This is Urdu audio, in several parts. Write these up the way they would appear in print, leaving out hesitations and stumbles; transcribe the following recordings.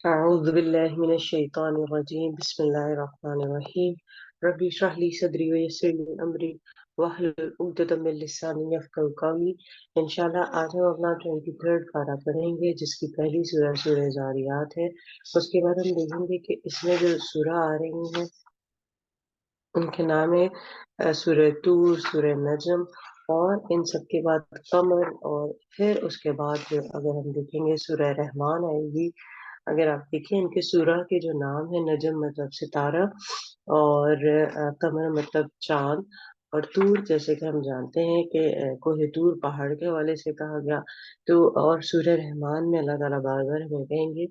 أعوذ بالله من الشيطان الرجيم بسم الله الرحمن الرحيم ربي اشرح لي صدري ويسر لي أمري واحلل عقدة من لساني يفقهوا قولي انشاءاللہ آج ہم اپنا 23rd پارہ پڑھیں گے جس کی پہلی سورہ زاریات ہے۔ اس کے بعد ہم دیکھیں گے کہ اس میں جو سورہ آ رہی ہیں ان کے نام ہے سورہ طور، سورہ نجم، اور ان سب کے بعد قمر، اور پھر اس کے بعد جو اگر ہم دیکھیں گے سورہ رحمان آئے گی۔ اگر آپ دیکھیں ان کے سورہ کے جو نام ہے، نجم مطلب ستارہ، اور قمر مطلب چاند، اور طور جیسے کہ ہم جانتے ہیں کہ کوہ طور پہاڑ کے حوالے سے کہا گیا۔ تو اور سورہ رحمان میں اللہ تعالیٰ بار بار ہمیں کہیں گے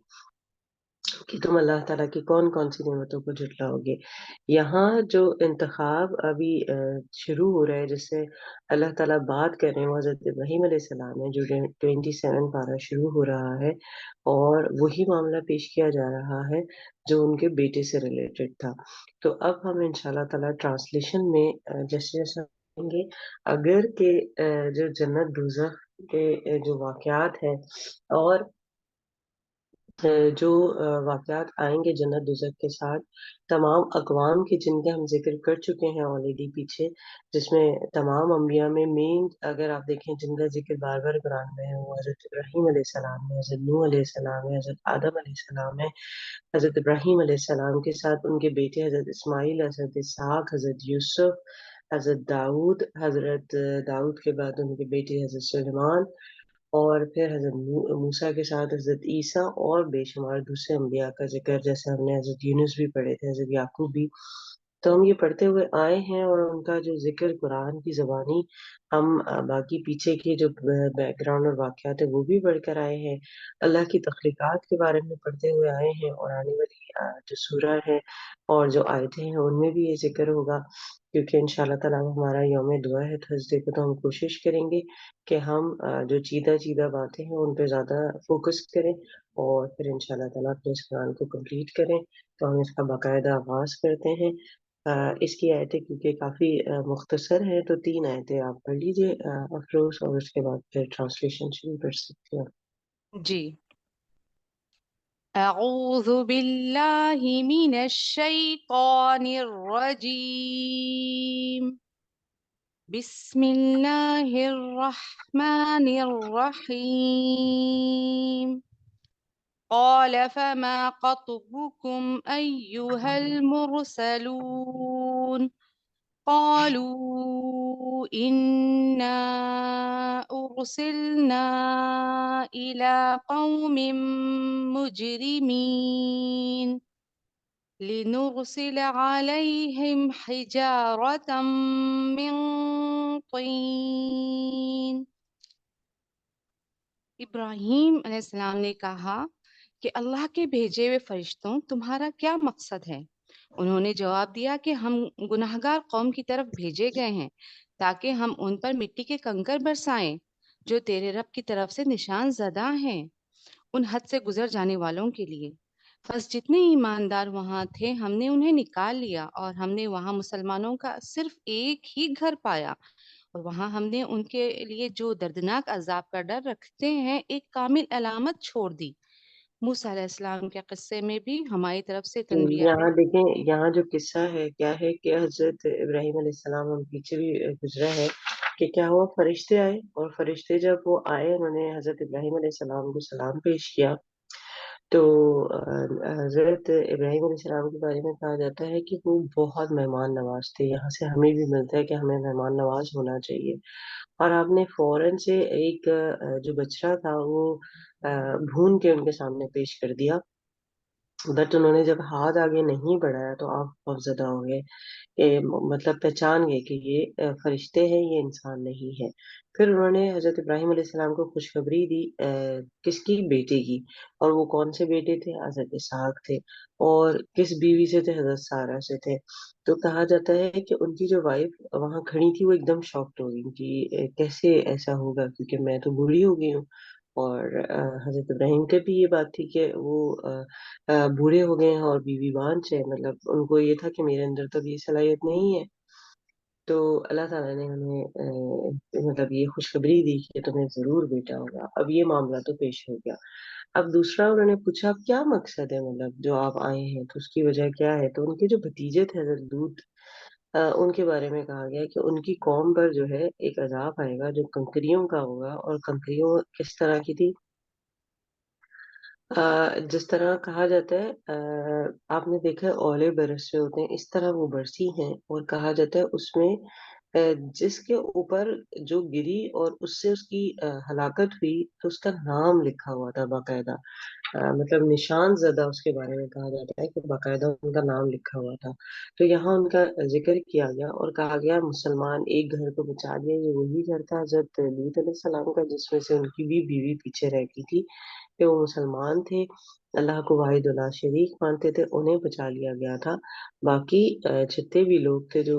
کہ تم اللہ تعالیٰ کی کون کون سی نعمتوں کو جھٹلاؤ گے۔ یہاں جو انتخاب ابھی شروع ہو رہا ہے، جس سے اللہ تعالیٰ بات کر رہے ہیں، وہ حضرت ابراہیم علیہ السلام ہے، جو 27 پارہ شروع ہو رہا ہے، اور وہی معاملہ پیش کیا جا رہا ہے جو ان کے بیٹے سے ریلیٹڈ تھا۔ تو اب ہم انشاءاللہ تعالیٰ ٹرانسلیشن میں جیسے جیسے آئیں گے، اگر کہ جو جنت دوزخ کے جو واقعات ہیں، اور جو واقعات آئیں گے جنت دوزخ کے ساتھ، تمام اقوام کے جن کا ہم ذکر کر چکے ہیں آلریڈی پیچھے، جس میں تمام انبیاء میں مین اگر آپ دیکھیں جن کا ذکر بار بار قرآن میں ہے، وہ حضرت ابراہیم علیہ السلام ہے، حضرت نوح علیہ السلام ہے، حضرت آدم علیہ السلام ہے۔ حضرت ابراہیم علیہ السلام کے ساتھ ان کے بیٹے حضرت اسماعیل، حضرت اسحاق، حضرت یوسف، حضرت داؤد، حضرت داؤد کے بعد ان کے بیٹے حضرت سلیمان، اور پھر حضرت موسیٰ کے ساتھ حضرت عیسیٰ، اور بے شمار دوسرے انبیاء کا ذکر، جیسے ہم نے حضرت یونس بھی پڑھے تھے، حضرت یعقوب بھی۔ تو ہم یہ پڑھتے ہوئے آئے ہیں، اور ان کا جو ذکر قرآن کی زبانی ہم باقی پیچھے کے جو بیک گراؤنڈ اور واقعات ہیں وہ بھی پڑھ کر آئے ہیں، اللہ کی تخلیقات کے بارے میں پڑھتے ہوئے آئے ہیں، اور آنے والی جو سورہ ہے اور جو آیتیں ہیں ان میں بھی یہ ذکر ہوگا، کیونکہ انشاءاللہ تعالیٰ ہمارا یوم دعا ہے تھرسڈے کو، تو ہم کوشش کریں گے کہ ہم جو چیدہ چیدہ باتیں ہیں ان پہ زیادہ فوکس کریں، اور پھر انشاءاللہ تعالیٰ اپنے اس قرآن کو کمپلیٹ کریں۔ تو ہم اس کا باقاعدہ آغاز کرتے ہیں۔ اس کی آیتیں کیونکہ کافی مختصر ہیں، تو 3 آیتیں آپ پڑھ لیجئے افروز، اور اس کے بعد پھر ٹرانسلیشن شروع کر سکتے ہیں۔ جی، اعوذ باللہ من الشیطان الرجیم، بسم اللہ الرحمن الرحیم، قال فما خطبكم أيها المرسلون، قالوا إنا أرسلنا إلى قوم مجرمين لنرسل عليهم حجارة من طين۔ ابراہیم علیہ السلام نے کہا کہ اللہ کے بھیجے ہوئے فرشتوں، تمہارا کیا مقصد ہے؟ انہوں نے جواب دیا کہ ہم گناہگار قوم کی طرف بھیجے گئے ہیں تاکہ ہم ان پر مٹی کے کنکر برسائیں جو تیرے رب کی طرف سے نشان زدہ ہیں ان حد سے گزر جانے والوں کے لیے۔ بس جتنے ایماندار وہاں تھے ہم نے انہیں نکال لیا، اور ہم نے وہاں مسلمانوں کا صرف ایک ہی گھر پایا، اور وہاں ہم نے ان کے لیے جو دردناک عذاب کا ڈر رکھتے ہیں ایک کامل علامت چھوڑ دی۔ موسیٰ علیہ السلام کے قصے میں بھی ہماری طرف سے تنبیہ ہے۔ یہاں دیکھیں، یہاں جو قصہ ہے کیا ہے کہ حضرت ابراہیم علیہ السلام، ہم پیچھے بھی گزرا ہے کہ کیا ہوا، فرشتے آئے، اور فرشتے جب وہ آئے انہوں نے حضرت ابراہیم علیہ السلام کو سلام پیش کیا۔ تو حضرت ابراہیم علیہ السلام کے بارے میں کہا جاتا ہے کہ وہ بہت مہمان نواز تھے۔ یہاں سے ہمیں بھی ملتا ہے کہ ہمیں مہمان نواز ہونا چاہیے، اور آپ نے فوراً سے ایک جو بچڑا تھا وہ بھون کے ان کے سامنے پیش کر دیا، بٹ انہوں نے جب ہاتھ آگے نہیں بڑھایا تو آپ خوفزدہ ہو گئے، کہ مطلب پہچان گئے کہ یہ فرشتے ہیں، یہ انسان نہیں ہے۔ پھر انہوں نے حضرت ابراہیم علیہ السلام کو خوشخبری دی کس کی؟ بیٹے کی، اور وہ کون سے بیٹے تھے؟ حضرت اسحاق تھے، اور کس بیوی سے تھے؟ حضرت سارہ سے تھے۔ تو کہا جاتا ہے کہ ان کی جو وائف وہاں کھڑی تھی وہ ایک دم شاکڈ ہو گئی کہ کیسے ایسا ہوگا، کیونکہ میں تو بوڑھی ہو گئی ہوں، اور حضرت ابراہیم کے بھی یہ بات تھی کہ وہ بوڑھے ہو گئے ہیں اور بیوی بانچ ہے، مطلب ان کو یہ تھا کہ میرے اندر تو اب یہ صلاحیت نہیں ہے۔ تو اللہ تعالیٰ نے انہیں مطلب یہ خوشخبری دی کہ تمہیں ضرور بیٹا ہوگا. اب یہ معاملہ تو پیش ہو گیا. اب دوسرا انہوں نے پوچھا کیا مقصد ہے، مطلب جو آپ آئے ہیں تو اس کی وجہ کیا ہے. تو ان کے جو بھتیجے تھے حضرت لوط، ان کے بارے میں کہا گیا کہ ان کی قوم پر جو ہے ایک عذاب آئے گا جو کنکریوں کا ہوگا. اور کنکریوں کس طرح کی تھی؟ جس طرح کہا جاتا ہے، آپ نے دیکھا ہے اولے برس رہے ہوتے ہیں، اس طرح وہ برسی ہیں. اور کہا جاتا ہے اس میں جس کے اوپر جو گری اور اس سے اس کی ہلاکت ہوئی تو اس کا نام لکھا ہوا تھا باقاعدہ. مطلب نشان زدہ اس کے بارے میں کہا جاتا ہے کہ باقاعدہ ان کا نام لکھا ہوا تھا. تو یہاں ان کا ذکر کیا گیا اور کہا گیا مسلمان ایک گھر کو بچا لیا. یہ وہی گھر تھا حضرت لوط علیہ السلام کا جس میں سے ان کی بھی بیوی پیچھے رہ گئی تھی کہ وہ مسلمان تھے، اللہ کو واحد اللہ شریک مانتے تھے، انہیں بچا لیا گیا تھا. باقی جتنے بھی لوگ تھے جو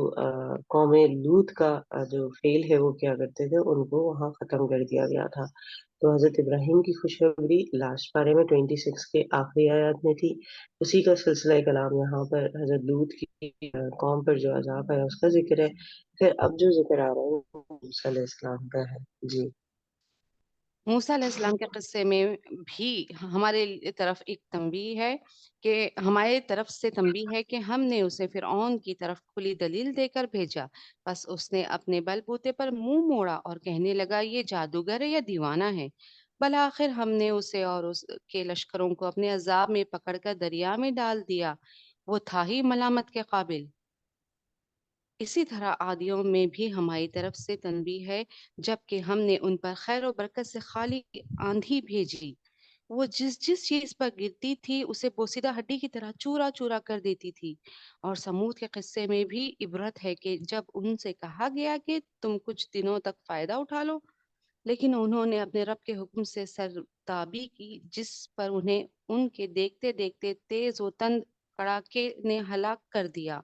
قوم لوط کا جو فیل ہے وہ کیا کرتے تھے ان کو وہاں ختم کر دیا گیا تھا. تو حضرت ابراہیم کی خوشخبری لاسٹ پارے میں 26 کے آخری آیات میں تھی. اسی کا سلسلہ کلام یہاں پر حضرت لوط کی قوم پر جو عذاب ہے اس کا ذکر ہے. پھر اب جو ذکر آ رہا ہے وہ موسیٰ علیہ السلام کا ہے. جی موسیٰ علیہ السلام کے قصے میں بھی ہمارے طرف ایک تنبیہ ہے کہ ہمارے طرف سے تنبیہ ہے کہ ہم نے اسے فرعون کی طرف کھلی دلیل دے کر بھیجا. بس اس نے اپنے بل بوتے پر منہ موڑا اور کہنے لگا یہ جادوگر ہے یا دیوانہ ہے. بالآخر ہم نے اسے اور اس کے لشکروں کو اپنے عذاب میں پکڑ کر دریا میں ڈال دیا. وہ تھا ہی ملامت کے قابل. اسی طرح عادیوں میں بھی ہماری طرف سے تنبیہ ہے. جبکہ ہم نے ان پر خیر و برکت سے خالی آندھی بھیجی، وہ جس جس چیز پر گرتی تھی اسے بوسیدہ ہڈی کی طرح چورا چورا کر دیتی تھی. اور سمود کے قصے میں بھی عبرت ہے کہ جب ان سے کہا گیا کہ تم کچھ دنوں تک فائدہ اٹھا لو، لیکن انہوں نے اپنے رب کے حکم سے سرتابی کی جس پر انہیں ان کے دیکھتے دیکھتے تیز و تند کڑاکے نے ہلاک کر دیا.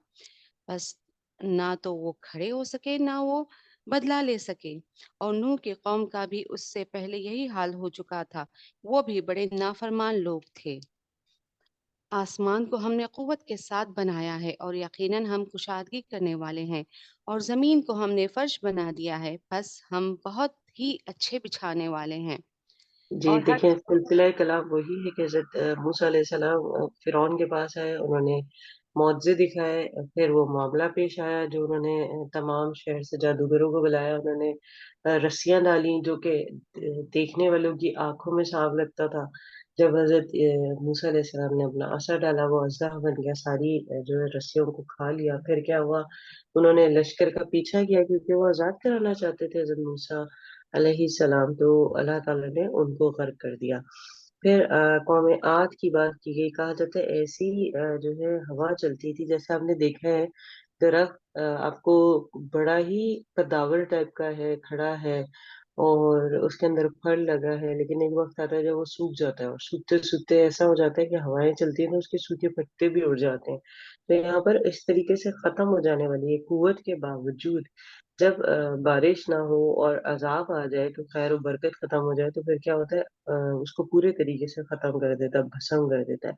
بس نہ تو وہ کھڑے ہو سکے نہ وہ بدلہ لے سکے. اور نوح کی قوم کا بھی اس سے پہلے یہی حال ہو چکا تھا. وہ بھی بڑے نافرمان لوگ تھے. آسمان کو ہم نے قوت کے ساتھ بنایا ہے اور یقیناً ہم کشادگی کرنے والے ہیں. اور زمین کو ہم نے فرش بنا دیا ہے، بس ہم بہت ہی اچھے بچھانے والے ہیں. جی اور ہر دیکھیں سلسلہ کلام وہی ہے کہ حضرت موسیٰ علیہ السلام فرعون کے پاس آئے، انہوں نے معجزے دکھائے. پھر وہ معاملہ پیش آیا جو انہوں نے تمام شہر سے جادوگروں کو بلایا. انہوں نے رسیاں ڈالی جو کہ دیکھنے والوں کی آنکھوں میں سانپ لگتا تھا. جب حضرت موسیٰ علیہ السلام نے اپنا عصا ڈالا وہ اژدہا بن گیا، ساری جو ہے رسیوں کو کھا لیا. پھر کیا ہوا، انہوں نے لشکر کا پیچھا کیا کیونکہ وہ آزاد کرانا چاہتے تھے حضرت موسیٰ علیہ السلام. تو اللہ تعالیٰ نے ان کو غرق کر دیا. پھر قوم عاد کی بات کی گئی. کہا جاتا ہے ایسی جو ہے ہوا چلتی تھی جیسے آپ نے دیکھا ہے درخت آپ کو بڑا ہی قداور ٹائپ کا ہے، کھڑا ہے اور اس کے اندر پھل لگا ہے، لیکن ایک وقت آتا ہے جب وہ سوکھ جاتا ہے اور سوکھتے سوکھتے ایسا ہو جاتا ہے کہ ہوائیں چلتی ہیں تو اس کے سوکھے پتے بھی اڑ جاتے ہیں. تو یہاں پر اس طریقے سے ختم ہو جانے والی ہے قوت کے باوجود جب بارش نہ ہو اور عذاب آ جائے تو خیر و برکت ختم ہو جائے تو پھر کیا ہوتا ہے، اس کو پورے طریقے سے ختم کر دیتا ہے، بھسم کر دیتا ہے.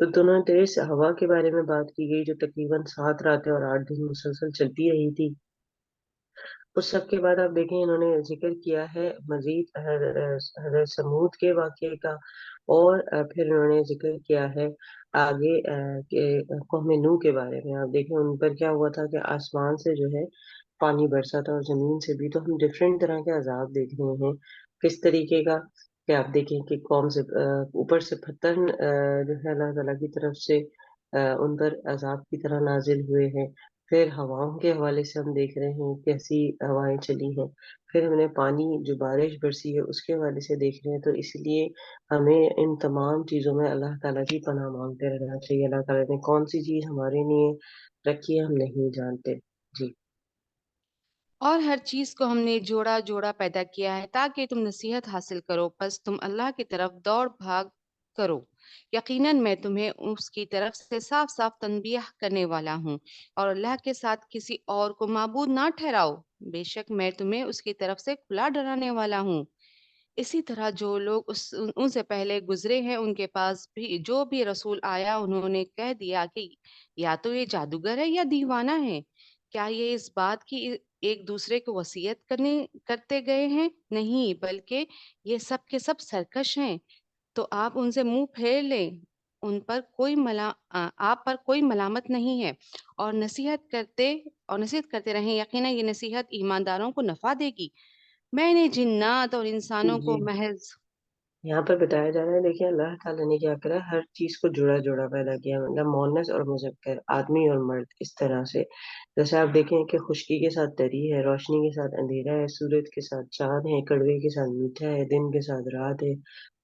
تو دونوں تیز ہوا کے بارے میں بات کی گئی جو تقریباً 7 راتیں اور 8 دن مسلسل چلتی رہی تھی. اس سب کے بعد آپ دیکھیں انہوں نے ذکر کیا ہے مزید حضرت سمود کے واقعے کا. اور پھر انہوں نے ذکر کیا ہے آگے کہ قوم نوح کے بارے میں. آپ دیکھیں ان پر کیا ہوا تھا کہ آسمان سے جو ہے پانی برسا تھا اور زمین سے بھی. تو ہم ڈفرینٹ طرح کے عذاب دیکھ رہے ہیں کس طریقے کا کہ آپ دیکھیں کہ قوم سے اوپر سے پتھر جو ہے اللہ تعالیٰ کی طرف سے ان پر عذاب کی طرح نازل ہوئے ہیں. پھر ہواؤں کے حوالے سے ہم دیکھ رہے ہیں کیسی ہوائیں چلی ہیں. پھر ہم نے پانی جو بارش برسی ہے اس کے حوالے سے دیکھ رہے ہیں. تو اس لیے ہمیں ان تمام چیزوں میں اللہ تعالیٰ کی پناہ مانگتے رہنا چاہیے. اللہ تعالیٰ نے کون سی چیز ہمارے لیے رکھی ہے ہم نہیں جانتے. جی اور ہر چیز کو ہم نے جوڑا جوڑا پیدا کیا ہے تاکہ تم نصیحت حاصل کرو، پس تم اللہ کی طرف دوڑ بھاگ کرو. یقیناً میں تمہیں اس کی طرف سے صاف صاف تنبیہ کرنے والا ہوں، اور اللہ کے ساتھ کسی اور کو معبود نہ ٹھہراؤ. بے شک میں تمہیں اس کی طرف سے کھلا ڈرانے والا ہوں. اسی طرح جو لوگ ان سے پہلے گزرے ہیں ان کے پاس بھی جو بھی رسول آیا انہوں نے کہہ دیا کہ یا تو یہ جادوگر ہے یا دیوانہ ہے. کیا یہ اس بات کی ایک دوسرے کو وصیت کرتے گئے ہیں؟ نہیں، بلکہ یہ سب کے سب سرکش ہیں۔ تو آپ ان سے منہ پھیر لیں، ان پر آپ پر کوئی ملامت نہیں ہے، اور نصیحت کرتے رہیں، یقیناً یہ نصیحت ایمانداروں کو نفع دے گی۔ میں نے جنات اور انسانوں کو جی، محض یہاں پر بتایا جا رہا ہے، دیکھیں اللہ تعالیٰ نے کیا کرا، ہر چیز کو جڑا جڑا پیدا کیا، مطلب مؤنث اور مذکر، آدمی اور مرد، اس طرح سے جیسے آپ دیکھیں کہ خشکی کے ساتھ تری ہے، روشنی کے ساتھ اندھیرا ہے، سورج کے ساتھ چاند ہے، کڑوے کے ساتھ میٹھا ہے، دن کے ساتھ رات ہے،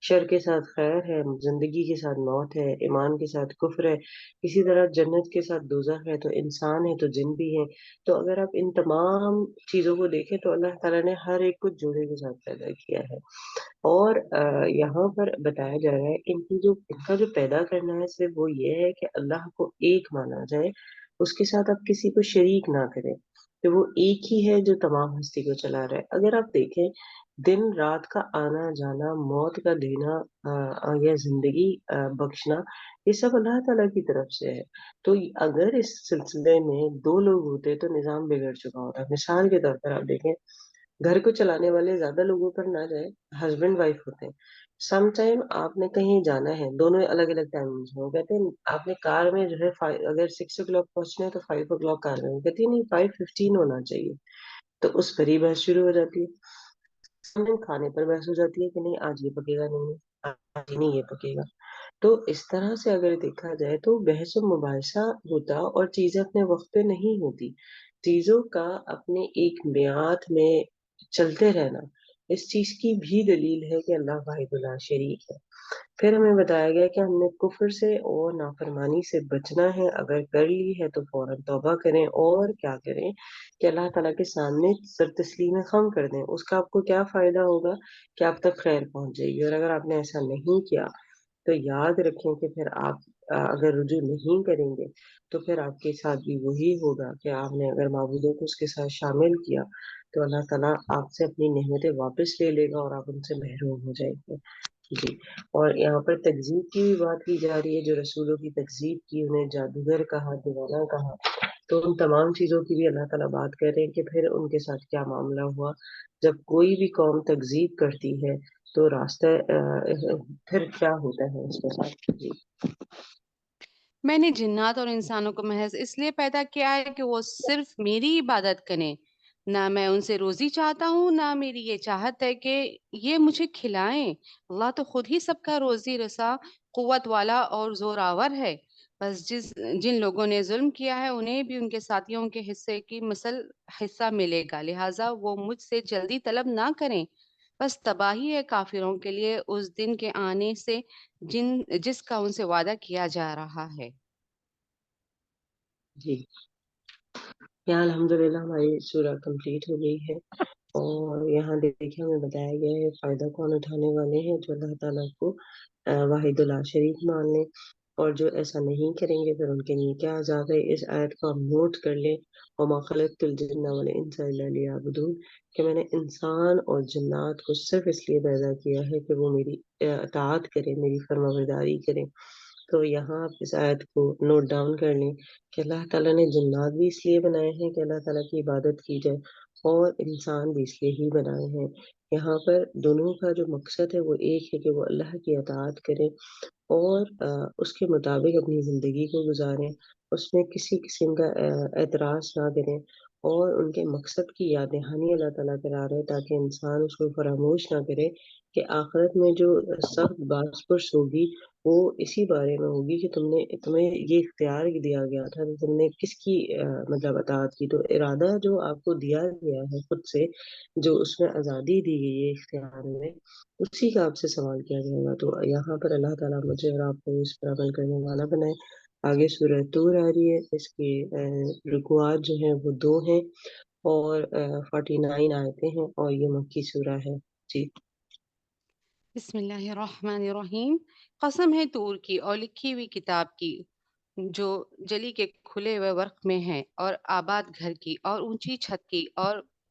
شر کے ساتھ خیر ہے، زندگی کے ساتھ موت ہے، ایمان کے ساتھ کفر ہے، اسی طرح جنت کے ساتھ دوزخ ہے، تو انسان ہے تو جن بھی ہے۔ تو اگر آپ ان تمام چیزوں کو دیکھیں تو اللہ تعالیٰ نے ہر ایک کو جوڑے کے ساتھ پیدا کیا ہے، اور یہاں پر بتایا جا رہا ہے ان کا جو پیدا کرنا ہے صرف وہ یہ ہے کہ اللہ کو ایک مانا جائے، اس کے ساتھ آپ کسی کو شریک نہ کریں، تو وہ ایک ہی ہے جو تمام ہستی کو چلا رہا ہے۔ اگر آپ دیکھیں دن رات کا آنا جانا، موت کا دینا، یا زندگی بخشنا، یہ سب اللہ تعالیٰ کی طرف سے ہے۔ تو اگر اس سلسلے میں دو لوگ ہوتے تو نظام بگڑ چکا ہوتا۔ مثال کے طور پر آپ دیکھیں، گھر کو چلانے والے زیادہ لوگوں پر نہ جائیں، ہسبینڈ وائف ہوتے ہیں، سم ٹائم آپ نے کہیں جانا ہے، دونوں الگ الگ ٹائمنگز میں، وہ کہتے ہیں آپ نے کار میں جو ہے اگر 6 o'clock پہنچنا ہے تو 5 o'clock کار میں، وہ کہتی ہے نہیں 5:15 ہونا چاہیے، تو اس پر ہی بحث شروع ہو جاتی ہے۔ کھانے پر بحث ہو جاتی ہے کہ نہیں آج یہ پکے گا، نہیں آج نہیں یہ پکے گا۔ تو اس طرح سے اگر دیکھا جائے تو بحث و مباحثہ ہوتا، اور چیزیں اپنے وقت پہ نہیں ہوتی، چیزوں کا اپنے ایک میعاد میں چلتے رہنا، اس چیز کی بھی دلیل ہے کہ اللہ واحد لا شریک ہے۔ پھر ہمیں بتایا گیا کہ ہم نے کفر سے اور نافرمانی سے بچنا ہے، اگر کر لی ہے تو فوراً توبہ کریں، اور کیا کریں کہ اللہ تعالیٰ کے سامنے سر تسلیم خم کر دیں۔ اس کا آپ کو کیا فائدہ ہوگا کہ آپ تک خیر پہنچ جائے گی، اور اگر آپ نے ایسا نہیں کیا تو یاد رکھیں کہ پھر آپ اگر رجوع نہیں کریں گے تو پھر آپ کے ساتھ بھی وہی ہوگا کہ آپ نے اگر معبودوں کو اس کے ساتھ شامل کیا تو اللہ تعالیٰ آپ سے اپنی نعمتیں واپس لے لے گا اور آپ ان سے محروم ہو جائیں گے۔ جی، اور یہاں پر تکذیب کی بھی بات کی جا رہی ہے، جو رسولوں کی تکذیب کی، انہیں جادوگر کہا، دیوانہ کہا، تو ان تمام چیزوں کی بھی اللہ تعالیٰ بات کر رہے ہیں کہ پھر ان کے ساتھ کیا معاملہ ہوا جب کوئی بھی قوم تکذیب کرتی ہے، تو راستہ پھر کیا ہوتا ہے اس کے ساتھ۔ جی میں نے جنات اور انسانوں کو محض اس لیے پیدا کیا ہے کہ وہ صرف میری عبادت کریں۔ نہ میں ان سے روزی چاہتا ہوں، نہ میری یہ چاہت ہے کہ یہ مجھے کھلائیں۔ اللہ تو خود ہی سب کا روزی رسا، قوت والا اور زوراور ہے۔ بس جن لوگوں نے ظلم کیا ہے انہیں بھی ان کے ساتھیوں کے حصے کی مثل حصہ ملے گا، لہٰذا وہ مجھ سے جلدی طلب نہ کریں۔ بس تباہی ہے کافروں کے لیے اس دن کے آنے سے جس کا ان سے وعدہ کیا جا رہا ہے۔ جی، یہاں الحمدللہ ہماری سورہ کمپلیٹ ہو گئی ہے، اور یہاں دیکھیں ہمیں بتایا گیا ہے فائدہ کون اٹھانے والے ہیں، جو اللہ تعالیٰ کو واحد لا شریک مان لیں، اور جو ایسا نہیں کریں گے پھر ان کے لیے کیا عذاب ہے۔ اس آیت کو ہم نوٹ کر لیں، وما خلقت الجن والانس الا لیعبدون، کہ میں نے انسان اور جنات کو صرف اس لیے پیدا کیا ہے کہ وہ میری اطاعت کریں، میری فرمانبرداری کریں۔ تو یہاں آپ اس آیت کو نوٹ ڈاؤن کر لیں کہ اللہ تعالیٰ نے جنات بھی اس لیے بنائے ہیں کہ اللہ تعالیٰ کی عبادت کی جائے، اور انسان بھی اس لیے ہی بنائے ہیں۔ یہاں پر دونوں کا جو مقصد ہے وہ ایک ہے کہ وہ اللہ کی اطاعت کریں، اور اس کے مطابق اپنی زندگی کو گزاریں، اس میں کسی قسم کا اعتراض نہ کریں، اور ان کے مقصد کی یاد دہانی اللہ تعالیٰ کرا رہے تاکہ انسان اس کو فراموش نہ کرے کہ آخرت میں جو سخت باس پرس ہوگی وہ اسی بارے میں ہوگی کہ تمہیں یہ اختیار دیا گیا تھا تو تم نے کس کی مطلب اطاعت کی۔ تو ارادہ جو آپ کو دیا گیا ہے خود سے، جو اس میں آزادی دی گئی ہے اختیار میں، اسی کا آپ سے سوال کیا جائے گا۔ تو یہاں پر اللہ تعالیٰ مجھے اور آپ کو اس پر عمل کرنے والا بنائے۔ آگے سورہ طور آ رہی ہے، اس کی رکوعات جو ہیں وہ 2 ہیں، اور 49 آیتیں ہیں، اور یہ مکی سورہ ہے۔ جی بسم اللہ الرحمن الرحیم۔ قسم ہے طور کی اور لکھی ہوئی کتاب کی، جو جلی کے کھلے ہوئے ورق میں ہے، اور آباد گھر کی اور اونچی چھت کی اور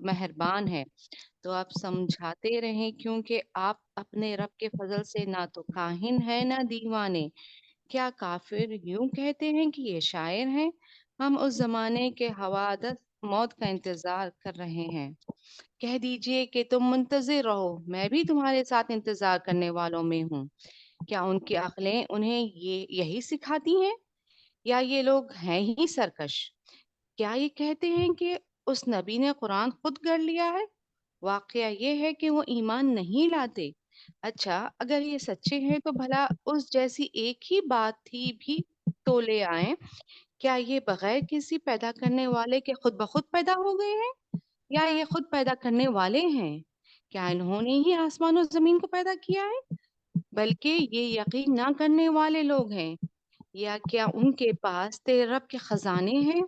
مہربان ہے۔ تو آپ سمجھاتے رہیں کیونکہ آپ اپنے رب کے فضل سے نہ تو کاہن ہیں نہ دیوانے۔ کیا کافر یوں کہتے ہیں کہ یہ شاعر ہیں؟ ہم اس زمانے کے حوادث موت کا انتظار کر رہے ہیں۔ کہہ دیجئے کہ تم منتظر رہو، میں بھی تمہارے ساتھ انتظار کرنے والوں میں ہوں۔ کیا ان کی عقلیں انہیں یہی سکھاتی ہیں، یا یہ لوگ ہیں ہی سرکش؟ کیا یہ کہتے ہیں کہ اس نبی نے قرآن خود گڑھ لیا ہے؟ واقعہ یہ ہے کہ وہ ایمان نہیں لاتے۔ اچھا، اگر یہ سچے ہیں تو بھلا اس جیسی ایک ہی بات تھی بھی تو لے آئیں۔ کیا یہ بغیر کسی پیدا کرنے والے کے خود بخود پیدا ہو گئے ہیں، یا یہ خود پیدا کرنے والے ہیں؟ کیا انہوں نے ہی آسمان و زمین کو پیدا کیا ہے؟ بلکہ یہ یقین نہ کرنے والے لوگ ہیں۔ یا کیا ان کے پاس تیرے رب کے خزانے ہیں،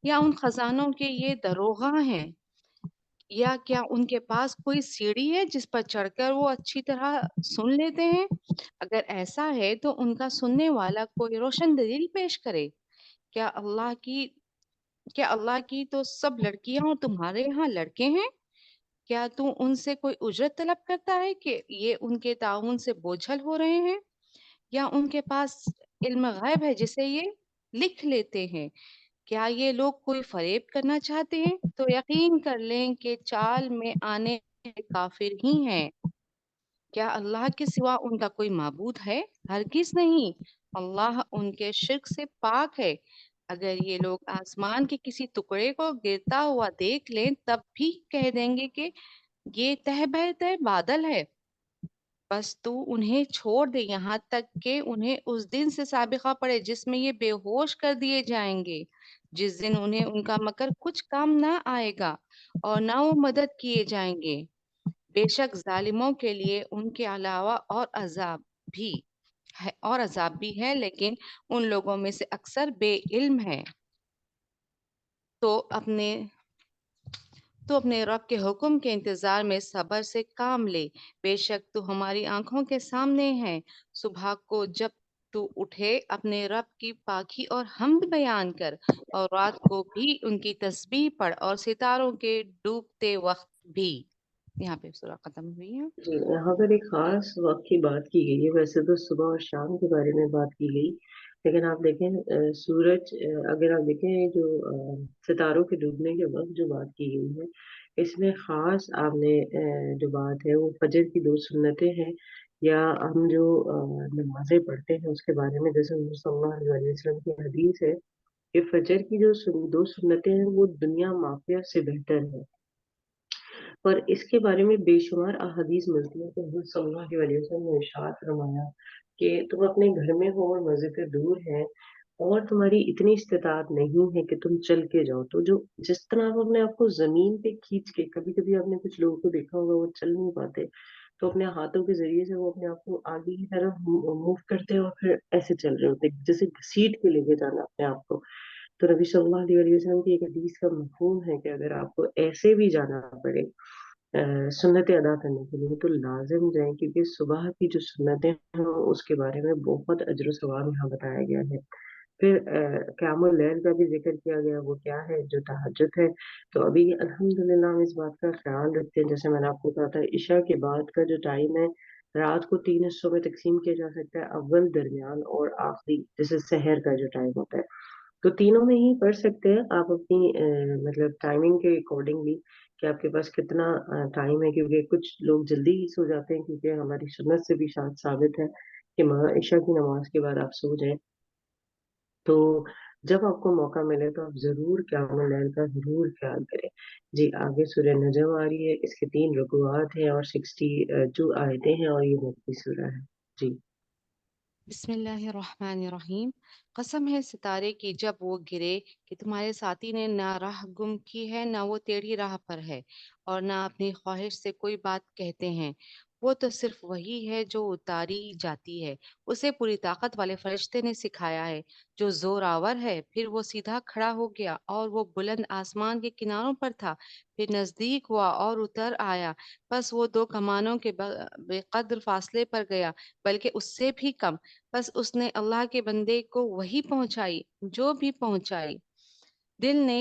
یا ان خزانوں کے یہ دروغہ ہیں؟ یا کیا ان کے پاس کوئی سیڑھی ہے جس پر چڑھ کر وہ اچھی طرح سن لیتے ہیں؟ اگر ایسا ہے تو ان کا سننے والا کوئی روشن دلیل پیش کرے۔ کیا اللہ کی کیا اللہ کی تو سب لڑکیاں اور تمہارے یہاں لڑکے ہیں؟ کیا تو ان سے کوئی اجرت طلب کرتا ہے کہ یہ ان کے تعاون سے بوجھل ہو رہے ہیں؟ یا ان کے پاس علم غیب ہے جسے یہ لکھ لیتے ہیں؟ کیا یہ لوگ کوئی فریب کرنا چاہتے ہیں؟ تو یقین کر لیں کہ چال میں آنے والے کافر ہی ہیں۔ کیا اللہ کے سوا ان کا کوئی معبود ہے؟ ہرگز نہیں، اللہ ان کے شرک سے پاک ہے۔ اگر یہ لوگ آسمان کے کسی ٹکڑے کو گرتا ہوا دیکھ لیں تب بھی کہہ دیں گے کہ یہ تہ بہ تہ بادل ہے۔ بس تو انہیں چھوڑ دے یہاں تک کہ انہیں اس دن سے سابقہ پڑے جس میں یہ بے ہوش کر دیے جائیں گے، جس دن انہیں ان کا مکر کچھ کام نہ آئے گا اور نہ وہ مدد کیے جائیں گے۔ بے شک ظالموں کے لیے ان کے علاوہ بھی اور عذاب بھی ہے، لیکن ان لوگوں میں سے اکثر بے علم ہے۔ تو اپنے تو اپنے رب کے حکم کے انتظار میں صبر سے کام لے۔ بے شک تو ہماری آنکھوں کے سامنے ہے۔ صبح کو جب تو اٹھے اپنے رب کی پاکی اور حمد بیان کر، اور رات کو بھی ان کی تسبیح پڑھ، اور ستاروں کے ڈوبتے وقت بھی۔ یہاں پہ سورہ ختم ہوئی ہے۔ جی، یہاں پر ایک خاص وقت کی بات کی گئی ہے۔ ویسے تو صبح اور شام کے بارے میں بات کی گئی، لیکن آپ دیکھیں سورج اگر آپ دیکھیں جو ستاروں کے ڈوبنے کے وقت جو بات کی گئی ہے، اس میں خاص آپ نے جو بات ہے وہ فجر کی 2 سنتیں ہیں، یا ہم جو نمازیں پڑھتے ہیں اس کے بارے میں، جیسے حضور صلی اللہ علیہ وسلم کی حدیث ہے کہ فجر کی جو 2 سنتیں ہیں وہ دنیا مافیا سے بہتر ہے۔ اور اس کے بارے میں بے شمار احادیث ملتی ہیں کہ حضور صلی اللہ علیہ وسلم نے ارشاد فرمایا کہ تم اپنے گھر میں ہو اور مسجد سے دور ہے، اور تمہاری اتنی استطاعت نہیں ہے کہ تم چل کے جاؤ، تو جس طرح آپ اپنے آپ کو زمین پہ کھینچ کے، کبھی کبھی آپ نے کچھ لوگوں کو دیکھا ہوگا وہ چل نہیں پاتے تو اپنے ہاتھوں کے ذریعے سے وہ اپنے آپ کو آگے کی طرف موو کرتے ہیں اور پھر ایسے چل رہے ہوتے ہیں، جیسے گھسیٹ کے لے کے جانا اپنے آپ کو۔ تو نبی صلی اللہ علیہ وسلم کی ایک حدیث کا مفہوم ہے کہ اگر آپ کو ایسے بھی جانا پڑے سنتیں ادا کرنے کے لیے تو لازم جائیں، کیونکہ صبح کی جو سنتیں ہیں اس کے بارے میں بہت اجر و ثواب یہاں بتایا گیا ہے۔ پھر قیام اللیل کا بھی ذکر کیا گیا، وہ کیا ہے؟ جو تہجد ہے۔ تو ابھی الحمدللہ ہم اس بات کا خیال رکھتے ہیں، جیسے میں نے آپ کو کہا تھا عشاء کے بعد کا جو ٹائم ہے رات کو 3 حصوں میں تقسیم کیا جا سکتا ہے، اول، درمیان اور آخری، جیسے سحر کا جو ٹائم ہوتا ہے، تو تینوں میں ہی پڑھ سکتے ہیں آپ اپنی مطلب ٹائمنگ کے اکارڈنگلی کہ آپ کے پاس کتنا ٹائم ہے، کیونکہ کچھ لوگ جلدی ہی سو جاتے ہیں، کیونکہ ہماری سنت سے بھی ثابت ہے کہ عشاء کی نماز کے بعد آپ سو جائیں۔ تو جب آپ کو موقع ملے تو آپ ضرور قیام اللیل کا ضرور خیال کریں۔ جی، آگے سورہ نجم آ رہی ہے، اس کے 3 رکوعات ہیں اور 62 آیتیں ہیں، اور یہ مکی سورہ ہے۔ جی۔ بسم اللہ الرحمن الرحیم۔ قسم ہے ستارے کی جب وہ گرے کہ تمہارے ساتھی نے نہ راہ گم کی ہے نہ وہ ٹیڑھی راہ پر ہے، اور نہ اپنی خواہش سے کوئی بات کہتے ہیں۔ وہ تو صرف وہی ہے جو اتاری جاتی ہے، اسے پوری طاقت والے فرشتے نے سکھایا ہے جو زور آور ہے۔ پھر وہ سیدھا کھڑا ہو گیا اور وہ بلند آسمان کے کناروں پر تھا، پھر نزدیک ہوا اور اتر آیا، بس وہ 2 کمانوں کے بے قدر فاصلے پر گیا، بلکہ اس سے بھی کم۔ بس اس نے اللہ کے بندے کو وہی پہنچائی جو بھی پہنچائی۔ دل نے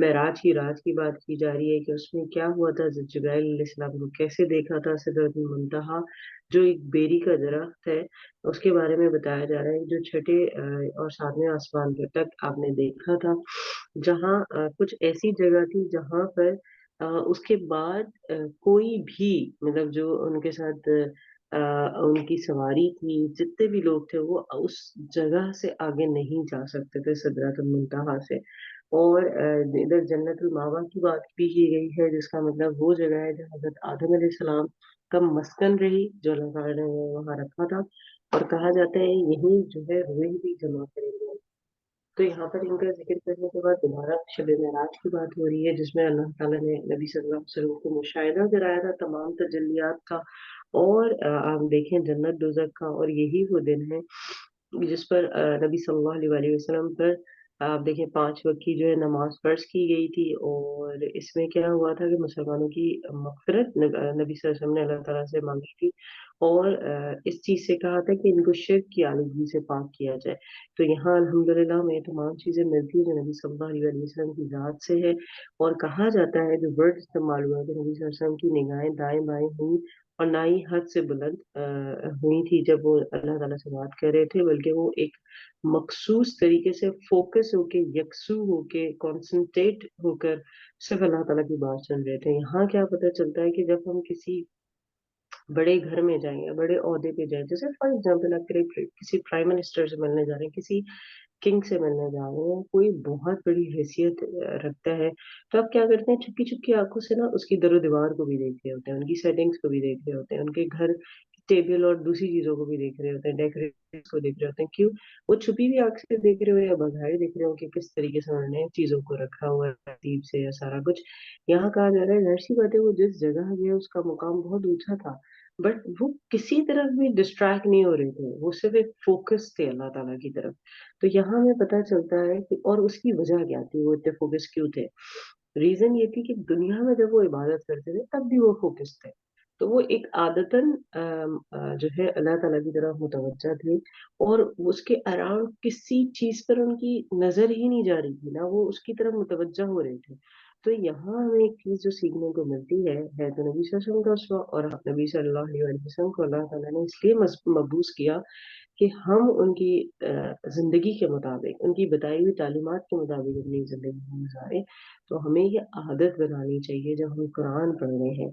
معراج کی رات کی بات کی جا رہی ہے کہ اس میں کیا ہوا تھا، جب جبرائیل علیہ السلام کو کیسے دیکھا تھا سدرۃ المنتہا جو ایک بیری کا درخت ہے، اس کے بارے میں بتایا جا رہا ہے، جو چھٹے اور ساتویں آسمان پہ تک آپ نے دیکھا تھا، جہاں کچھ ایسی جگہ تھی جہاں پر اس کے بعد کوئی بھی مطلب جو ان کے ساتھ ان کی سواری تھی، جتنے بھی لوگ تھے، وہ اس جگہ سے آگے نہیں جا سکتے تھے سدرۃ المنتہا سے۔ اور ادھر جنت الماوا کی بات بھی کی گئی ہے، جس کا مطلب وہ جگہ ہے جہاں حضرت آدم علیہ السلام کا مسکن رہی، جو اللہ تعالیٰ نے وہاں رکھا تھا، اور کہا جاتا ہے یہی جو ہے روح بھی جمع کریں گے۔ تو یہاں پر ان کا ذکر کرنے کے بعد دوبارہ شب معراج کی بات ہو رہی ہے، جس میں اللہ تعالیٰ نے نبی صلی اللہ علیہ وسلم کو مشاہدہ کرایا تھا تمام تجلیات کا، اور آپ دیکھیں جنت دوزخ کا، اور یہی وہ دن ہے جس پر نبی صلی اللہ علیہ وآلہ وسلم پر آپ دیکھیں 5 وقت کی جو ہے نماز فرض کی گئی تھی، اور اس میں کیا ہوا تھا کہ مسلمانوں کی مغفرت نبی صلی اللہ علیہ وسلم نے اللہ تعالیٰ سے مانگی تھی، اور اس چیز سے کہا تھا کہ ان کو شرک کی آلودگی سے پاک کیا جائے۔ تو یہاں الحمدللہ میں تمام چیزیں ملتی ہیں جو نبی صلی اللہ علیہ وآلہ وسلم کی ذات سے ہے، اور کہا جاتا ہے جو ورڈ استعمال ہوا کہ نبی صلی اللہ علیہ وسلم کی نگاہیں دائیں بائیں ہوئی، اور نہ ہی حد سے بلند ہوئی تھی جب وہ اللہ تعالیٰ سے بات کر رہے تھے، بلکہ وہ ایک مخصوص طریقے سے فوکس ہو کے، یکسو ہو کے، کانسنٹریٹ ہو کر صرف اللہ تعالیٰ کی بات سن رہے تھے۔ یہاں کیا پتہ چلتا ہے کہ جب ہم کسی بڑے گھر میں جائیں یا بڑے عہدے پہ جائیں، جیسے فار ایگزامپل آپ کسی پرائم منسٹر سے ملنے جا رہے ہیں، کسی کنگ سے ملنے جا رہے ہیں، کوئی بہت بڑی حیثیت رکھتا ہے، تو آپ کیا کرتے ہیں، چھپکی چھپکی آنکھوں سے نا اس کی در و دیوار کو بھی دیکھ رہے ہوتے ہیں، ان کی سیٹنگز کو بھی دیکھ رہے ہوتے ہیں، ان کے گھر ٹیبل اور دوسری چیزوں کو بھی دیکھ رہے ہوتے ہیں، ڈیکوریشن کو دیکھ رہے ہوتے ہیں۔ کیوں؟ وہ چھپی ہوئی آنکھ سے دیکھ رہے ہو یا بغیر دیکھ رہے ہو کہ کس طریقے سے انہوں نے چیزوں کو رکھا ہوا ہے ترتیب سے یا سارا کچھ۔ یہاں کہا جا رہا ہے ظاہر سی بات ہے وہ جس جگہ گیا اس کا مقام بہت اونچا تھا، بٹ وہ کسی طرف بھی ڈسٹریکٹ نہیں ہو رہے تھے، وہ صرف ایک فوکس تھے اللہ تعالیٰ کی طرف۔ تو یہاں ہمیں پتہ چلتا ہے کہ اور اس کی وجہ کیا تھی، وہ اتنے فوکس کیوں تھے؟ ریزن یہ تھی کہ دنیا میں جب وہ عبادت کرتے تھے تب بھی وہ فوکس تھے، تو وہ ایک عادتاً جو ہے اللہ تعالیٰ کی طرف متوجہ تھے، اور اس کے اراؤنڈ کسی چیز پر ان کی نظر ہی نہیں جا رہی تھی، نہ وہ اس کی طرف متوجہ ہو رہے تھے۔ تو یہاں ہمیں ایک چیز جو سیکھنے کو ملتی ہے تو نبی صلی اللہ علیہ وسلم کا اسوہ، اور نبی صلی اللہ علیہ وسلم کو اللہ تعالیٰ نے اس لیے مبعوث کیا کہ ہم ان کی زندگی کے مطابق، ان کی بتائی ہوئی تعلیمات کے مطابق اپنی زندگی میں گزاریں۔ تو ہمیں یہ عادت بنانی چاہیے، جب ہم قرآن پڑھ رہے ہیں،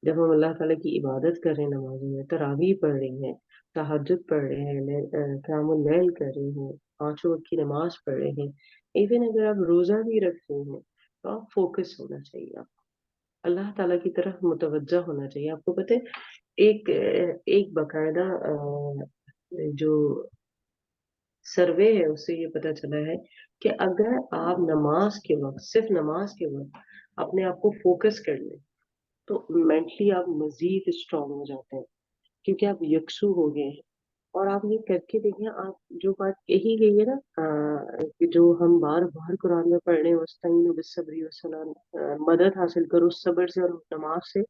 جب ہم اللہ تعالیٰ کی عبادت کر رہے ہیں، نمازوں میں تراویح پڑھ رہے ہیں، تہجد پڑھ رہے ہیں، قیام اللیل کر رہے ہیں، 5 وقت کی نماز پڑھ رہے ہیں، ایون اگر آپ روزہ بھی رکھ رہے ہیں، تو آپ فوکس ہونا چاہیے، آپ اللہ تعالیٰ کی طرف متوجہ ہونا چاہیے۔ آپ کو پتہ ہے ایک باقاعدہ جو سروے ہے اس سے یہ پتا چلا ہے کہ اگر آپ نماز کے وقت، صرف نماز کے وقت اپنے آپ کو فوکس کر لیں، تو مینٹلی آپ مزید اسٹرانگ ہو جاتے ہیں، کیونکہ آپ یکسو ہو گئے ہیں۔ اور آپ یہ کر کے دیکھیں، آپ جو بات کہی گئی ہے نا کہ جو ہم بار بار قرآن میں پڑھ رہے ہیں، وَاسْتَعِینُوا بِالصَّبْرِ وَالصَّلَاةِ، مدد حاصل کرو صبر سے اور نماز سے،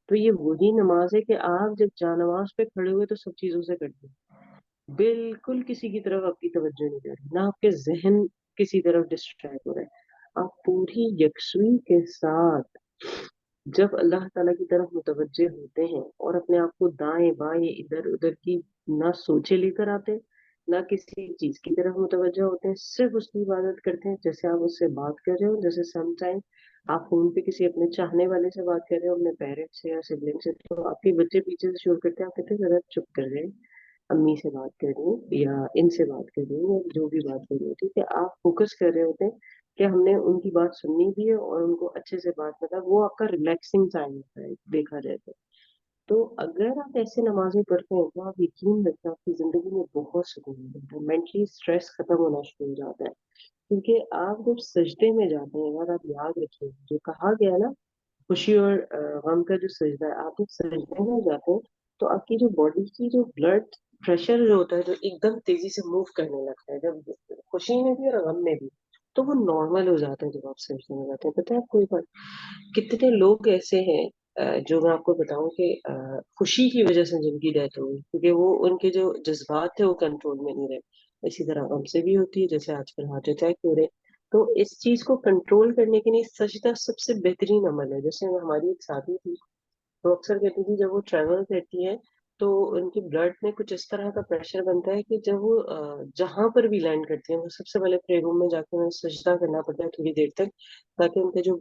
تو یہ وہی نماز ہے کہ آپ جب جا نماز پہ کھڑے ہوئے تو سب چیزوں سے کٹ گئے، بالکل کسی کی طرف آپ کی توجہ نہیں جا رہی، نہ آپ کے ذہن کسی طرف ڈسٹریکٹ ہو رہا ہے، آپ پوری یکسوئی کے ساتھ جب اللہ تعالیٰ کی طرف متوجہ ہوتے ہیں، اور اپنے آپ کو دائیں بائیں ادھر ادھر کی نہ سوچے لے کر آتے، نہ کسی چیز کی طرف متوجہ ہوتے ہیں، صرف اس کی عبادت کرتے ہیں، جیسے آپ اس سے بات کر رہے ہو، جیسے سم ٹائم آپ فون پہ کسی اپنے چاہنے والے سے بات کر رہے ہو، اپنے پیرنٹس سے یا سبلنگ سے، تو آپ کے بچے پیچھے سے شور کرتے ہیں، آپ کہتے ہیں ذرا چپ کر جائیں، امی سے بات کر رہی ہوں یا ان سے بات کر رہی ہوں یا جو بھی بات کر رہی ہوں، ٹھیک ہے، آپ فوکس کر رہے ہوتے ہیں کہ ہم نے ان کی بات سننی بھی ہے اور ان کو اچھے سے بات کرنا، وہ آپ کا ریلیکسنگ ٹائم ہوتا ہے دیکھا جائے تو اگر آپ ایسے نمازیں پڑھتے ہیں تو آپ یقین رکھیں آپ کی زندگی میں بہت سکون ملتا ہے، مینٹلی اسٹریس ختم ہونا شروع ہو جاتا ہے، کیونکہ آپ جب سجدے میں جاتے ہیں، اگر آپ یاد رکھیں جو کہا گیا ہے نا، خوشی اور غم کا جو سجدہ ہے، آپ جب سجدے میں جاتے ہیں تو آپ کی جو باڈی کی جو بلڈ پریشر جو ہوتا ہے جو ایک دم تیزی سے موو کرنے لگتا ہے، جب خوشی میں بھی اور غم میں بھی، تو وہ نارمل ہو جاتا ہے جب آپ سجدے میں جاتے ہیں۔ پتہ ہے آپ کوئی بات، کتنے لوگ ایسے ہیں جو میں آپ کو بتاؤں کہ خوشی کی وجہ سے جن کی ڈیتھ ہوئی، کیونکہ وہ ان کے جو جذبات تھے وہ کنٹرول میں نہیں رہے، اسی طرح غم سے بھی ہوتی ہے، جیسے آج کل ہارٹ اٹیک ہو رہے ہیں، تو اس چیز کو کنٹرول کرنے کے لیے سجدہ سب سے بہترین عمل ہے. جیسے ہماری ایک ساتھی تھی، وہ اکثر کہتی تھی جب وہ ٹریول کرتی ہے تو ان کی بلڈ میں کچھ اس طرح کا پریشر بنتا ہے کہ جب وہ جہاں پر بھی لینڈ کرتی ہیں وہ سب سے پہلے پرے روم میں جا کے انہیں سجدہ کرنا پڑتا ہے تھوڑی دیر تک، تاکہ ان کا جو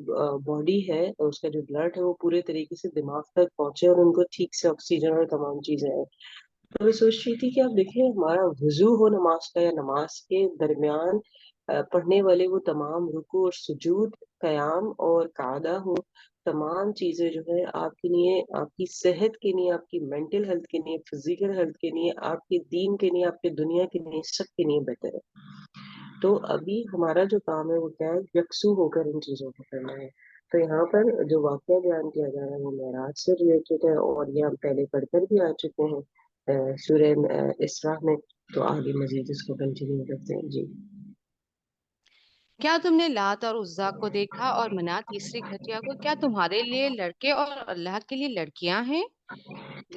باڈی ہے اور اس کا جو بلڈ ہے وہ پورے طریقے سے دماغ تک پہنچے اور ان کو ٹھیک سے آکسیجن اور تمام چیزیں آئیں. تو میں سوچ رہی تھی کہ آپ دیکھیں ہمارا وضو ہو نماز کا، یا نماز کے درمیان پڑھنے والے وہ تمام رکوع اور سجود، قیام اور قعدہ ہو، تمام چیزیں جو ہے آپ کے لیے، آپ کی صحت کے لیے، آپ کی مینٹل ہیلتھ کے لیے، فزیکل ہیلتھ کے لیے، آپ کے دین کے لیے، آپ کے دنیا کے لیے، سب کے لیے بہتر ہے. تو ابھی ہمارا جو کام ہے وہ کیا ہے، یکسو ہو کر ان چیزوں کو کرنا ہے. تو یہاں پر جو واقعہ بیان کیا جا رہا ہے وہ معراج سے ریلیٹڈ ہے، اور یہ ہم پہلے پڑھ کر بھی آ چکے ہیں سورہ اسراء میں. تو آگے مزید اس کو کنٹینیو کرتے ہیں. جی. کیا تم نے لات اور عزا کو دیکھا اور منات تیسری گھٹیا کو؟ کیا تمہارے لیے لڑکے اور اللہ کے لیے لڑکیاں ہیں؟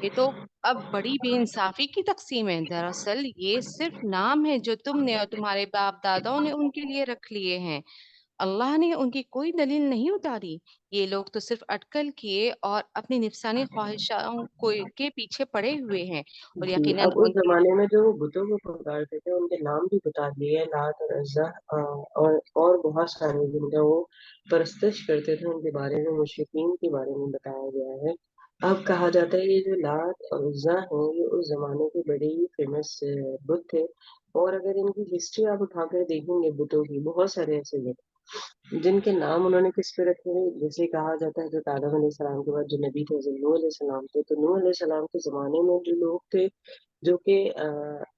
یہ تو اب بڑی بے انصافی کی تقسیم ہے. دراصل یہ صرف نام ہے جو تم نے اور تمہارے باپ داداؤں نے ان کے لیے رکھ لیے ہیں. اللہ نے ان کی کوئی دلیل نہیں اتاری. یہ لوگ تو صرف اٹکل کیے اور اپنی نفسانی خواہشوں کے پیچھے پڑے ہوئے ہیں، اور جی، یقیناً اب اس ان کے زمانے میں جو بتوں کو پکارتے تھے ان کے نام بھی بتا دیے ہیں، لات اور عزا، اور بہت سارے جن کا وہ پرستش کرتے تھے ان کے بارے میں، مشرکین کے بارے میں بتایا گیا ہے. اب کہا جاتا ہے یہ جو لات اور عزا ہیں یہ اس زمانے کے بڑے ہی فیمس بت تھے. اور اگر ان کی ہسٹری آپ اٹھا کر دیکھیں گے بتوں کی، بہت سارے ایسے بت جن کے نام انہوں نے کس پہ رکھے ہیں. جیسے کہا جاتا ہے کہ آدم علیہ السلام کے بعد جو نبی تھے حضرت نوح علیہ السلام تھے، تو نوح علیہ السلام کے زمانے میں جو لوگ تھے جو کہ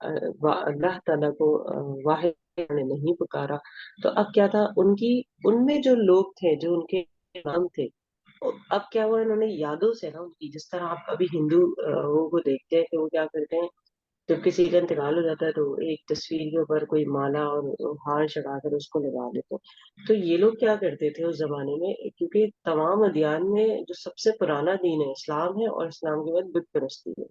اللہ تعالیٰ کو واحد نے نہیں پکارا، تو اب کیا تھا ان میں جو لوگ تھے جو ان کے نام تھے، اب کیا ہوا انہوں نے یادوں سے نا ان کی، جس طرح آپ ابھی ہندو کو دیکھتے ہیں کہ وہ کیا کرتے ہیں جب کسی کا انتقال ہو جاتا ہے تو ایک تصویر کے اوپر کوئی مالا اور ہار چڑھا کر اس کو لگا دیتے ہیں. تو یہ لوگ کیا کرتے تھے اس زمانے میں، کیونکہ تمام ادیان میں جو سب سے پرانا دین ہے اسلام ہے، اور اسلام کے بعد بت پرستی ہے.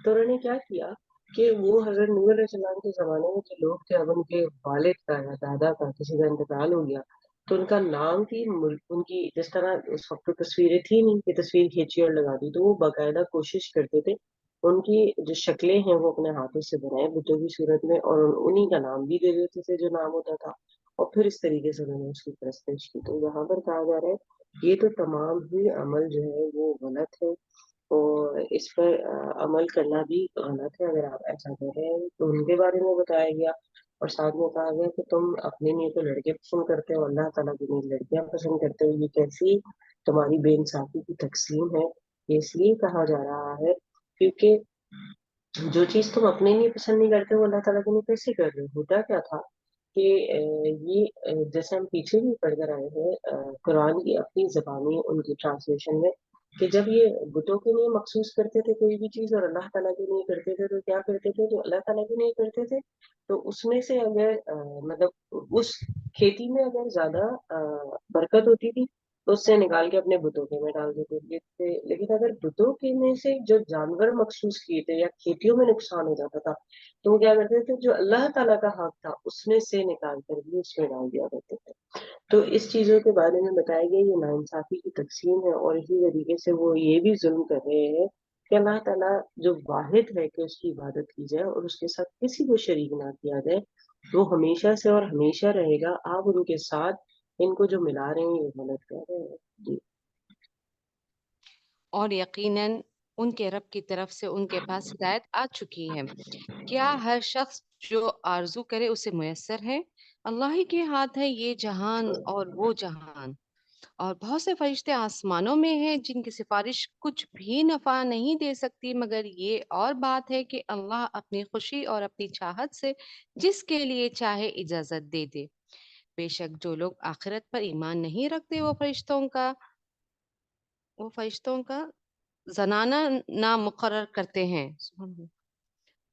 تو انہوں نے کیا کیا کہ وہ حضرت نور علیہ السلام کے زمانے میں جو لوگ تھے، اب ان کے والد کا یا دادا کا کسی کا انتقال ہو گیا تو ان کا نام تھی ان کی، جس طرح اس وقت تو تصویریں تھی نہیں کہ تصویر کھینچی اور لگا دی، تو وہ باقاعدہ کوشش کرتے تھے ان کی جو شکلیں ہیں وہ اپنے ہاتھوں سے بنائے بتوں کی صورت میں، اور انہی کا نام بھی دے دیتے تھے جو نام ہوتا تھا، اور پھر اس طریقے سے انہوں نے اس کی پرستش کی. تو یہاں پر کہا جا رہا ہے یہ تو تمام ہی عمل جو ہے وہ غلط ہے، اور اس پر عمل کرنا بھی غلط ہے. اگر آپ ایسا کر رہے ہیں تو ان کے بارے میں بتایا گیا، اور ساتھ میں کہا گیا کہ تم اپنے لیے تو لڑکے پسند کرتے ہو، اللہ تعالیٰ کے لیے لڑکیاں پسند کرتے ہو. یہ کیسی تمہاری بے انصافی کی تقسیم ہے. یہ اس لیے کہا جا رہا ہے کیونکہ جو چیز تم اپنے لیے پسند نہیں کرتے وہ اللہ تعالیٰ کے لیے کیسے کر رہے ہو. ہوتا کیا تھا کہ جیسے ہم پیچھے بھی پڑھ کر آئے ہیں قرآن کی اپنی زبانی ان کی ٹرانسلیشن میں، کہ جب یہ بتوں کے لیے مخصوص کرتے تھے کوئی بھی چیز اور اللہ تعالیٰ کے لیے کرتے تھے، تو کیا کرتے تھے جو اللہ تعالیٰ کے لیے کرتے تھے تو اس میں سے اگر مطلب اس کھیتی میں اگر زیادہ برکت ہوتی تھی تو اس سے نکال کے اپنے بتوں کے میں ڈال دیتے تھے. لیکن اگر بتوں کے میں سے جو جانور مخصوص کیے تھے یا کھیتیوں میں نقصان ہو جاتا تھا تو وہ کیا کرتے تھے جو اللہ تعالیٰ کا حق تھا اس میں سے نکال کر بھی اس میں ڈال دیا کرتے تھے. تو اس چیزوں کے بارے میں بتایا گیا یہ ناانصافی کی تقسیم ہے، اور اسی طریقے سے وہ یہ بھی ظلم کر رہے ہیں کہ اللہ تعالیٰ جو واحد ہے کہ اس کی عبادت کی جائے اور اس کے ساتھ کسی کو شریک نہ کیا جائے، وہ ہمیشہ سے اور ہمیشہ رہے گا. آپ ان کے ساتھ ان کو جو ملا رہے ہیں یہ غلط کر رہے ہیں. جی. اور یقیناً ان کے رب کی طرف سے ان کے پاس ہدایت آ چکی ہے. کیا ہر شخص جو آرزو کرے اسے میسر ہے؟ اللہ ہی کے ہاتھ ہے یہ جہان اور وہ جہان. اور بہت سے فرشتے آسمانوں میں ہیں جن کی سفارش کچھ بھی نفع نہیں دے سکتی، مگر یہ اور بات ہے کہ اللہ اپنی خوشی اور اپنی چاہت سے جس کے لیے چاہے اجازت دے دے. بے شک جو لوگ آخرت پر ایمان نہیں رکھتے وہ فرشتوں کا زنانہ نام مقرر کرتے ہیں. سبحان اللہ.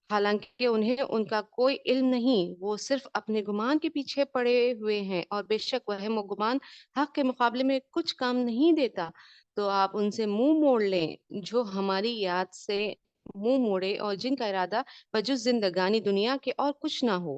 حالانکہ انہیں ان کا کوئی علم نہیں، وہ صرف اپنے گمان کے پیچھے پڑے ہوئے ہیں، اور بے شک وہم و گمان حق کے مقابلے میں کچھ کام نہیں دیتا. تو آپ ان سے منہ موڑ لیں جو ہماری یاد سے منہ موڑے اور جن کا ارادہ بجز زندگانی دنیا کے اور کچھ نہ ہو.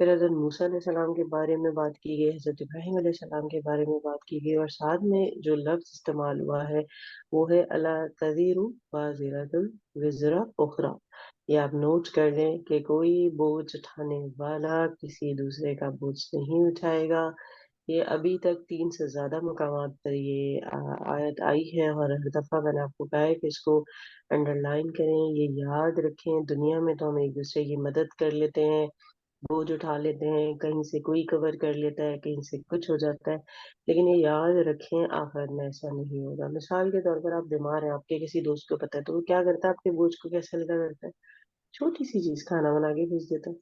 پھر حضرت موسیٰ علیہ السلام کے بارے میں بات کی گئی، حضرت ابراہیم علیہ السلام کے بارے میں بات کی گئی، اور ساتھ میں جو لفظ استعمال ہوا ہے وہ ہے اللہ تذر وازرۃ وزر اخرى۔ یہ آپ نوٹ کر لیں کہ کوئی بوجھ اٹھانے والا کسی دوسرے کا بوجھ نہیں اٹھائے گا۔ یہ ابھی تک 3 سے زیادہ مقامات پر یہ آیت آئی ہے، اور ہر دفعہ میں نے آپ کو کہا ہے کہ اس کو انڈر لائن کریں، یہ یاد رکھیں۔ دنیا میں تو ہم ایک دوسرے کی مدد کر لیتے ہیں، بوجھ اٹھا لیتے ہیں، کہیں سے کوئی کور کر لیتا ہے، کہیں سے کچھ ہو جاتا ہے، لیکن یہ یاد رکھیں آخرت میں ایسا نہیں ہوگا۔ مثال کے طور پر آپ بیمار ہیں، آپ کے کسی دوست کو پتہ ہے تو وہ کیا کرتا ہے، آپ کے بوجھ کو کیسے ہلکا کرتا ہے؟ چھوٹی سی چیز کھانا بنا کے بھیج دیتا ہے،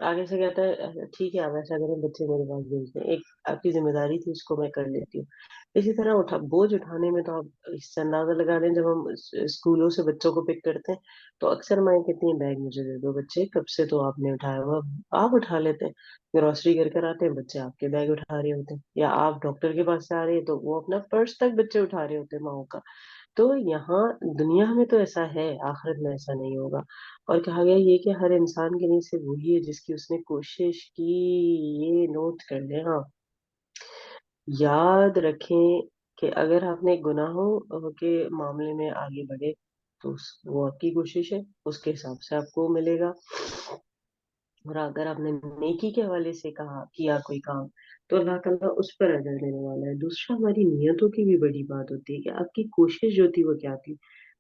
آگے سے کہتا ہے ٹھیک ہے آپ ایسا کریں، بچے میرے پاس بھیج دیں، ایک آپ کی ذمہ داری تھی اس کو میں کر لیتی ہوں۔ اسی طرح بوجھ اٹھانے میں تو آپ اس سے اندازہ لگا لیں، جب ہم اسکولوں سے بچوں کو پک کرتے ہیں تو اکثر مائیں کہتی ہیں بیگ مجھے دے دو، بچے کب سے تو آپ نے اٹھایا ہوا، آپ اٹھا لیتے ہیں، گروسری کر کر آتے ہیں بچے آپ کے بیگ اٹھا رہے ہوتے ہیں، یا آپ ڈاکٹر کے پاس سے آ رہے ہیں تو وہ اپنا پرس تک بچے اٹھا رہے ہوتے ہیں ماؤں کا۔ تو یہاں دنیا میں تو ایسا ہے، آخرت میں ایسا نہیں ہوگا۔ اور کہا گیا یہ کہ ہر انسان کے نیچے وہی ہے جس کی اس نے کوشش کی، یہ نوٹ کر لیں۔ ہاں، یاد رکھیں کہ اگر آپ نے گناہوں کے معاملے میں آگے بڑھے تو وہ آپ کی کوشش ہے، اس کے حساب سے آپ کو ملے گا، اور اگر آپ نے نیکی کے حوالے سے کیا کوئی کام تو اللہ تعالیٰ اس پر اجر دینے والا ہے۔ دوسرا، ہماری نیتوں کی بھی بڑی بات ہوتی ہے کہ آپ کی کوشش جو تھی وہ کیا تھی۔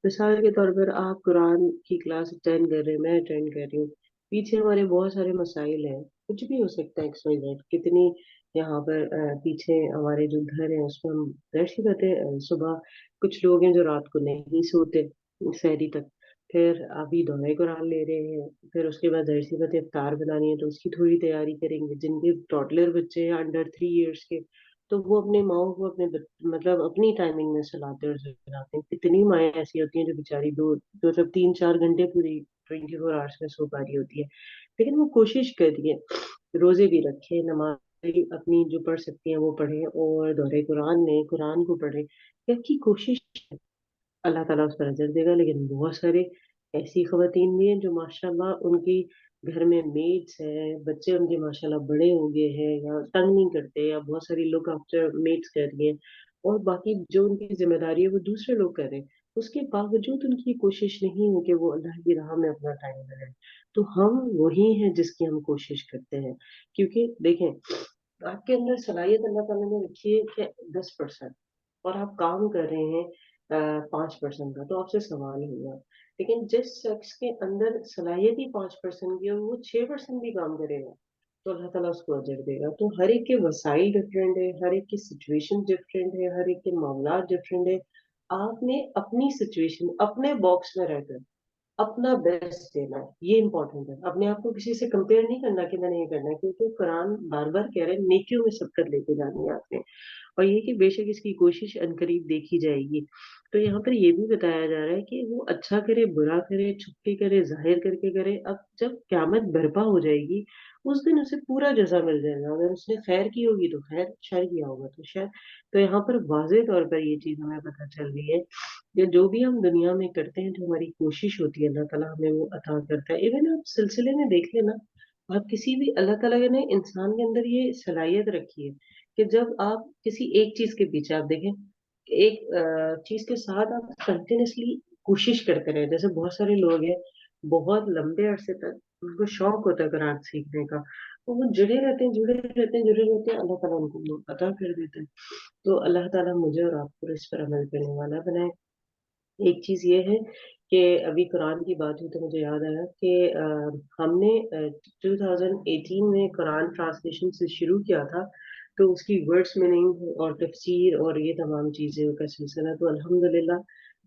مثال کے طور پر آپ قرآن کی کلاس اٹینڈ کر رہے ہیں، میں اٹینڈ کر رہی ہوں، پیچھے ہمارے بہت سارے مسائل ہیں، کچھ بھی ہو سکتا ہے، ایکس وائی زیڈ، کتنی یہاں پر پیچھے ہمارے جو گھر ہیں اس میں ہم ظاہر بات ہے صبح کچھ لوگ ہیں جو رات کو نہیں سوتے سحری تک، پھر ابھی دورہ قرآن لے رہے ہیں، پھر اس کے بعد ظاہر سی بات ہے افطار بنانی ہے تو اس کی تھوڑی تیاری کریں گے، جن کے ٹوٹلر بچے ہیں انڈر 3 ایئرس کے تو وہ اپنے ماؤں کو اپنے مطلب اپنی ٹائمنگ میں سلاتے اور سلاتے ہیں۔ کتنی مائیں ایسی ہوتی ہیں جو بیچاری دو جب 3-4 گھنٹے پوری 24 آورس میں سو پا رہی ہوتی ہے، لیکن وہ کوشش کر رہی ہے، روزے بھی رکھے، نماز بھی اپنی جو پڑھ سکتی ہیں وہ پڑھیں، اور دورہ قرآن میں قرآن کو پڑھیں، یہ آپ کی کوشش ہے، اللہ تعالیٰ اس پر اجر دے گا۔ لیکن بہت سارے ایسی خواتین بھی ہیں جو ماشاء اللہ ان کی گھر میں میڈس ہیں، بچے ان کے ماشاء اللہ بڑے ہو گئے ہیں یا تنگ نہیں کرتے، یا بہت ساری لوگ آفٹر میڈس کر رہی ہیں، اور باقی جو ان کی ذمہ داری ہے وہ دوسرے لوگ کر رہے ہیں، اس کے باوجود ان کی کوشش نہیں ہے کہ وہ اللہ کی راہ میں اپنا ٹائم لگائیں۔ تو ہم وہی ہیں جس کی ہم کوشش کرتے ہیں، کیونکہ دیکھیں آپ کے اندر صلاحیت اللہ تعالیٰ نے رکھی ہے کہ 10%، اور آپ کام کر رہے ہیں 5% کا، تو آپ سے سوال ہوگا، لیکن جس شخص کے اندر صلاحیت ہی 5% کی اور وہ 6% بھی کام کرے گا تو اللہ تعالیٰ اس کو اجر دے گا۔ تو ہر ایک کے وسائل ڈفرینٹ ہے، ہر ایک کی سچویشن ڈفرینٹ ہے، ہر ایک کے معاملات ڈفرینٹ ہے۔ آپ نے اپنی سچویشن اپنے باکس میں رہ کر اپنا بیسٹ دینا ہے، یہ امپورٹنٹ ہے۔ اپنے آپ کو کسی سے کمپیئر نہیں کرنا کہ میں نے یہ کرنا ہے، کیونکہ قرآن بار بار کہہ رہے ہیں نیکیوں میں سبقت لے کے جانی ہے آپ نے، اور یہ کہ بے شک اس کی کوشش عنقریب دیکھی جائے گی۔ تو یہاں پر یہ بھی بتایا جا رہا ہے کہ وہ اچھا کرے برا کرے چھپ کے کرے ظاہر کر کے کرے، اب جب قیامت برپا ہو جائے گی اس دن اسے پورا جزا مل جائے گا، اگر اس نے خیر کی ہوگی تو خیر، شر کیا ہوگا تو شر۔ تو یہاں پر واضح طور پر یہ چیز ہمیں پتہ چل رہی ہے کہ جو بھی ہم دنیا میں کرتے ہیں، جو ہماری کوشش ہوتی ہے اللہ تعالیٰ ہمیں وہ عطا کرتا ہے۔ ایون آپ سلسلے میں دیکھ لیں نا، آپ کسی بھی اللہ تعالیٰ نے انسان کے اندر یہ صلاحیت رکھی ہے کہ جب آپ کسی ایک چیز کے پیچھے آپ دیکھیں، ایک چیز کے ساتھ آپ کنٹینیوسلی کوشش کرتے رہے، جیسے بہت سارے لوگ ہیں بہت لمبے عرصے تک ان کو شوق ہوتا ہے قرآن سیکھنے کا، تو وہ جڑے رہتے ہیں جڑے رہتے ہیں جڑے رہتے ہیں، اللہ تعالیٰ ان کو عطا کر دیتا ہے۔ تو اللہ تعالیٰ مجھے اور آپ کو اس پر عمل کرنے والا بنائے۔ ایک چیز یہ ہے کہ ابھی قرآن کی بات ہوئی تو مجھے یاد آیا کہ ہم نے 2018 میں قرآن ٹرانسلیشن سے شروع کیا تھا، تو اس کی ورڈس میننگ اور تفسیر اور یہ تمام چیزیں کا سلسلہ، تو الحمدللہ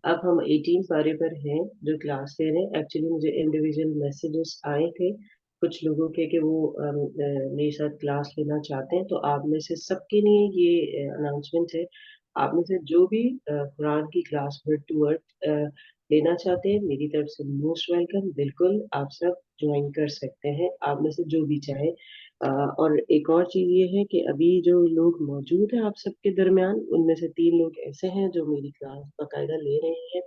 اب ہم 18 پارے پر ہیں جو کلاس لے رہے ہیں۔ ایکچولی مجھے انڈیویجول میسیجز آئے تھے کچھ لوگوں کے کہ وہ میرے ساتھ کلاس لینا چاہتے ہیں، تو آپ میں سے سب کے لیے یہ اناؤنسمنٹ ہے، آپ میں سے جو بھی قرآن کی کلاس ورڈ ٹو ورڈ لینا چاہتے ہیں میری طرف سے موسٹ ویلکم، بالکل آپ سب جوائن کر سکتے ہیں، آپ میں سے جو بھی چاہے۔ اور ایک اور چیز یہ ہے کہ ابھی جو لوگ موجود ہیں آپ سب کے درمیان، ان میں سے 3 لوگ ایسے ہیں جو میری کلاس باقاعدہ لے رہے ہیں۔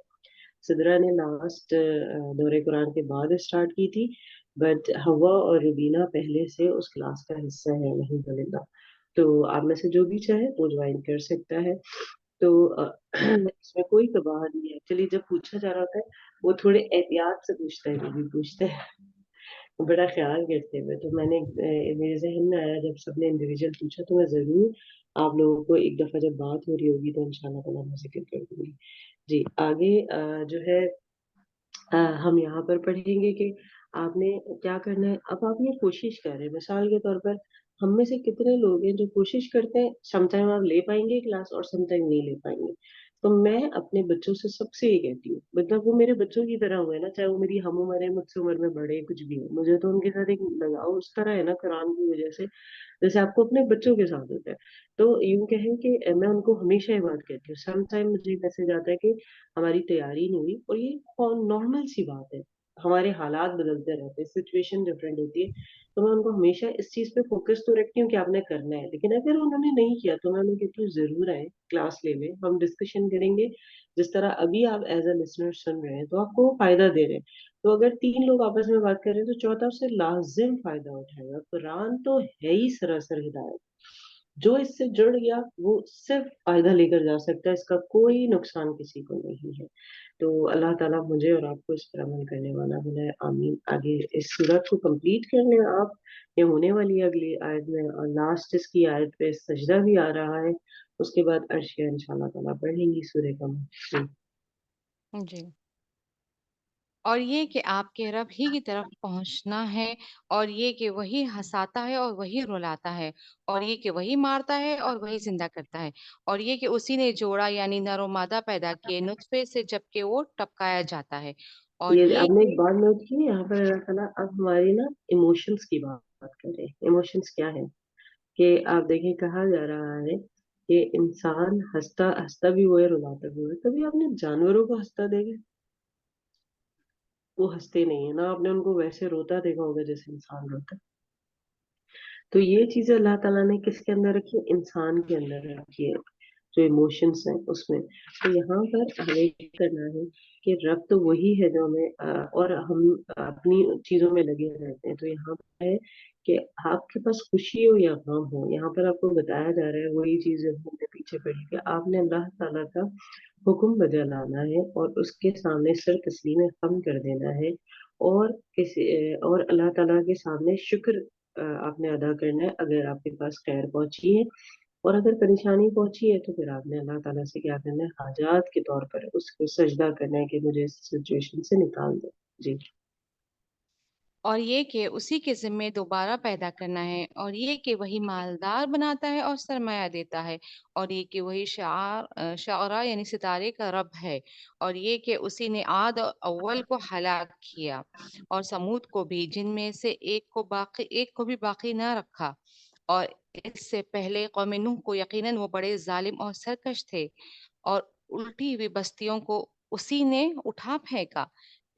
سدرا نے لاسٹ دورہ قرآن کے بعد اسٹارٹ کی تھی، بٹ ہوا اور روبینہ پہلے سے اس کلاس کا حصہ ہے الحمدللہ. تو آپ میں سے جو بھی چاہے وہ جوائن کر سکتا ہے. تو اس میں کوئی تباہ نہیں ہے. ایکچولی جب پوچھا جا رہا ہوتا ہے وہ تھوڑے احتیاط سے پوچھتا ہے, جو بھی پوچھتے ہیں بڑا خیال کرتے ہوئے. تو میں نے میرے ذہن میں آیا جب سب نے انڈیویجول پوچھا تو میں ضرور آپ لوگوں کو ایک دفعہ جب بات ہو رہی ہوگی تو انشاءاللہ تعالیٰ میں ذکر کر دوں گی. جی آگے جو ہے ہم یہاں پر پڑھیں گے کہ آپ نے کیا کرنا ہے. اب آپ یہ کوشش کر رہے ہیں, مثال کے طور پر ہم میں سے کتنے لوگ ہیں جو کوشش کرتے ہیں سم ٹائم آپ لے پائیں گے کلاس اور سم ٹائم نہیں لے پائیں گے. تو میں اپنے بچوں سے سب سے یہ کہتی ہوں, مطلب وہ میرے بچوں کی طرح ہوئے نا, چاہے وہ میری ہم عمر ہے, مجھ سے عمر میں بڑے, کچھ بھی ہو, مجھے تو ان کے ساتھ ایک لگاؤ اس طرح ہے نا قرآن کی وجہ سے, جیسے آپ کو اپنے بچوں کے ساتھ ہوتا ہے. تو یوں کہیں کہ میں ان کو ہمیشہ یہ بات کہتی ہوں. سم ٹائم مجھے میسج آتا ہے کہ ہماری تیاری نہیں ہوئی, اور یہ نارمل سی بات ہے, ہمارے حالات بدلتے رہتے ہیں, سچویشن ڈفرینٹ ہوتی ہے. تو میں ان کو ہمیشہ اس چیز پہ فوکس تو رکھتی ہوں کہ آپ نے کرنا ہے, لیکن اگر انہوں نے نہیں کیا تو میں انہیں کہتی ہوں ضرور آئے, کلاس لے لیں, ہم ڈسکشن کریں گے. جس طرح ابھی آپ ایز اے لسنر سن رہے ہیں تو آپ کو وہ فائدہ دے رہے ہیں. تو اگر 3 لوگ آپس میں بات کر رہے ہیں تو چوتھا اس سے لازم فائدہ اٹھائے گا. قرآن تو ہے ہی سراسر ہدایت, جو اس سے جڑ گیا وہ صرف فائدہ لے کر جا سکتا ہے, اس کا کوئی نقصان کسی کو نہیں ہے. تو اللہ تعالیٰ مجھے اور آپ کو اس پر عمل کرنے والا بنائے, آمین. آگے اس سورت کو کمپلیٹ کر لیں آپ, یہ ہونے والی ہے اگلی آیت میں, اور لاسٹ اس کی آیت پہ سجدہ بھی آ رہا ہے. اس کے بعد عرش ہے انشاءاللہ تعالیٰ پڑھ لیں گی سورہ کا. جی. اور یہ کہ آپ کے رب ہی کی طرف پہنچنا ہے, اور یہ کہ وہی ہنساتا ہے اور وہی رلاتا ہے, اور یہ کہ وہی مارتا ہے اور وہی زندہ کرتا ہے, اور یہ کہ اسی نے جوڑا یعنی نر و مادہ پیدا کیے نطفے سے جبکہ وہ ٹپکایا جاتا ہے, اور یہ یہ آپ نے کہ ایک بات نوٹ کی یہاں پر, اللہ تعالیٰ اب ہماری نا ایموشنس کی بات کر رہے ہیں. ایموشنس کیا ہے کہ آپ دیکھیں کہا جا رہا ہے کہ انسان ہنستا ہنستا بھی ہوئے, رلاتا بھی ہوئے. کبھی آپ نے جانوروں کو ہنستا دیکھا؟ وہ ہنستے نہیں ہیں نا, آپ نے ان کو ویسے روتا دیکھا ہوگا جیسے انسان روتا ہے. تو یہ چیزیں اللہ تعالیٰ نے کس کے اندر رکھی ہے؟ انسان کے اندر رکھی ہے, جو ایموشنس ہیں اس میں. تو یہاں پر ہمیں یہ کرنا ہے کہ رب تو وہی ہے جو ہمیں اور ہم اپنی چیزوں میں لگے رہتے ہیں. تو یہاں پر ہے کہ آپ کے پاس خوشی ہو یا غم ہو, یہاں پر آپ کو بتایا جا رہا ہے وہی چیز ہم نے پیچھے پڑھی کہ آپ نے اللہ تعالیٰ کا حکم بجا لانا ہے اور اس کے سامنے سر تسلیم خم کر دینا ہے, اور اور اللہ تعالیٰ کے سامنے شکر آپ نے ادا کرنا ہے اگر آپ کے پاس خیر پہنچی ہے. اور اگر پریشانی پہنچی ہے تو پھر آپ نے اللہ تعالیٰ سے کیا کرنا ہے, حاجات کے طور پر اس کو سجدہ کرنا ہے کہ مجھے اس سچویشن سے نکال دو. جی. اور یہ کہ اسی کے ذمے دوبارہ پیدا کرنا ہے, اور یہ کہ وہی مالدار بناتا ہے اور سرمایہ دیتا ہے, اور یہ کہ وہی شعرا یعنی ستارے کا رب ہے, اور یہ کہ اسی نے عاد اول کو ہلاک کیا اور سمود کو بھی, جن میں سے ایک کو بھی باقی نہ رکھا, اور اس سے پہلے قوم نوح کو یقیناً وہ بڑے ظالم اور سرکش تھے, اور الٹی ہوئی بستیوں کو اسی نے اٹھا پھینکا,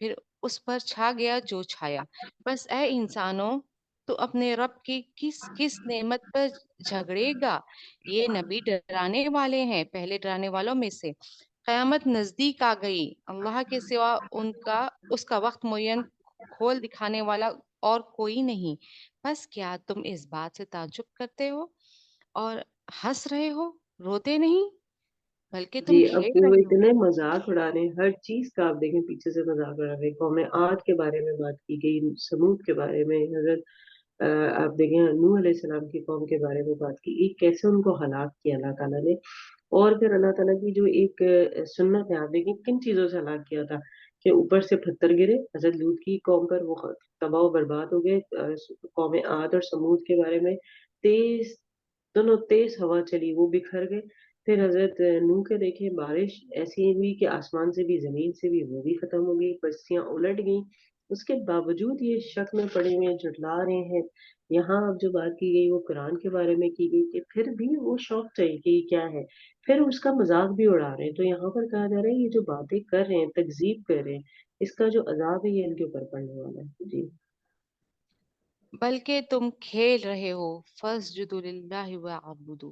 پھر اس پر چھا گیا جو چھایا. بس اے انسانوں, تو اپنے رب کی کس کس نعمت پر جھگڑے گا. یہ نبی ڈرانے والے ہیں پہلے ڈرانے والوں میں سے. قیامت نزدیک آ گئی, اللہ کے سوا اس کا وقت معین کھول دکھانے والا اور کوئی نہیں. بس کیا تم اس بات سے تعجب کرتے ہو اور ہنس رہے ہو, روتے نہیں, بلکہ جی تم اب کھیل وہ رہے ہو. اتنے مذاق اڑا رہے ہیں ہر چیز کا, آپ دیکھیں پیچھے سے مذاق اڑا رہے ہیں. قوم عاد کے بارے میں بات کی گئی, سمود کے بارے میں, حضرت آپ دیکھیں نوح علیہ السلام کی قوم کے بارے میں بات کی گئی, کیسے ان کو ہلاک کیا اللہ تعالیٰ نے. اور پھر اللہ تعالیٰ کی جو ایک سنت ہے, آپ دیکھیں کن چیزوں سے ہلاک کیا تھا کہ اوپر سے پتھر گرے حضرت لوط کی قوم پر, وہ تباہ و برباد ہو گئے. قوم عاد اور سمود کے بارے میں دونوں تیز ہوا چلی, وہ بکھر گئے. پھر حضرت نوح کے دیکھیں بارش ایسی ہوئی کہ آسمان سے بھی زمین سے بھی وہ بھی ختم ہو گئی, بستیاں الٹ گئیں. اس کے باوجود یہ شک میں پڑے ہوئے ہیں, جھٹلا رہے ہیں. یہاں اب جو بات کی گئی وہ قرآن کے بارے میں کی گئی کہ پھر بھی وہ شوق چاہیے کہ یہ کیا ہے, پھر اس کا مذاق بھی اڑا رہے ہیں. تو یہاں پر کہا جا رہا ہے یہ جو باتیں کر رہے ہیں, تکذیب کر رہے ہیں, اس کا جو عذاب ہے یہ ان کے اوپر پڑنے والا ہے. جی. بلکہ تم کھیل رہے ہو, فاسجدوا للہ وعبدوا,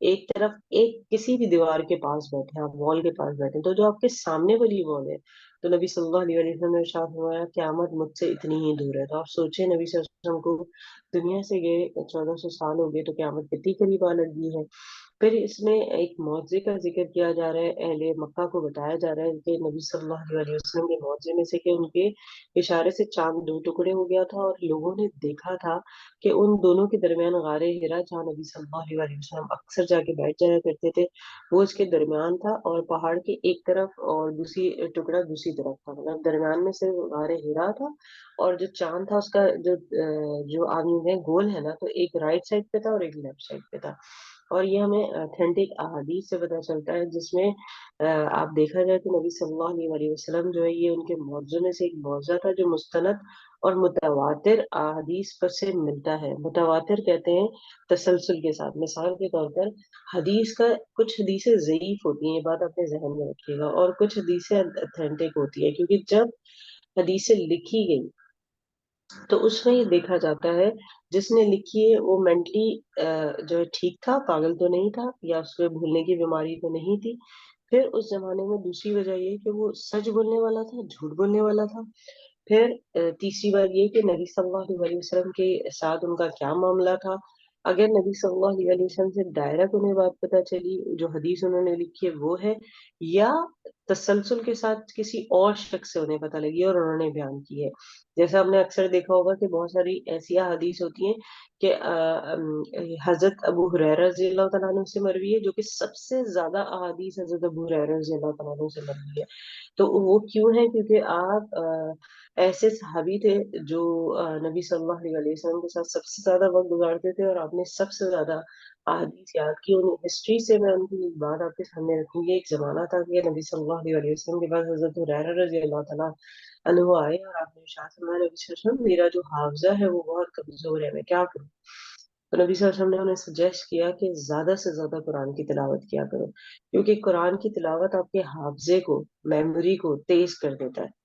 ایک طرف ایک کسی بھی دیوار کے پاس بیٹھے، آپ وال کے پاس بیٹھے، تو جو آپ کے سامنے والی وال ہے، تو نبی صلی اللہ علیہ وسلم نے ارشاد فرمایا قیامت مجھ سے اتنی ہی دور ہے. تو آپ سوچیں نبی صلی اللہ علیہ وسلم کو دنیا سے گئے 1400 سال ہو گئے، تو قیامت کتنی قریب آ لگی ہے. پھر اس میں ایک معجزے کا ذکر کیا جا رہا ہے، اہل مکہ کو بتایا جا رہا ہے کہ نبی صلی اللہ علیہ وسلم کے معجزے میں سے کہ ان کے اشارے سے چاند دو ٹکڑے ہو گیا تھا، اور لوگوں نے دیکھا تھا کہ ان دونوں کے درمیان غار ہرا جہاں نبی صلی اللہ علیہ وسلم اکثر جا کے بیٹھ جایا کرتے تھے، وہ اس کے درمیان تھا، اور پہاڑ کے ایک طرف اور دوسری ٹکڑا دوسری طرف تھا، مطلب درمیان میں سے غار ہرا تھا. اور جو چاند تھا اس کا جو آگے گول ہے نا، تو ایک رائٹ سائڈ پہ تھا اور ایک لیفٹ سائڈ پہ تھا. اور یہ ہمیں اتھینٹک احادیث سے پتہ چلتا ہے، جس میں آپ دیکھا جائے تو نبی صلی اللہ علیہ وسلم جو ہے یہ ان کے معجزوں میں سے ایک معجزہ تھا جو مستند اور متواتر احادیث پر سے ملتا ہے. متواتر کہتے ہیں تسلسل کے ساتھ. مثال کے طور پر حدیث کا کچھ حدیثیں ضعیف ہوتی ہیں، یہ بات اپنے ذہن میں رکھیے گا، اور کچھ حدیثیں اتھینٹک ہوتی ہے، کیونکہ جب حدیثیں لکھی گئی تو اس میں یہ دیکھا جاتا ہے جس نے لکھی ہے وہ مینٹلی جو ہے ٹھیک تھا، پاگل تو نہیں تھا، یا اس کو بھولنے کی بیماری تو نہیں تھی. پھر اس زمانے میں دوسری وجہ یہ کہ وہ سچ بولنے والا تھا، جھوٹ بولنے والا تھا. پھر تیسری بات یہ کہ نبی صلی اللہ علیہ وسلم کے ساتھ ان کا کیا معاملہ تھا. اگر نبی صلی اللہ علیہ وسلم سے ڈائریکٹ انہیں بات پتہ چلی، جو حدیث انہوں نے لکھی ہے وہ ہے، یا تسلسل کے ساتھ کسی اور شخص سے انہیں پتہ لگی اور انہوں نے بیان کی ہے. جیسا آپ نے اکثر دیکھا ہوگا کہ بہت ساری ایسی حدیث ہوتی ہیں کہ حضرت ابو ہریرہ رضی اللہ تعالیٰ عنہ سے مروی ہے، جو کہ سب سے زیادہ احادیث حضرت ابو ہریرہ رضی اللہ تعالیٰ عنہ سے مروی ہے. تو وہ کیوں ہے؟ کیونکہ آپ ایسے صحابی تھے جو نبی صلی اللہ علیہ وسلم کے ساتھ سب سے زیادہ وقت گزارتے تھے، اور آپ نے سب سے زیادہ احادیث یاد کی. ان ہسٹری سے میں ان کی ایک بات آپ کے سامنے رکھوں گی. ایک زمانہ تھا کہ نبی صلی اللہ علیہ وسلم کے بعد حضرت ہریرہ رضی اللہ تعالیٰ عنہ آئے، اور آپ نے ارشاد فرمایا نبی صلی اللہ علیہ وسلم میرا جو حافظہ ہے وہ بہت کمزور ہے، میں کیا کروں؟ تو نبی صلی اللہ علیہ وسلم نے انہیں سجیسٹ کیا کہ زیادہ سے زیادہ قرآن کی تلاوت کیا کرو، کیونکہ قرآن کی تلاوت آپ کے حافظے کو، میموری کو تیز کر دیتا ہے.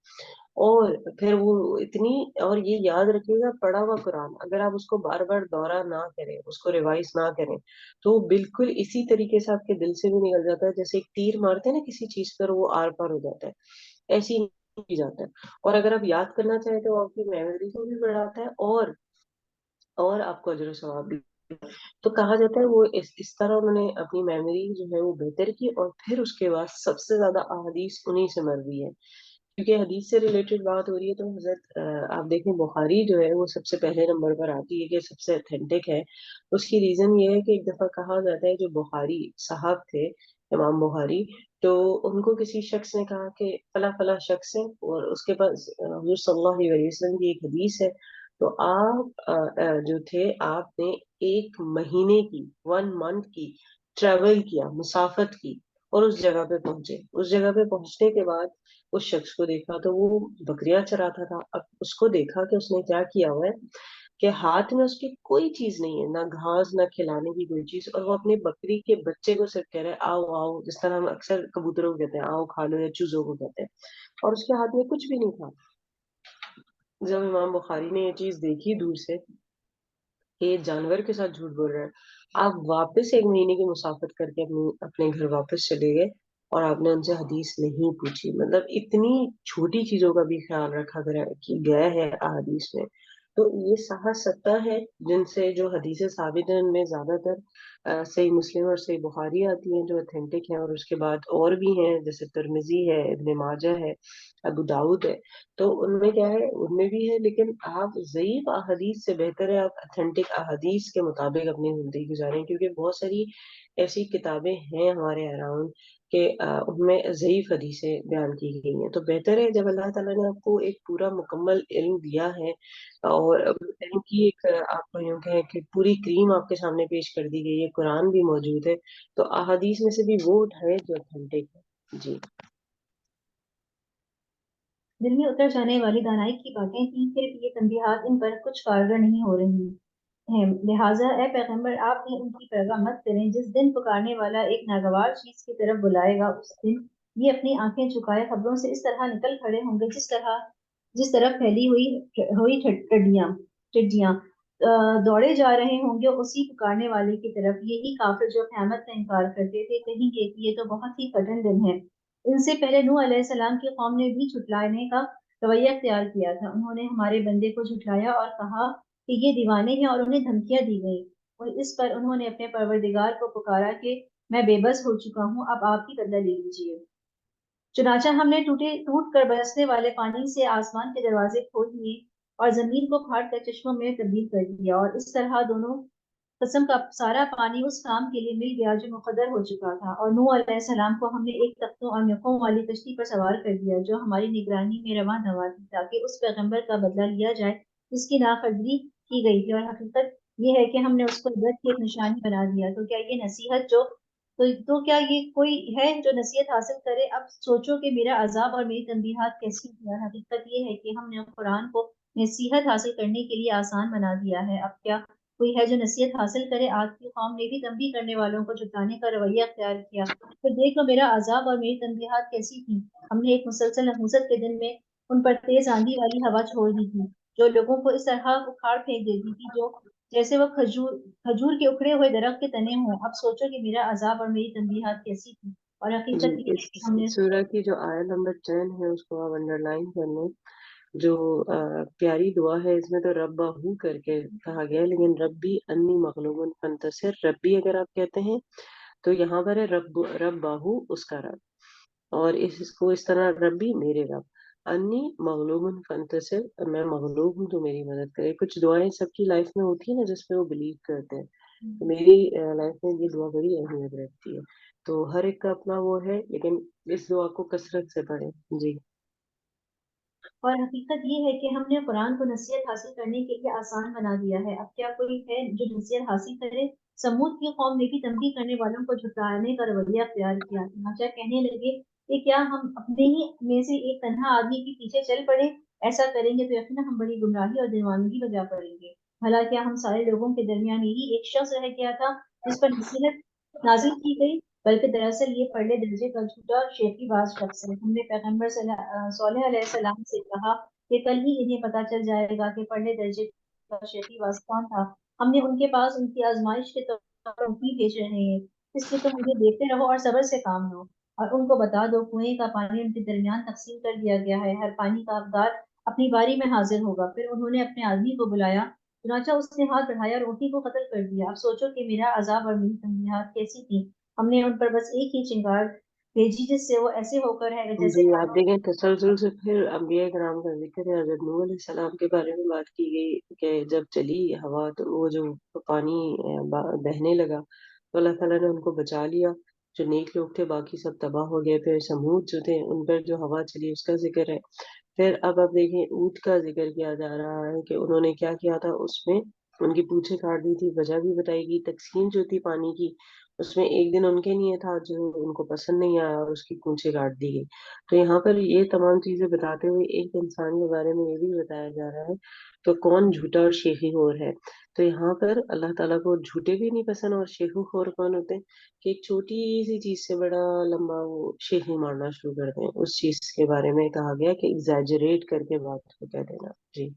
اور پھر وہ اتنی، اور یہ یاد رکھیے گا پڑھا ہوا قرآن اگر آپ اس کو بار بار دورہ نہ کریں، اس کو ریوائز نہ کریں، تو وہ بالکل اسی طریقے سے آپ کے دل سے بھی نکل جاتا ہے جیسے ایک تیر مارتے ہیں نا کسی چیز پر، وہ آر پار ہو جاتا ہے، ایسی ہی جاتا ہے. اور اگر آپ یاد کرنا چاہیں تو آپ کی میموری کو بھی بڑھاتا ہے، اور آپ کو اجر و ثواب بھی. تو کہا جاتا ہے وہ اس طرح انہوں نے اپنی میموری جو ہے وہ بہتر کی، اور پھر اس کے بعد سب سے زیادہ احادیث انہی سے مروی ہے. کیونکہ حدیث سے ریلیٹڈ بات ہو رہی ہے تو حضرت آپ دیکھیں بخاری جو ہے وہ سب سے پہلے نمبر پر آتی ہے کہ سب سے اتھینٹک ہے. اس کی ریزن یہ ہے کہ ایک دفعہ کہا جاتا ہے جو بخاری صاحب تھے، امام بخاری، تو ان کو کسی شخص نے کہا کہ فلاں فلاں شخص ہے اور اس کے پاس حضور صلی اللہ علیہ وسلم کی ایک حدیث ہے، تو آپ جو تھے آپ نے 1 مہینے کی 1 منتھ کی ٹریول کیا، مسافت کی، اور اس جگہ پہ پہنچے. اس جگہ پہ پہنچنے کے بعد اس شخص کو دیکھا تو وہ بکریاں چراتا تھا. اب اس کو دیکھا کہ اس نے کیا کیا ہوا ہے کہ ہاتھ میں اس کی کوئی چیز نہیں ہے، نہ گھاس نہ کھلانے کی کوئی چیز، اور وہ اپنی بکری کے بچے کو صرف کہہ رہے ہیں آؤ آؤ، جس طرح ہم اکثر کبوتروں کو کہتے ہیں آؤ کھا لو، یا چوزوں کو کہتے ہیں، اور اس کے ہاتھ میں کچھ بھی نہیں تھا. جب امام بخاری نے یہ چیز دیکھی دور سے کہ یہ جانور کے ساتھ جھوٹ بول رہا ہے، آپ واپس 1 مہینے کی مسافت کر کے اپنے گھر واپس چلے گئے، اور آپ نے ان سے حدیث نہیں پوچھی. مطلب اتنی چھوٹی چیزوں کا بھی خیال رکھا گیا ہے احادیث میں. تو یہ صحیح ستہ ہے جن سے جو حدیثیں ثابت ہیں، ان میں زیادہ تر صحیح مسلم اور صحیح بخاری آتی ہیں جو اتھینٹک ہیں، اور اس کے بعد اور بھی ہیں جیسے ترمذی ہے، ابن ماجہ ہے، ابو داؤد ہے. تو ان میں کیا ہے، ان میں بھی ہے، لیکن آپ ضعیف احادیث سے بہتر ہے آپ اتھینٹک احادیث کے مطابق اپنی زندگی گزاریں. کیونکہ بہت ساری ایسی کتابیں ہیں ہمارے اراؤنڈ کہ ان میں ضعیف حدیثیں بیان کی گئی ہیں. تو بہتر ہے جب اللہ تعالیٰ نے آپ کو ایک پورا مکمل علم دیا ہے، اور علم کی ایک آپ کو یوں کہیں کہ پوری کریم آپ کے سامنے پیش کر دی گئی ہے، قرآن بھی موجود ہے، تو احادیث میں سے بھی وہ اٹھائے جو اتھینٹک ہے. جی دل میں اتر جانے والی دانائی کی باتیں تھیں، پھر یہ تنبیہات ان پر کچھ کارگر نہیں ہو رہی ہیں. لہٰذا اے پیغمبر آپ نے ان کی پرواہ مت کریں. جس دن پکارنے والا ایک ناگوار چیز کی طرف بلائے گا، اس دن یہ اپنی آنکھیں جھکائے خبروں سے اس طرح نکل کھڑے ہوں گے جس طرح پھیلی ہوئی ٹڈیاں. دوڑے جا رہے ہوں گے اسی پکارنے والے کی طرف، یہی کافر جو قیامت کا انکار کرتے تھے کہیں گے کہ یہ تو بہت ہی کٹن دن ہے۔ ان سے پہلے نوح علیہ السلام کی قوم نے بھی جھٹلانے کا رویہ اختیار کیا تھا، انہوں نے ہمارے بندے کو جھٹلایا اور کہا کہ یہ دیوانے ہیں، اور انہیں دھمکیاں دی گئیں، اور اس پر انہوں نے اپنے پروردگار کو پکارا کہ میں بے بس ہو چکا ہوں، اب آپ ہی بدلہ لے لیجیے۔ چنانچہ ہم نے ٹوٹ کر برسنے والے پانی سے آسمان کے دروازے کھول دیے اور زمین کو پھاڑ کر چشموں میں تبدیل کر دیا، اور اس طرح دونوں قسم کا سارا پانی اس کام کے لیے مل گیا جو مقدر ہو چکا تھا۔ اور نوح علیہ السلام کو ہم نے ایک تختوں اور نقوں والی کشتی پر سوار کر دیا جو ہماری نگرانی میں رواں دوا تھی، تاکہ اس پیغمبر کا بدلہ لیا جائے جس کی نافرمانی کی گئی تھی، اور حقیقت یہ ہے کہ ہم نے اس کو عبرت کی ایک نشانی بنا دیا۔ تو کیا یہ نصیحت تو کیا یہ کوئی ہے جو نصیحت حاصل کرے؟ اب سوچو کہ میرا عذاب اور میری تنبیہات کیسی تھی، اور حقیقت یہ ہے کہ ہم نے قرآن کو نصیحت حاصل کرنے کے لیے آسان بنا دیا ہے۔ اب کیا کوئی ہے جو نصیحت حاصل کرے؟ آج کی قوم نے بھی تنبیہ کرنے والوں کو جھٹلانے کا رویہ اختیار کیا، پھر دیکھو میرا عذاب اور میری تنبیہات کیسی تھی۔ ہم نے ایک مسلسل نحوست کے دن میں ان پر تیز آندھی والی ہوا چھوڑ دی تھی جو لوگوں کو اس طرح اکھاڑ پھینک دیتی تھی جو جیسے وہ کھجور کے اکھڑے ہوئے درخت کے تنے ہوں۔ اب سوچو کہ میرا عذاب اور میری تنبیہات کیسی تھی، اور جی، حقیقت یہ ہے اس کہ ہم نے سورہ کی جو آیت نمبر 10 ہے اس کو آپ انڈر لائن کر لیں۔ جو پیاری دعا ہے اس میں تو ربہ کر کے کہا گیا ہے، لیکن ربی انی مغلوب فانتصر، ربی اگر آپ کہتے ہیں تو یہاں پر ہے ربہ اس کا رب، اور اس کو اس طرح ربی میرے رب، انی مغلوب فانتصر میں مغلوب ہوں تو میری مدد کرے۔ کچھ دعائیں سب کی لائف میں ہوتی ہیں نا جس پہ وہ بلیو کرتے ہیں، تو میری لائف میں یہ دعا بڑی اہمیت رکھتی ہے، تو ہر ایک کا اپنا وہ ہے، لیکن اس دعا کو کثرت سے پڑھیں۔ جی اور حقیقت یہ ہے کہ ہم نے قرآن کو نصیحت حاصل کرنے کے لیے آسان بنا دیا ہے۔ اب کیا کوئی ہے جو نصیحت حاصل کرے؟ سمود کی قوم نے بھی تنبیہ کرنے والوں کو جھٹلانے کا رویہ اختیار کیا، چنانچہ کہنے لگے کہ کیا ہم اپنے ہی میں سے ایک تنہا آدمی کے پیچھے چل پڑے؟ ایسا کریں گے تو یقیناً ہم بڑی گمراہی اور دیوانگی بجا پڑیں گے۔ بھلا کیا ہم سارے لوگوں کے درمیان یہی ایک شخص رہ گیا تھا جس پر نصیحت نازل کی گئی؟ بلکہ دراصل یہ پرلے درجے کا جھوٹا اور شیخی باز شخص ہے۔ ہم نے پیغمبر صالح علیہ السلام سے کہا کہ کل ہی انہیں پتہ چل جائے گا کہ پرلے درجے کا شیخی باز کون تھا، ہم نے ان کے پاس ان کی آزمائش کے طور پر اونٹنی بھیج رہے ہیں، اس لیے تم مجھے دیکھتے رہو اور صبر سے کام لو، اور ان کو بتا دو کنویں کا پانی ان کے درمیان تقسیم کر دیا گیا ہے، ہر پانی کا حقدار اپنی باری میں حاضر ہوگا۔ پھر انہوں نے اپنے آدمی کو بلایا، چنانچہ اس نے ہاتھ بڑھایا اور اونٹنی کو قتل کر دیا۔ اب سوچو کہ میرا عذاب اور میری تنبیہات کیسی تھی، ہم نے ان پر بس ایک ہی چنگار بھیجی جس سے وہ ایسے ہو کر ہے جیسے جی، آپ دیکھیں تسلسل سے پھر انبیاء کرام کا ذکر ہے۔ حضرت نوح علیہ السلام کے بارے میں بات کی گئی کہ جب چلی ہوا تو وہ جو پانی بہنے لگا تو اللہ تعالیٰ نے ان کو بچا لیا، جو نیک لوگ تھے باقی سب تباہ ہو گئے۔ پھر سمود جو تھے ان پر جو ہوا چلی اس کا ذکر ہے۔ پھر اب آپ دیکھیں اونٹ کا ذکر کیا جا رہا ہے کہ انہوں نے کیا کیا تھا، اس میں ان کی پونچھیں کاٹ دی تھی، وجہ بھی بتائی گئی، تقسیم جو تھی پانی کی اس میں ایک دن ان کے لیے تھا جو ان کو پسند نہیں آیا اور اس کی پونچھیں کاٹ دی گئی۔ تو یہاں پر یہ تمام چیزیں بتاتے ہوئے ایک انسان کے بارے میں یہ بھی بتایا جا رہا ہے تو کون جھوٹا اور شیخی خور ہے۔ تو یہاں پر اللہ تعالیٰ کو جھوٹے بھی نہیں پسند، اور شیخی خور کون ہوتے ہیں کہ ایک چھوٹی سی چیز سے بڑا لمبا وہ شیخی مارنا شروع کر دیں، اس چیز کے بارے میں کہا گیا کہ ایگزیجریٹ کر کے بات کو کہہ دینا۔ جی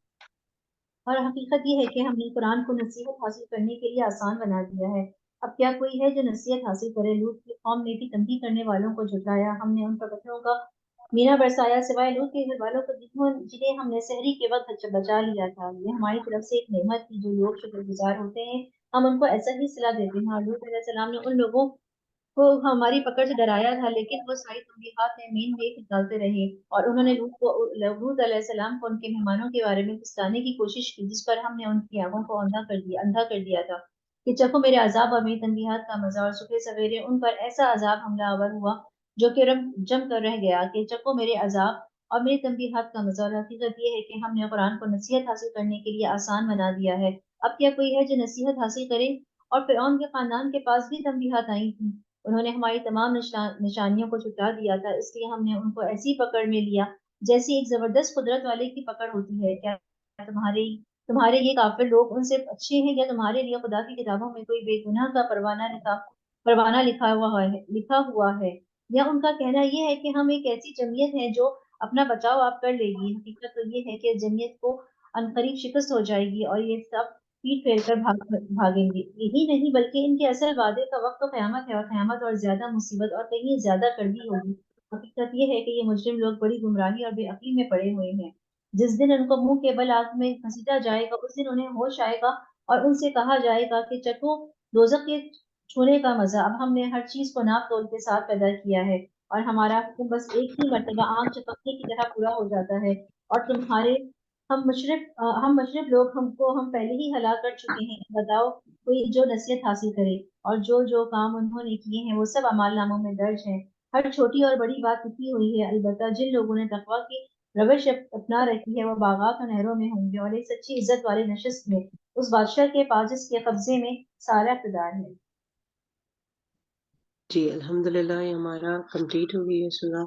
اور حقیقت یہ ہے کہ ہم نے قرآن کو نصیحت حاصل کرنے کے لیے آسان بنا دیا ہے۔ اب کیا کوئی ہے جو نصیحت حاصل کرے؟ لوط کی قوم نے بھی تنبیہ کرنے والوں کو جھٹلایا، ہم نے ان پر پتھروں کا مینا برسایا سوائے لوط کے گھر والوں کو جنہیں ہم نے سحری کے وقت بچا لیا تھا۔ یہ ہماری طرف سے ایک نعمت تھی، جو لوگ شکر گزار ہوتے ہیں ہم ان کو ایسا ہی صلہ دیتے ہیں۔ اور لوط علیہ السلام نے ان لوگوں کو ہماری پکڑ سے ڈرایا تھا، لیکن وہ ساری تنبیہات میں مین دیکھ نکالتے رہے، اور انہوں نے لوط علیہ السلام کو ان کے مہمانوں کے بارے میں پھسلانے کی کوشش کی، جس پر ہم نے ان کی آنکھوں کو اندھا کر دیا تھا کہ چکھو میرے عذاب اور میری تنبیہات کا مزہ۔ اور صبح سویرے ان پر ایسا عذاب حملہ آور ہوا جو کہ رب جم کر رہ گیا کہ چکھو میرے عذاب اور میری تنبیہات کا مزہ۔ اور حقیقت یہ ہے کہ ہم نے قرآن کو نصیحت حاصل کرنے کے لیے آسان بنا دیا ہے۔ اب کیا کوئی ہے جو نصیحت حاصل کرے؟ اور فرعون کے خاندان کے پاس بھی تنبیہات آئی تھیں، انہوں نے ہماری تمام نشانیوں کو چھٹا دیا تھا، اس لیے ہم نے ان کو ایسی پکڑ میں لیا جیسی ایک زبردست قدرت والے کی پکڑ ہوتی ہے۔ کیا تمہارے یہ کافر لوگ ان سے اچھے ہیں، یا تمہارے لیے خدا کی کتابوں میں کوئی بے گناہ کا پروانہ لکھا ہوا ہے؟ یا ان کا کہنا یہ ہے کہ ہم ایک ایسی جمعیت ہیں جو اپنا بچاؤ آپ کر لے گی۔ حقیقت تو یہ ہے کہ جمعیت کو عنقریب شکست ہو جائے گی، اور یہ سب پیٹ پھیر کر بھاگیں گے. یہی نہیں بلکہ ان کے اصل وعدے کا وقت تو قیامت ہے، اور قیامت اور زیادہ مصیبت اور کہیں زیادہ کڑوی ہوگی. حقیقت یہ ہے کہ یہ مجرم لوگ بڑی گمراہی اور بے عقلی میں پڑے ہوئے ہیں. جس دن ان کو منہ کے بل آگ میں گھسیٹا جائے گا، اس دن انہیں ہوش آئے گا اور ان سے کہا جائے گا کہ چکھو دوزخ کے چھونے کا مزہ. اب ہم نے ہر چیز کو ناپ تول کے ساتھ پیدا کیا ہے، اور ہمارا حکم بس ایک ہی مرتبہ آنکھ چپکنے کی طرح پورا ہو جاتا ہے. اور تمہارے ہم مشرق لوگ ہم پہلے ہی ہلاک کر چکے ہیں. بتاؤ کوئی جو نصیحت حاصل کرے، اور جو کام انہوں نے کیے ہیں وہ سب اعمال ناموں میں درج ہیں. ہر چھوٹی اور بڑی بات لکھی ہوئی ہے. البتہ جن لوگوں نے تقوی کی روش اپنا رکھی ہے وہ باغات اور نہروں میں ہوں گے، اور ایک سچی عزت والے نشست میں اس بادشاہ کے پاس جس کے قبضے میں سارا اقتدار ہے. جی الحمدللہ یہ ہمارا کمپلیٹ ہو گئی ہے سورہ.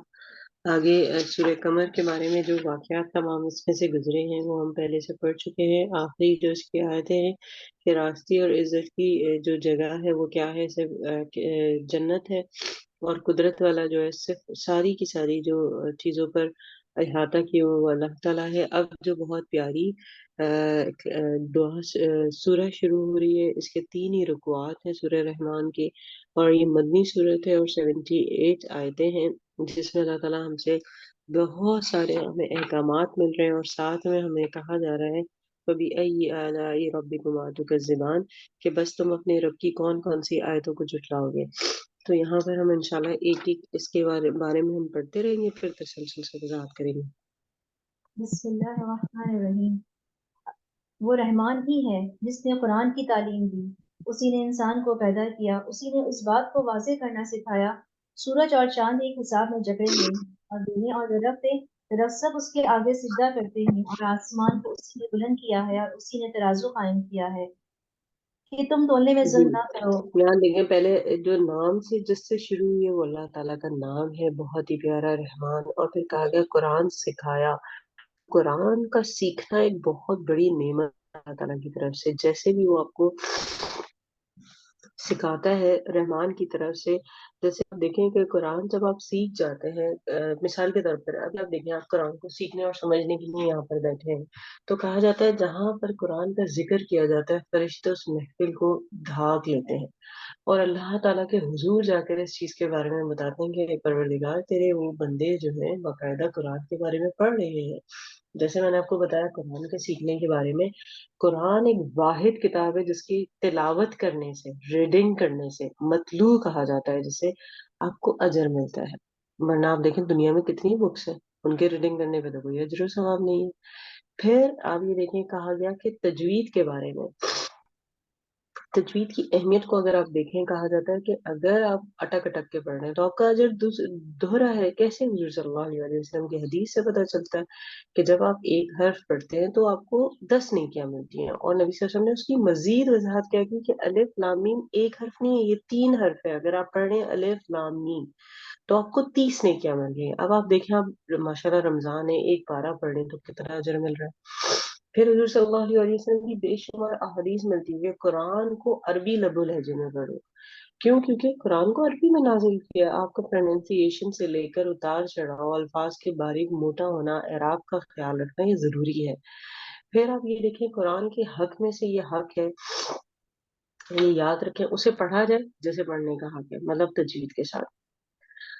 آگے سورہ قمر کے بارے میں جو واقعات تمام اس میں سے گزرے ہیں وہ ہم پہلے سے پڑھ چکے ہیں. آخری جو اس کی آیتیں ہیں کہ راستی اور عزت کی جو جگہ ہے وہ کیا ہے، صرف جنت ہے، اور قدرت والا جو ہے صرف ساری کی ساری جو چیزوں پر احاطہ کی وہ اللہ تعالیٰ ہے. اب جو بہت پیاری دعا سورہ شروع ہو رہی ہے، اس کے 3 ہی رکوعات ہیں سورہ رحمان کے، اور یہ مدنی صورت ہے اور 78 آیتیں ہیں، جس میں اللہ تعالیٰ ہم سے بہت سارے ہمیں احکامات مل رہے ہیں، اور ساتھ میں ہمیں کہا جا رہا ہے فَبِأَيِّ آلَاءِ رَبِّكُمَا تُكَذِّبَانِ کہ بس تم اپنے رب کی کون کون سی آیتوں کو جھٹلاؤ گے. تو یہاں پر ہم انشاءاللہ ایک ایک اس کے بارے میں ہم پڑھتے رہیں گے، پھر تسلسل سے وضاحت کریں گے. بسم اللہ الرحمن الرحیم. وہ رحمان ہی ہے جس نے قرآن کی تعلیم دی، اسی نے انسان کو پیدا کیا، اسی نے اس بات کو واضح کرنا سکھایا. سورج اور چاند ایک حساب میں جکڑے ہوئے ہیں، اور دنیا اور درخت سب اس کے آگے سجدہ کرتے ہیں، اور آسمان کو اسی نے بلند کیا ہے اور اسی نے ترازو قائم کیا ہے کہ تم تولنے میں جی ظلم نہ کرو. یہاں دیکھیں، پہلے جو نام سے جس سے شروع ہوئی ہے وہ اللہ تعالیٰ کا نام ہے، بہت ہی پیارا رحمان، اور پھر کہا گیا قرآن سکھایا. قرآن کا سیکھنا ایک بہت بڑی نعمت اللہ تعالیٰ کی طرف سے، جیسے بھی وہ آپ کو سکھاتا ہے رحمان کی طرف سے. جیسے آپ دیکھیں کہ قرآن جب آپ سیکھ جاتے ہیں، مثال کے طور پر ابھی آپ دیکھیں، آپ قرآن کو سیکھنے اور سمجھنے کے لیے یہاں پر بیٹھے ہیں، تو کہا جاتا ہے جہاں پر قرآن کا ذکر کیا جاتا ہے فرشتے اس محفل کو ڈھانک لیتے ہیں، اور اللہ تعالیٰ کے حضور جا کر اس چیز کے بارے میں بتاتے ہیں کہ اے پروردگار تیرے وہ بندے جو ہیں باقاعدہ قرآن کے بارے میں پڑھ رہے ہیں. جیسے میں نے آپ کو بتایا قرآن کے سیکھنے کے بارے میں، قرآن ایک واحد کتاب ہے جس کی تلاوت کرنے سے، ریڈنگ کرنے سے، مطلوع کہا جاتا ہے، جسے آپ کو اجر ملتا ہے. ورنہ آپ دیکھیں دنیا میں کتنی بکس ہیں، ان کے ریڈنگ کرنے پہ تو کوئی اجر و ثواب نہیں ہے. پھر آپ یہ دیکھیں کہا گیا کہ تجوید کے بارے میں، تجوید کی اہمیت کو اگر آپ دیکھیں، کہا جاتا ہے کہ اگر آپ اٹک اٹک کے پڑھ رہے ہیں تو آپ کا اجر دوہرا ہے. کیسے؟ حضور صلی اللہ علیہ وسلم کی حدیث سے پتہ چلتا ہے کہ جب آپ ایک حرف پڑھتے ہیں تو آپ کو 10 نیکیاں ملتی ہیں، اور نبی صلی اللہ علیہ وسلم نے اس کی مزید وضاحت کیا کی کہ الف لام میم ایک حرف نہیں ہے، یہ 3 حرف ہے. اگر آپ پڑھ رہے ہیں الف لام میم تو آپ کو 30 نیکیاں مل رہی ہیں. اب آپ دیکھیں، آپ ماشاءاللہ رمضان ہے، ایک پارہ پڑھ رہے ہیں تو کتنا اجر مل رہا ہے. پھر حضور صلی اللہ علیہ وسلم کی بے شمار احادیث ملتی ہے کہ قرآن کو عربی لب و لہجے میں پڑھو. کیوں؟ کیونکہ قرآن کو عربی میں نازل کیا. آپ کا پروننسیشن سے لے کر اتار چڑھاؤ، الفاظ کے باریک موٹا ہونا، اعراب کا خیال رکھنا یہ ضروری ہے. پھر آپ یہ دیکھیں قرآن کے حق میں سے یہ حق ہے، یہ یاد رکھیں، اسے پڑھا جائے جیسے پڑھنے کا حق ہے، مطلب تجوید کے ساتھ.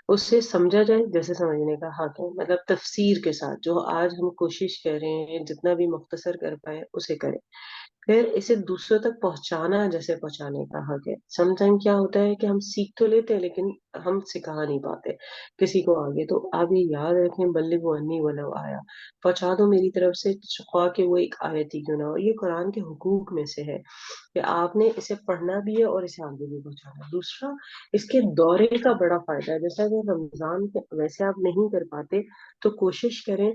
اسے سمجھا جائے جیسے سمجھنے کا حق ہے، مطلب تفسیر کے ساتھ، جو آج ہم کوشش کر رہے ہیں جتنا بھی مختصر کر پائے اسے کریں. پھر اسے دوسروں تک پہنچانا جیسے پہنچانے کا حق ہے. سم ٹائم کیا ہوتا ہے کہ ہم سیکھ تو لیتے ہیں لیکن ہم سکھا نہیں پاتے کسی کو آگے. تو آپ یہ یاد رکھیں بلغوا عنی ولو آیا، پہنچا دو میری طرف سے، خواہ کہ وہ ایک آیت ہی کیوں نہ ہو. یہ قرآن کے حقوق میں سے ہے کہ آپ نے اسے پڑھنا بھی ہے اور اسے آگے بھی پہنچانا. دوسرا، اس کے دورے کا بڑا فائدہ ہے. جیسا کہ رمضان ویسے آپ نہیں کر پاتے تو کوشش کریں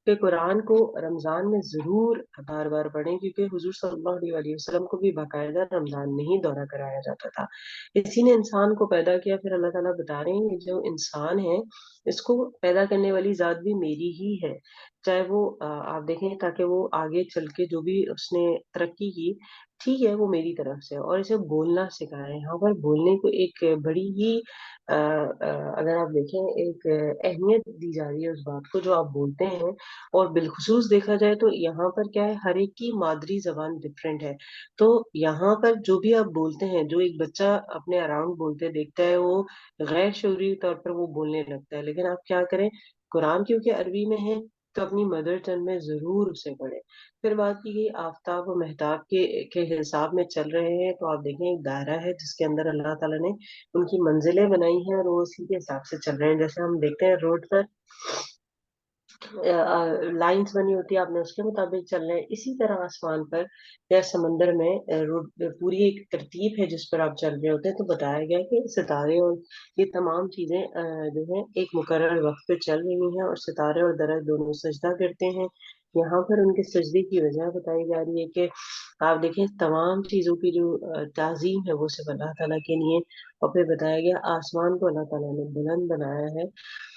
کہ قرآن کو رمضان میں ضرور بار بار پڑھیں، کیونکہ حضور صلی اللہ علیہ وسلم کو بھی باقاعدہ رمضان میں ہی دورہ کرایا جاتا تھا. اسی نے انسان کو پیدا کیا. پھر اللہ تعالیٰ بتا رہے ہیں جو انسان ہے اس کو پیدا کرنے والی ذات بھی میری ہی ہے. چاہے وہ آپ دیکھیں، تاکہ وہ آگے چل کے جو بھی اس نے ترقی کی ٹھیک ہے وہ میری طرف سے، اور اسے بولنا سکھائیں. یہاں پر بولنے کو ایک بڑی ہی اگر آپ دیکھیں ایک اہمیت دی جا رہی ہے اس بات کو جو آپ بولتے ہیں. اور بالخصوص دیکھا جائے تو یہاں پر کیا ہے، ہر ایک کی مادری زبان ڈفرینٹ ہے. تو یہاں پر جو بھی آپ بولتے ہیں، جو ایک بچہ اپنے اراؤنڈ بولتے دیکھتا ہے، وہ غیر شعوری طور پر وہ بولنے لگتا ہے. لیکن آپ کیا کریں، قرآن کیونکہ عربی میں ہے تو اپنی مدر ٹنگ میں ضرور اسے پڑھیں. پھر بات کی گئی آفتاب و مہتاب کے حساب میں چل رہے ہیں، تو آپ دیکھیں ایک دائرہ ہے جس کے اندر اللہ تعالیٰ نے ان کی منزلیں بنائی ہیں، اور وہ اسی کے حساب سے چل رہے ہیں. جیسے ہم دیکھتے ہیں روڈ پر لائنس بنی ہوتی ہے، آپ نے اس کے مطابق چل رہے ہیں. اسی طرح آسمان پر یا سمندر میں پوری ایک ترتیب ہے جس پر آپ چل رہے ہوتے ہیں. تو بتایا گیا کہ ستارے اور یہ تمام چیزیں جو ہیں ایک مقرر وقت پہ چل رہی ہیں، اور ستارے اور درخت دونوں سجدہ کرتے ہیں. یہاں پر ان کے سجدے کی وجہ بتائی جا رہی ہے کہ آپ دیکھیں تمام چیزوں کی جو تعظیم ہے وہ صرف اللہ تعالیٰ کے لیے. اور پھر بتایا گیا آسمان کو اللہ تعالیٰ نے بلند بنایا ہے،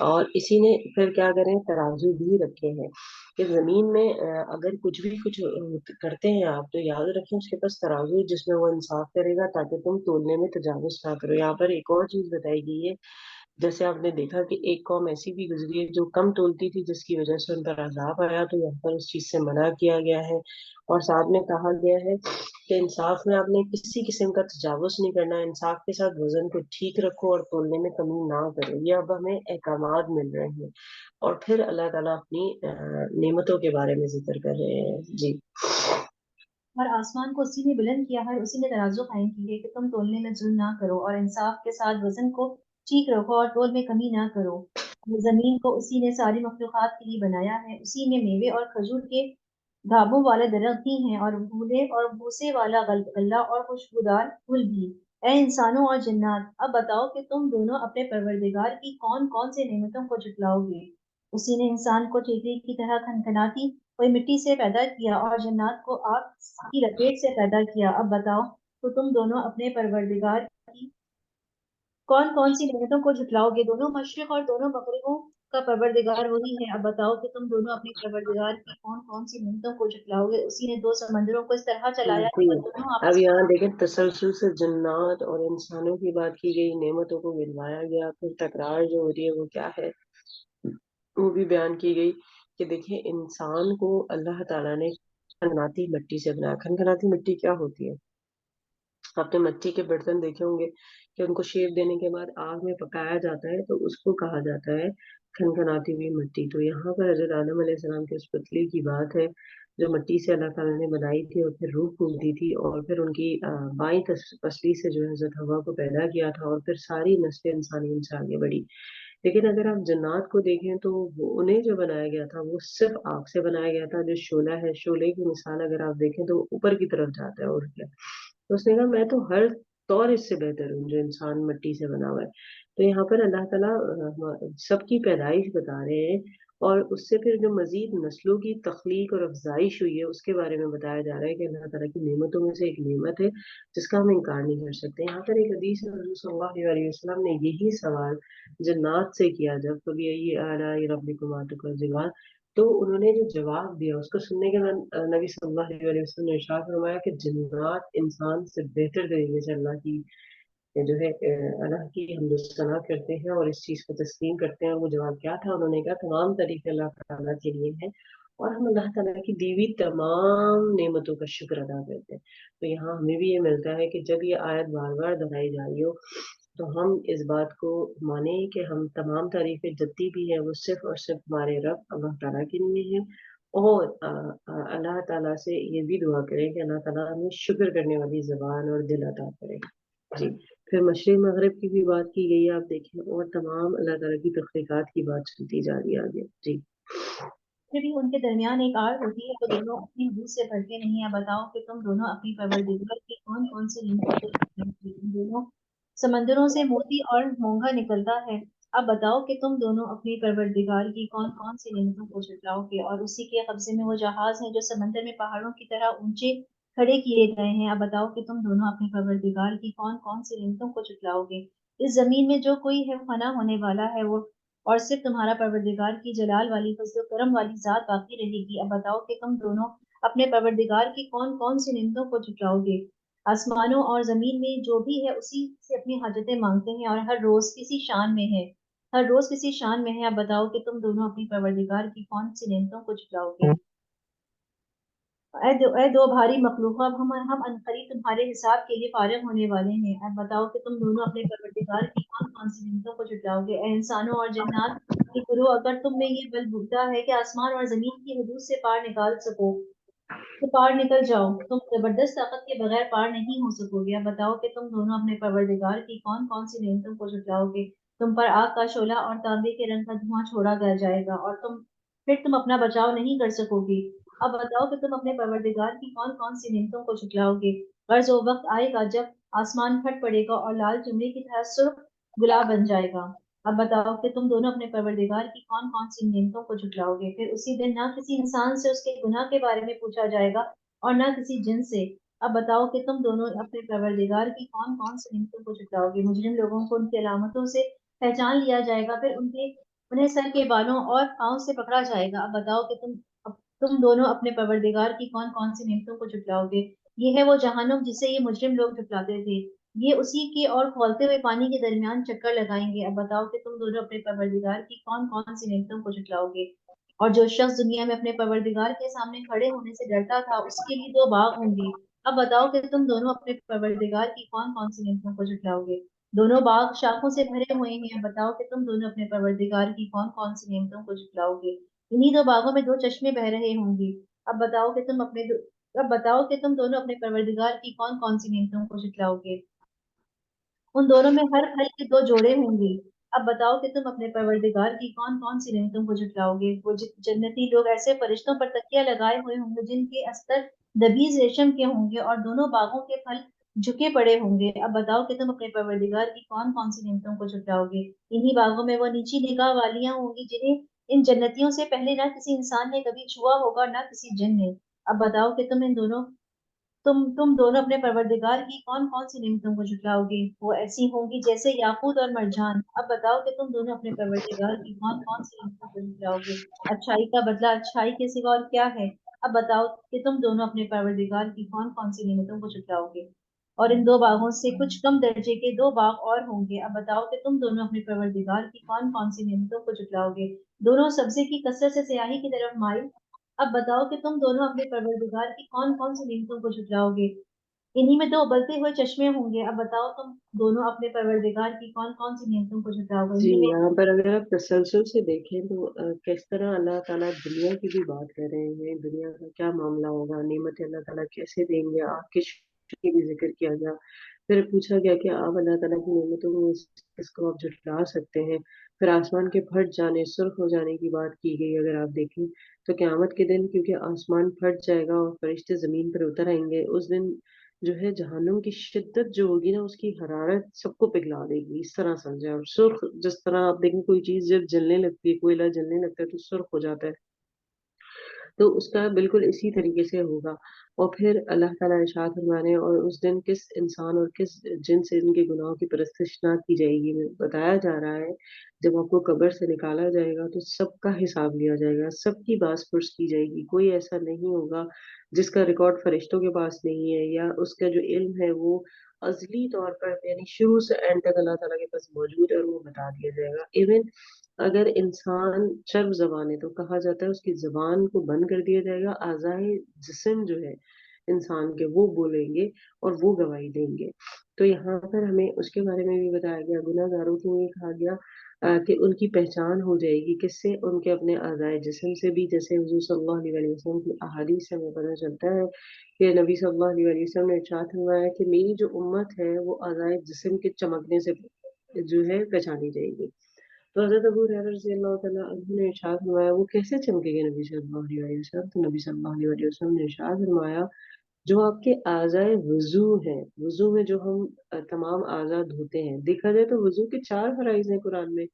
اور اسی نے پھر کیا کریں ترازو بھی رکھے ہیں کہ زمین میں اگر کچھ بھی کچھ کرتے ہیں آپ تو یاد رکھیں اس کے پاس ترازو ہے جس میں وہ انصاف کرے گا تاکہ تم تولنے میں تجاوز نہ کرو. یہاں پر ایک اور چیز بتائی گئی ہے، جیسے آپ نے دیکھا کہ ایک قوم ایسی بھی گزری ہے جو کم تولتی تھی جس کی وجہ سے ان پر عذاب آیا، تو یہاں پر اس چیز سے منع کیا گیا ہے. اور ساتھ میں کہا گیا ہے کہ انصاف میں آپ نے کسی قسم کا تجاوز نہیں کرنا، انصاف کے ساتھ وزن کو ٹھیک رکھو اور تولنے میں کمی نہ کرو. یہ اب ہمیں احکامات مل رہے ہیں. اور پھر اللہ تعالیٰ اپنی نعمتوں کے بارے میں ذکر کر رہے ہیں. جی. اور آسمان کو اسی نے بلند کیا ہے، اسی نے ترازو قائم کی ہے کہ تم تولنے میں ظلم نہ کرو اور انصاف کے ساتھ وزن کو ٹھیک رکھو اور تول میں کمی نہ کرو. زمین کو اسی نے ساری مخلوقات کے لیے بنایا ہے، اسی نے میوے اور کھجور کے دھابوں والے درخت بھی ہیں اور بھولے اور بھوسے والا غلہ اور خوشبودار پھول بھی. اے انسانوں اور جنات، اب بتاؤ کہ تم دونوں اپنے پروردگار کی کون کون سی نعمتوں کو جھٹلاؤ گے. اسی نے انسان کو ٹھیکری کی طرح کھنکھناتی کوئی مٹی سے پیدا کیا اور جنات کو آگ کی لپیٹ سے پیدا کیا. اب بتاؤ تو تم دونوں اپنے پروردگار کی کون کون سی نعمتوں کو جھٹلاؤ گے. دونوں مشرق اور دونوں مغربوں کا پروردگار وہی ہے. اب بتاؤ کہ تم دونوں اپنے پروردگار کی کون کون سی نعمتوں کو جھٹلاؤ گے. اسی نے دو سمندروں کو اس طرح چلایا کہ وہ دونوں اب آپس یہاں دیکھیں تسلسل سے جنات اور انسانوں کی بات کی گئی، نعمتوں کو گنوایا گیا، پھر تکرار جو ہو رہی ہے وہ کیا ہے وہ بھی بیان کی گئی کہ دیکھیں انسان کو اللہ تعالیٰ نے کھنکھناتی مٹی سے بنایا. کھنکھناتی مٹی کیا ہوتی ہے؟ آپ نے مٹی کے برتن دیکھے ہوں گے کہ ان کو شیپ دینے کے بعد آگ میں پکایا جاتا ہے، تو اس کو کہا جاتا ہے کھنکھناتی ہوئی مٹی. تو یہاں پر حضرت آدم علیہ السلام کے اس پتلی کی بات ہے جو مٹی سے اللہ تعالیٰ نے بنائی تھی، اور پھر روح پھونکی تھی، اور پھر ان کی بائیں پسلی سے جو ہے حضرت حوا کو پیدا کیا تھا، اور پھر ساری نسل انسانی ان سے آگے بڑھی. لیکن اگر آپ جنات کو دیکھیں تو انہیں جو بنایا گیا تھا وہ صرف آگ سے بنایا گیا تھا. جو شعلہ ہے، شعلے کی مثال اگر آپ دیکھیں تو اوپر کی طرف جاتا ہے. اور کیا تو اس نے کہا میں تو ہر طور اس سے بہتر ہوں جو انسان مٹی سے بنا ہوا ہے. تو یہاں پر اللہ تعالیٰ سب کی پیدائش بتا رہے ہیں، اور اس سے پھر جو مزید نسلوں کی تخلیق اور افزائش ہوئی ہے اس کے بارے میں بتایا جا رہا ہے کہ اللہ تعالیٰ کی نعمتوں میں سے ایک نعمت ہے جس کا ہم انکار نہیں کر سکتے. یہاں پر ایک حدیث میں حضور صلی اللہ علیہ وسلم نے یہی سوال جنات سے کیا جب کبھی یہی اعلیٰ ربکما تکذبان، تو انہوں نے جو جواب دیا اس کو سننے کے بعد نبی صلی اللہ علیہ وسلم نے ارشاد فرمایا کہ جنات انسان سے بہتر طریقے سے اللہ کی جو ہے اللہ کی حمد و ثنا کرتے ہیں اور اس چیز کو تسلیم کرتے ہیں. اور وہ جواب کیا تھا؟ انہوں نے کہا تمام طریقے اللہ تعالیٰ کے لیے ہیں اور ہم اللہ تعالیٰ کی دی ہوئی تمام نعمتوں کا شکر ادا کرتے ہیں. تو یہاں ہمیں بھی یہ ملتا ہے کہ جب یہ آیت بار بار دہرائی جا رہی ہو تو ہم اس بات کو مانیں کہ ہم تمام تعریفیں جتنی بھی ہیں وہ صرف اور صرف ہمارے رب اللہ تعالیٰ کے لیے ہیں. اور اللہ تعالیٰ سے یہ بھی دعا کریں کہ اللہ تعالیٰ ہمیں شکر کرنے والی زبان اور دل عطا کرے. جی. پھر مشرق مغرب کی بھی بات کی گئی ہے آپ دیکھیں، اور تمام اللہ تعالیٰ کی تخلیقات کی بات چلتی جا رہی ہے آگے. جی. پھر بھی ان کے درمیان ایک آڑ ہوتی ہے تو دونوں اپنی حدود سے بڑھتے نہیں ہیں. بتاؤ کہ تم دونوں اپنی پروردگار کی کون کون سی نعمتوں کو دونوں سمندروں سے موتی اور مونگا نکلتا ہے. اب بتاؤ کہ تم دونوں اپنی پروردگار کی کون کون سی نعمتوں کو جھٹلاؤ گے. اور اسی کے قبضے میں وہ جہاز ہیں جو سمندر میں پہاڑوں کی طرح اونچے کھڑے کیے گئے ہیں. اب بتاؤ کہ تم دونوں اپنے پروردگار کی کون کون سی نعمتوں کو جھٹلاؤ گے. اس زمین میں جو کوئی ہے فنا ہونے والا ہے، وہ اور صرف تمہارا پروردگار کی جلال والی فضل و کرم والی ذات باقی رہے گی. اب بتاؤ کہ تم دونوں اپنے پروردگار کی کون کون سی نعمتوں کو جھٹلاؤ گے؟ آسمانوں اور زمین میں جو بھی ہے اسی سے اپنی حاجتیں مانگتے ہیں اور ہر روز کسی شان میں ہے، ہر روز کسی شان میں ہے۔ اب بتاؤ کہ تم دونوں اپنی پروردگار کی کون سی نعمتوں کو جھٹلاؤ گے؟ اے دو بھاری مخلوق، اب ہم عنقریب تمہارے حساب کے لیے فارغ ہونے والے ہیں۔ اب بتاؤ کہ تم دونوں اپنے پروردگار کی کون کون سی نعمتوں کو جھٹلاؤ گے؟ اے انسانوں اور جنات کی گروہ، اگر تم میں یہ بل بوتا ہے کہ آسمان اور زمین کی حدود سے پار نکال سکو تو پار نکل جاؤ، تم زبردست طاقت کے بغیر پار نہیں ہو سکو گے۔ اب بتاؤ کہ تم دونوں اپنے پروردگار کی کون کون سی نعمتوں کو جھٹلاؤ گے؟ تم پر آگ کا شعلہ اور تانبے کے رنگ کا دھواں چھوڑا جائے گا اور پھر تم اپنا بچاؤ نہیں کر سکو گی۔ اب بتاؤ کہ تم اپنے پروردگار کی کون کون سی نعمتوں کو جھٹلاؤ گے؟ غرض وہ وقت آئے گا جب آسمان پھٹ پڑے گا اور لال چمڑی کی طرح سرخ گلاب بن جائے گا۔ اب بتاؤ کہ تم دونوں اپنے پروردگار کی کون کون سی نعمتوں کو جھٹلاؤ گے؟ پھر اسی دن نہ کسی انسان سے اس کے گناہ کے بارے میں پوچھا جائے گا اور نہ کسی جن سے۔ اب بتاؤ کہ تم دونوں اپنے پروردگار کی کون کون سی نعمتوں کو جھٹلاؤ گے؟ مجرم لوگوں کو ان کی علامتوں سے پہچان لیا جائے گا، پھر انہیں سر کے بالوں اور پاؤں سے پکڑا جائے گا۔ اب بتاؤ کہ تم دونوں اپنے پروردگار کی کون کون سی نعمتوں کو جھٹلاؤ گے؟ یہ ہے وہ جہنم جسے یہ مجرم لوگ جھٹلاتے تھے، یہ اسی کے اور کھولتے ہوئے پانی کے درمیان چکر لگائیں گے۔ اب بتاؤ کہ تم دونوں اپنے پروردگار کی کون کون سی نعمتوں کو جھٹلاؤ گے؟ اور جو شخص دنیا میں اپنے پروردگار کے سامنے کھڑے ہونے سے ڈرتا تھا اس کے لیے دو باغ ہوں گے۔ اب بتاؤ کہ تم دونوں اپنے پروردگار کی کون کون سی نعمتوں کو جھٹلاؤ گے؟ دونوں باغ شاخوں سے بھرے ہوئے ہیں۔ اب بتاؤ کہ تم دونوں اپنے پروردگار کی کون کون سی نعمتوں کو جھٹلاؤ گے؟ انہی دو باغوں میں دو چشمے بہ رہے ہوں گے۔ اب بتاؤ کہ تم دونوں اپنے پروردگار کی کون کون سی نعمتوں کو جھٹلاؤ گے؟ ان دونوں میں ہر پھل کے دو جوڑے ہوں گے۔ اب بتاؤ کہ تم اپنے پروردگار کی کون کون سی نعمتوں کو جھٹلاؤ گے؟ وہ جنتی لوگ ایسے فرشتوں پر تکیہ لگائے ہوئے ہوں گے جن کے استر دبیز ریشم کے ہوں گے اور دونوں باغوں کے پھل جھکے پڑے ہوں گے۔ اب بتاؤ کہ تم اپنے پروردگار کی کون کون سی نعمتوں کو جھٹلاؤ گے؟ انہی باغوں میں وہ نیچی نگاہ والیاں ہوں گی جنہیں ان جنتیوں سے پہلے نہ کسی انسان نے کبھی چھوا ہوگا نہ کسی جن نے۔ اب بتاؤ کہ تم دونوں اپنے پروردگار کی کون کون سی نعمتوں کو جھٹلاؤ گے؟ وہ ایسی ہوں گی جیسے یاقوت اور مرجان۔ اب بتاؤ کہ تم دونوں اپنے پروردگار کی کون کون سی نعمتوں کو جھٹلاؤ گے؟ اچھائی کا بدلہ اچھائی کے سوا اور کیا ہے؟ اب بتاؤ کہ تم دونوں اپنے پروردگار کی کون کون سی نعمتوں کو جھٹلاؤ گے؟ اور ان دو باغوں سے کچھ کم درجے کے دو باغ اور ہوں گے۔ اب بتاؤ کہ تم دونوں اپنے پروردگار کی کون کون سی نعمتوں کو جھٹلاؤ گے؟ دونوں سبزے کی کثرت سے سیاہی کی طرف مائل۔ اب بتاؤ کہ تم دونوں اپنے پروردگار کی کون کون سی نعمتوں کو جھٹلاؤ گے؟ انہی میں دو ابلتے ہوئے چشمے ہوں گے۔ اب بتاؤ تم دونوں اپنے پروردگار کی کون کون سی نعمتوں کو جھٹلاؤ گے؟ جی، انہی میں یہاں پر اگر آپ تسلسل سے دیکھیں تو کس طرح اللہ تعالیٰ دنیا کی بھی بات کر رہے ہیں، دنیا کا کیا معاملہ ہوگا، نعمت اللہ تعالیٰ کیسے دیں گے، آپ کے شکر کی بھی ذکر کیا گیا، پھر پوچھا گیا کہ آپ اللہ تعالیٰ کی نعمتوں میں کس کو آپ جھٹلا سکتے ہیں، پھر آسمان کے پھٹ جانے سرخ ہو جانے کی بات کی گئی۔ اگر آپ دیکھیں تو قیامت کے دن کیونکہ آسمان پھٹ جائے گا اور فرشتے زمین پر اتر آئیں گے، اس دن جو ہے جہنم کی شدت جو ہوگی نا، اس کی حرارت سب کو پگھلا دے گی، اس طرح سمجھے۔ اور سرخ جس طرح آپ دیکھیں کوئی چیز جب جلنے لگتی ہے، کوئلہ جلنے لگتا ہے تو سرخ ہو جاتا ہے، تو اس کا بالکل اسی طریقے سے ہوگا۔ اور پھر اللہ تعالیٰ ارشاد فرمانے اور اس دن کس انسان اور کس جن سے ان کے گناہوں کی پرستش نہ کی جائے گی، بتایا جا رہا ہے جب آپ کو قبر سے نکالا جائے گا تو سب کا حساب لیا جائے گا، سب کی باس پرس کی جائے گی، کوئی ایسا نہیں ہوگا جس کا ریکارڈ فرشتوں کے پاس نہیں ہے یا اس کا جو علم ہے وہ ازلی طور پر یعنی شروع سے اینڈ تک اللہ تعالیٰ کے پاس موجود ہے اور وہ بتا دیا جائے گا۔ ایون اگر انسان چرب زبان ہے تو کہا جاتا ہے اس کی زبان کو بند کر دیا جائے گا، اعضائے جسم جو ہے انسان کے وہ بولیں گے اور وہ گواہی دیں گے۔ تو یہاں پر ہمیں اس کے بارے میں بھی بتایا گیا، گناہ گاروں کے لیے کہا گیا کہ ان کی پہچان ہو جائے گی کس سے، ان کے اپنے اعضائے جسم سے بھی، جیسے حضور صلی اللہ علیہ وسلم کی احادیث سے ہمیں پتہ چلتا ہے کہ نبی صلی اللہ علیہ وسلم نے ارشاد فرمایا کہ میری جو امت ہے وہ اعضائے جسم کے چمکنے سے جو ہے پہچانی جائے گی۔ تو حضرت ابو ہریرہ رضی اللہ تعالیٰ عنہ نے ارشاد فرمایا وہ کیسے چمکے گے نبی صلی اللہ علیہ وسلم؟ تو نبی صلی اللہ علیہ وسلم نے ارشاد فرمایا جو آپ کے اعضائے وضو ہیں، وضو میں جو ہم تمام اعضاء دھوتے ہیں، دیکھا جائے تو وضو کے 4 فرائض ہیں قرآن میں،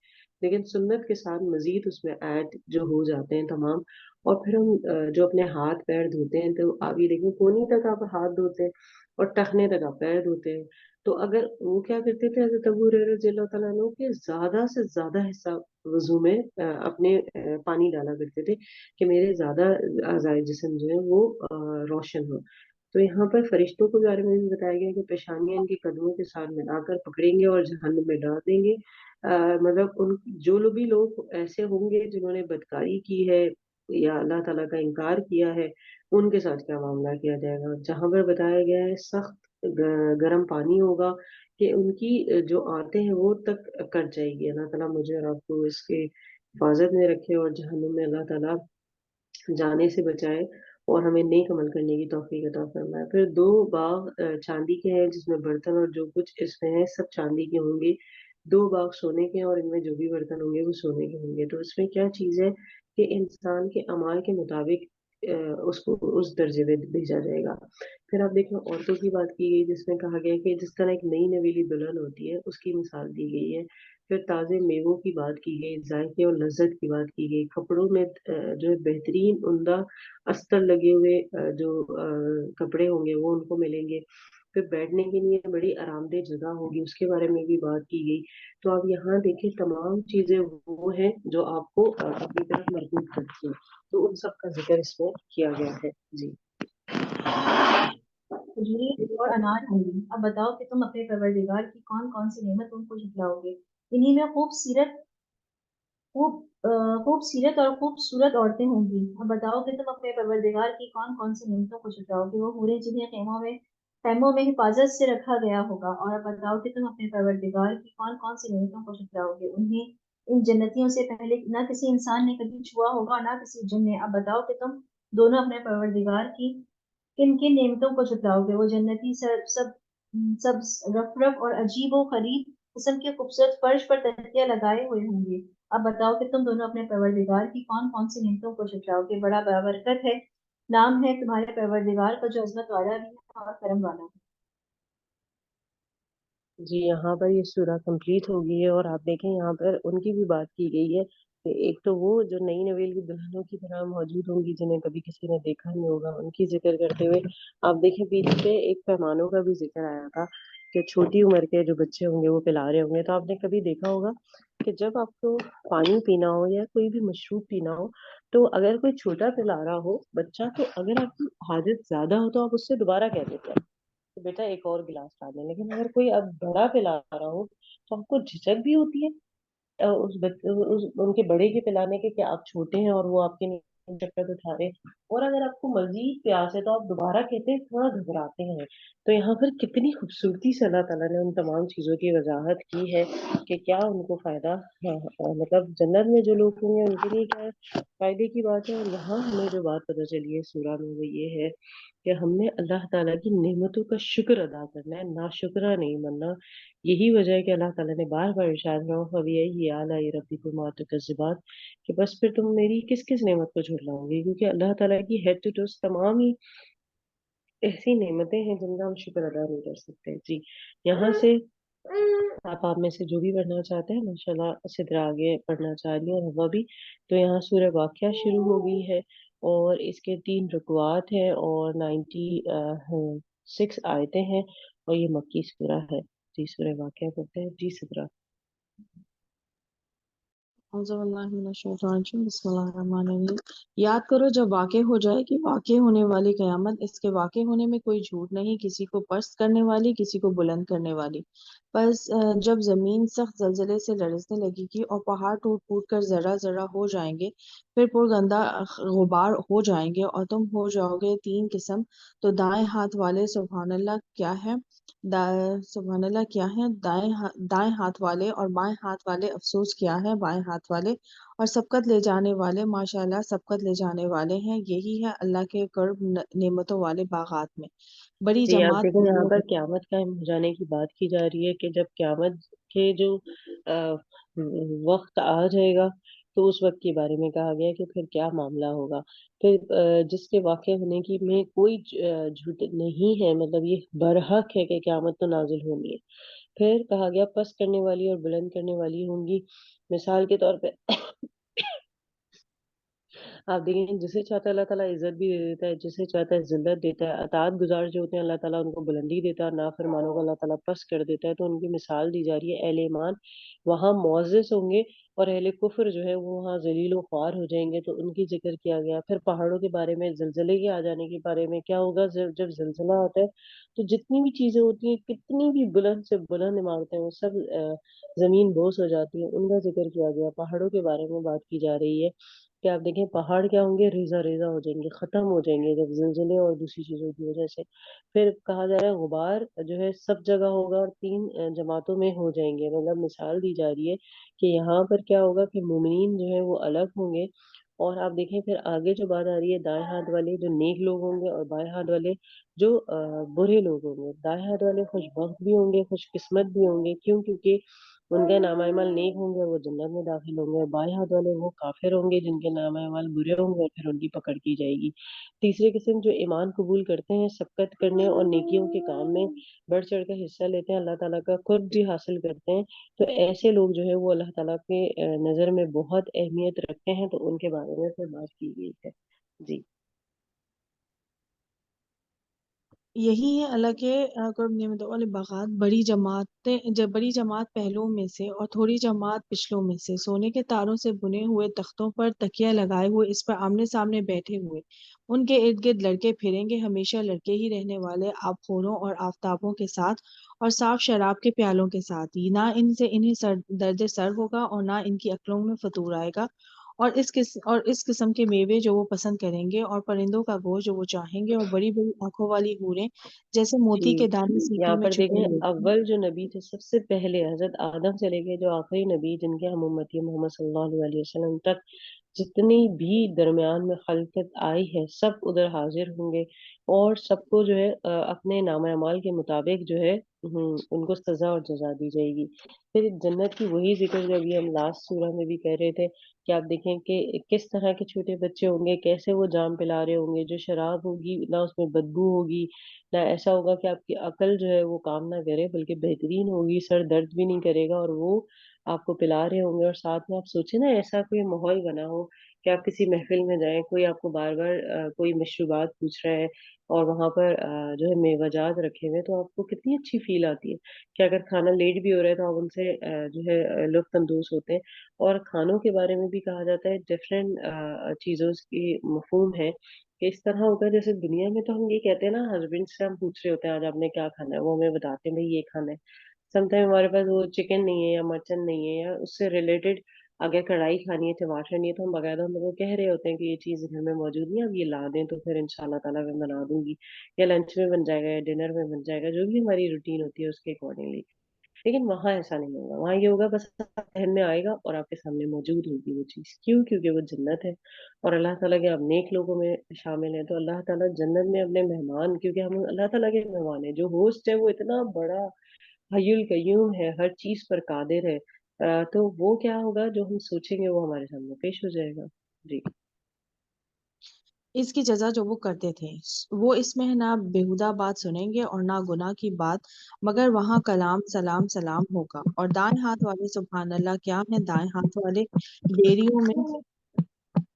لیکن سنت کے ساتھ مزید اس میں ایڈ جو ہو جاتے ہیں تمام۔ اور پھر ہم جو اپنے ہاتھ پیر دھوتے ہیں تو آپ یہ دیکھیں کونی تک آپ ہاتھ دھوتے ہیں اور ٹخنے تک آپ پیر دھوتے ہیں۔ تو اگر وہ کیا کرتے تھے حضرت ابو ہریرہ رضی اللہ تعالیٰ عنہ کہ زیادہ سے زیادہ حصہ وضو میں اپنے پانی ڈالا کرتے تھے کہ میرے زیادہ اعضائے جسم جو ہے وہ روشن ہو. تو یہاں پر فرشتوں کے بارے میں بھی بتایا گیا کہ پیشانیاں ان کے قدموں کے ساتھ ملا کر پکڑیں گے اور جہنم میں ڈال دیں گے. مطلب ان جو بھی لوگ ایسے ہوں گے جنہوں نے بدکاری کی ہے یا اللہ تعالیٰ کا انکار کیا ہے، ان کے ساتھ کیا معاملہ کیا جائے گا. جہاں پر بتایا گیا ہے سخت گرم پانی ہوگا کہ ان کی جو آتے ہیں وہ تک کٹ جائے گی. اللہ تعالیٰ مجھے اور آپ کو اس کے حفاظت میں رکھے اور جہنم میں اللہ تعالیٰ جانے سے بچائے اور ہمیں نیک عمل کرنے کی توفیق عطا فرمائے. پھر 2 باغ چاندی کے ہیں جس میں برتن اور جو کچھ اس میں ہے سب چاندی کے ہوں گے. 2 باغ سونے کے ہیں اور ان میں جو بھی برتن ہوں گے وہ سونے کے ہوں گے. تو اس میں کیا چیز ہے کہ انسان کے اعمال کے مطابق اس کو اس درجے میں بھیجا جائے گا. پھر آپ دیکھیں عورتوں کی بات کی گئی جس میں کہا گیا کہ جس طرح ایک نئی نویلی دلہن ہوتی ہے اس کی مثال دی گئی ہے. پھر تازے میووں کی بات کی گئی، ذائقے اور لذت کی بات کی گئی، کپڑوں میں جو ہے بہترین عمدہ استر لگے ہوئے جو کپڑے ہوں گے وہ ان کو ملیں گے. پھر بیٹھنے کے لیے بڑی آرام دہ جگہ ہوگی اس کے بارے میں بھی بات کی گئی. تو آپ یہاں دیکھیں تمام چیزیں وہ ہیں جو آپ کو اپنی طرف مربوط کرتی ہیں. تو ان سب کا ذکر اس میں کیا گیا ہے. جی کھجوریں اور انار ہوں گی. اب بتاؤ کہ تم اپنے پروردگار کی کون کون سی نعمت ان کو جھٹلاؤ گے. انہی میں خوبصورت اور خوبصورت عورتیں ہوں گی. اب بتاؤ کہ تم اپنے پروردگار کی کون کون سی نعمتوں کو جھٹلاؤ گے. وہ حوریں جنہیں خیموں میں حفاظت سے رکھا گیا ہوگا. اور اب بتاؤ کہ تم اپنے پروردگار کی کون کون سی نعمتوں کو جھٹلاؤ گے. انہیں ان جنتیوں سے پہلے نہ کسی انسان نے کبھی چھوا ہوگا نہ کسی جن نے. اب بتاؤ کہ تم دونوں اپنے پروردگار کی کن کن نعمتوں کو جھٹلاؤ گے. وہ جنتی سب رف رف اور عجیب و غریب قسم کے خوبصورت فرش پر تکیہ لگائے ہوئے ہوں گے. اب بتاؤ کہ تم دونوں اپنے پروردگار کی کون کون سی نعمتوں کو جھٹلاؤ گے. بڑا بابرکت ہے نام ہے تمہارے پروردگار کا جو عظمت والا بھی ہے اور کرم والا بھی. جی یہاں پر یہ سورہ کمپلیٹ ہو گئی ہے اور آپ دیکھیں یہاں پر ان کی بھی بات کی گئی ہے کہ ایک تو وہ جو نئی نویلی دلہنوں کی طرح موجود ہوں گی جنہیں کبھی کسی نے دیکھا نہیں ہوگا ان کی ذکر کرتے ہوئے آپ دیکھیں پیچھے پہ ایک پیمانوں کا بھی ذکر آیا تھا کہ چھوٹی عمر کے جو بچے ہوں گے وہ پلا رہے ہوں گے. تو آپ نے کبھی دیکھا ہوگا کہ جب آپ کو پانی پینا ہو یا کوئی بھی مشروب پینا ہو تو اگر کوئی چھوٹا پلا رہا ہو بچہ تو اگر آپ کی حاجت زیادہ ہو تو آپ اس سے دوبارہ کہہ دیتے ہیں کہ بیٹا ایک اور گلاس لا دیں. لیکن اگر کوئی اب بڑا پلا رہا ہو تو آپ کو جھجک بھی ہوتی ہے ان کے بڑے کے پلانے کے کہ آپ چھوٹے ہیں اور وہ آپ کے چکر اٹھا رہے ہیں. اور اگر آپ کو مزید پیاس ہے تو آپ دوبارہ کہتے ہیں تھوڑا گھبراتے ہیں. تو یہاں پر کتنی خوبصورتی سے اللہ تعالیٰ نے ان تمام چیزوں کی وضاحت کی ہے کہ کیا ان کو فائدہ مطلب جنت میں جو لوگ ہوں گے ان کے لیے کیا فائدے کی بات ہے. اور یہاں ہمیں جو بات پتہ چلی ہے سورہ میں وہ یہ ہے کہ ہم نے اللہ تعالیٰ کی نعمتوں کا شکر ادا کرنا ہے، ناشکرہ نہیں بننا. یہی وجہ ہے کہ اللہ تعالیٰ نے بار بار ارشاد فَبِأَيِّ آلَاءِ رَبِّكُمَا تُكَذِّبَانِ کہ بس پھر تم میری کس کس نعمت کو جھٹلاؤ گے. کیونکہ اللہ تعالیٰ کی ہیڈ ٹو ٹوز تمام ہی ایسی نعمتیں ہیں جن کا ہم شکر ادا نہیں کر سکتے. جی یہاں سے آپ میں سے جو بھی پڑھنا چاہتے ہیں ماشاءاللہ صدرا آگے پڑھنا چاہ رہی ہیں اور ہوا بھی. تو یہاں سورہ واقعہ شروع ہو گئی ہے اور اس کے 3 رکوعات ہیں اور 96 آیتیں ہیں اور یہ مکی سورہ ہے. جی سورہ واقعہ پڑھتے ہیں. جی صدرا. اعوذ باللہ من الشیطان الرجیم بسم اللہ الرحمن الرحیم. یاد کرو جب واقع ہو جائے کہ واقع ہونے والی قیامت اس کے واقع ہونے میں کوئی جھوٹ نہیں، کسی کو پست کرنے والی کسی کو بلند کرنے والی. بس جب زمین سخت زلزلے سے لرزنے لگے گی اور پہاڑ ٹوٹ ٹوٹ کر ذرہ ذرہ ہو جائیں گے، پھر پرگندہ غبار ہو جائیں گے اور تم ہو جاؤ گے 3 قسم. تو دائیں ہاتھ والے سبحان اللہ کیا ہے، سبحان اللہ کیا ہے، دائیں ہاتھ والے اور بائیں ہاتھ والے افسوس کیا ہے، بائیں ہاتھ والے اور سبقت لے جانے والے ماشاءاللہ سبقت لے جانے والے ہیں. یہی ہے اللہ کے قرب نعمتوں والے باغات میں بڑی جی آپ جماعت. دیکھیں یہاں پر قیامت قائم ہو جانے کی بات کی جا رہی ہے کہ جب قیامت کے جو وقت آ جائے گا تو اس وقت کے بارے میں کہا گیا کہ پھر کیا معاملہ ہوگا. پھر جس کے واقع ہونے کی میں کوئی جھوٹ نہیں ہے، مطلب یہ برحق ہے کہ قیامت تو نازل ہونی ہے. پھر کہا گیا پس کرنے والی اور بلند کرنے والی ہوں گی. مثال کے طور پہ آپ دیکھیں جسے چاہتا ہے اللہ تعالیٰ عزت بھی دے دیتا ہے، جسے چاہتا ہے ذلت دیتا ہے، اطاعت گزار جو ہوتے ہیں اللہ تعالیٰ ان کو بلندی دیتا ہے، اور نافرمانوں کو اللہ تعالیٰ پست کر دیتا ہے۔ تو ان کی مثال دی جا رہی ہے، اہل ایمان وہاں معزز ہوں گے اور اہل کفر جو ہے وہ وہاں ذلیل و خوار ہو جائیں گے، تو ان کی ذکر کیا گیا۔ پھر پہاڑوں کے بارے میں، زلزلے کے آ جانے کے بارے میں کیا ہوگا جب زلزلہ ہوتا ہے تو جتنی بھی چیزیں ہوتی ہیں، کتنی بھی بلند سے بلند عمارتیں وہ سب زمین بوس ہو جاتی ہیں، ان کا ذکر کیا گیا۔ پہاڑوں کے بارے میں بات کی جا رہی ہے کہ آپ دیکھیں پہاڑ کیا ہوں گے، ریزہ ریزہ ہو جائیں گے، ختم ہو جائیں گے جب زلزلے اور دوسری چیزوں کی وجہ سے۔ پھر کہا جا رہا ہے غبار جو ہے سب جگہ ہوگا اور تین جماعتوں میں ہو جائیں گے، مطلب مثال دی جا رہی ہے کہ یہاں پر کیا ہوگا کہ مومنین جو ہے وہ الگ ہوں گے۔ اور آپ دیکھیں پھر آگے جو بات آ رہی ہے، دائیں ہاتھ والے جو نیک لوگ ہوں گے اور بائیں ہاتھ والے جو برے لوگ ہوں گے۔ دائیں ہاتھ والے خوش بخت بھی ہوں گے، خوش قسمت بھی ہوں گے، کیوں؟ کیونکہ ان کے نام اعمال نیک ہوں گے، وہ جنت میں داخل ہوں گے۔ بائیں ہاتھ والے وہ کافر ہوں گے جن کے نام اعمال برے ہوں گے، اور پھر ان کی پکڑ کی جائے گی۔ تیسری قسم جو ایمان قبول کرتے ہیں، سبقت کرنے اور نیکیوں کے کام میں بڑھ چڑھ کر حصہ لیتے ہیں، اللہ تعالیٰ کا قرب بھی حاصل کرتے ہیں، تو ایسے لوگ جو ہے وہ اللہ تعالیٰ کے نظر میں بہت اہمیت رکھتے ہیں، تو ان کے بارے میں پھر بات کی گئی ہے۔ جی یہی ہے اللہ کے قرب نعمتوں والے باغات، بڑی جماعت پہلوؤں میں سے اور تھوڑی جماعت پچھلوں میں سے، سونے کے تاروں سے بنے ہوئے تختوں پر تکیہ لگائے ہوئے اس پر آمنے سامنے بیٹھے ہوئے، ان کے ارد گرد لڑکے پھریں گے، ہمیشہ لڑکے ہی رہنے والے آب خوروں اور آفتابوں کے ساتھ اور صاف شراب کے پیالوں کے ساتھ ہی، نہ ان سے انہیں درد سر ہوگا اور نہ ان کی عقلوں میں فطور آئے گا، اور اس قسم کے میوے جو وہ پسند کریں گے، اور پرندوں کا گوشت جو وہ چاہیں گے، اور بڑی بڑی آنکھوں والی حوریں جیسے جی موتی کے دانے یہاں سیکھنے میں پر چھپے دیکھیں، ہوئے ہیں۔ اول جو نبی تھے سب سے پہلے حضرت آدم سے لے کے جو آخری نبی جن کے ہم امتی محمد صلی اللہ علیہ وسلم تک جتنی بھی درمیان میں خلقت آئی ہے، سب ادھر حاضر ہوں گے، اور سب کو جو ہے اپنے نام اعمال کے مطابق جو ہے ان کو سزا اور جزا دی جائے گی۔ پھر جنت کی وہی ذکر جو ابھی ہم لاسٹ سورہ میں بھی کہہ رہے تھے کہ آپ دیکھیں کہ کس طرح کے چھوٹے بچے ہوں گے، کیسے وہ جام پلا رہے ہوں گے، جو شراب ہوگی نہ اس میں بدبو ہوگی، نہ ایسا ہوگا کہ آپ کی عقل جو ہے وہ کام نہ کرے، بلکہ بہترین ہوگی، سر درد بھی نہیں کرے گا، اور وہ آپ کو پلا رہے ہوں گے۔ اور ساتھ میں آپ سوچیں نا، ایسا کوئی ماحول بنا ہو کہ آپ کسی محفل میں جائیں، کوئی آپ کو بار بار کوئی مشروبات پوچھ رہا ہے، اور وہاں پر جو ہے میوہ جات رکھے ہوئے، تو آپ کو کتنی اچھی فیل آتی ہے کہ اگر کھانا لیٹ بھی ہو رہا ہے تو آپ ان سے جو ہے لطف اندوز ہوتے ہیں۔ اور کھانوں کے بارے میں بھی کہا جاتا ہے، ڈفرینٹ چیزوں کی مفہوم ہے کہ اس طرح ہوگا جیسے دنیا میں تو ہم یہ کہتے ہیں نا، ہسبینڈ سے ہم پوچھ رہے ہوتے ہیں آج آپ نے کیا کھانا ہے، وہ ہمیں بتاتے ہیں بھائی یہ کھانا ہے۔ سم ٹائم ہمارے پاس وہ چکن نہیں ہے یا مٹن نہیں ہے، یا اس سے ریلیٹڈ اگر کڑھائی کھانی ہے، ٹماٹر نہیں ہے، تو ہم باقاعدہ ہم لوگ کو کہہ رہے ہوتے ہیں کہ یہ چیز گھر میں موجود نہیں ہے، اب یہ لا دیں تو پھر ان شاء اللہ تعالیٰ میں بنا دوں گی، یا لنچ میں بن جائے گا یا ڈنر میں بن جائے گا، جو بھی ہماری روٹین ہوتی ہے اس کے اکارڈنگلی۔ لیکن وہاں ایسا نہیں ہوگا، وہاں یہ ہوگا بس ذہن میں آئے گا اور آپ کے سامنے موجود ہوگی وہ چیز، کیوں؟ کیونکہ وہ جنت ہے، اور اللہ تعالیٰ کے آپ نیک لوگوں میں شامل ہیں، تو اللہ تعالیٰ جنت میں اپنے مہمان، کیونکہ ہم اللہ تعالیٰ کے مہمان ہیں، جو ہوسٹ ہے وہ اتنا بڑا حی القیوم ہے، ہر چیز پر قادر ہے، تو وہ کیا ہوگا جو ہم سوچیں گے وہ ہمارے سامنے پیش ہو جائے گا۔ جی اس کی جزا جو وہ کرتے تھے، وہ اس میں نہ بےہودہ بات سنیں گے اور نہ گناہ کی بات، مگر وہاں کلام سلام سلام ہوگا۔ اور دائیں ہاتھ والے سبحان اللہ کیا ہیں، دائیں ہاتھ والے بیریوں میں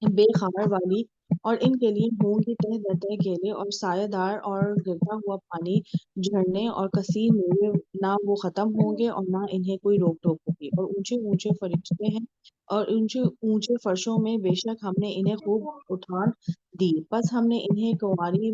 بے خبر والی، اور ان کے لیے ہوں گی تہ در تہ کیلے اور سایہ دار اور گرتا ہوا پانی، جھرنے اور کثیر میوے، نہ وہ ختم ہوں گے اور نہ انہیں کوئی روک ٹوک ہوگی۔ اور اونچے اونچے فرشتے ہیں، اور اونچے اونچے فرشوں میں بے شک ہم نے انہیں خوب اٹھان دی، پس ہم نے انہیں کنواری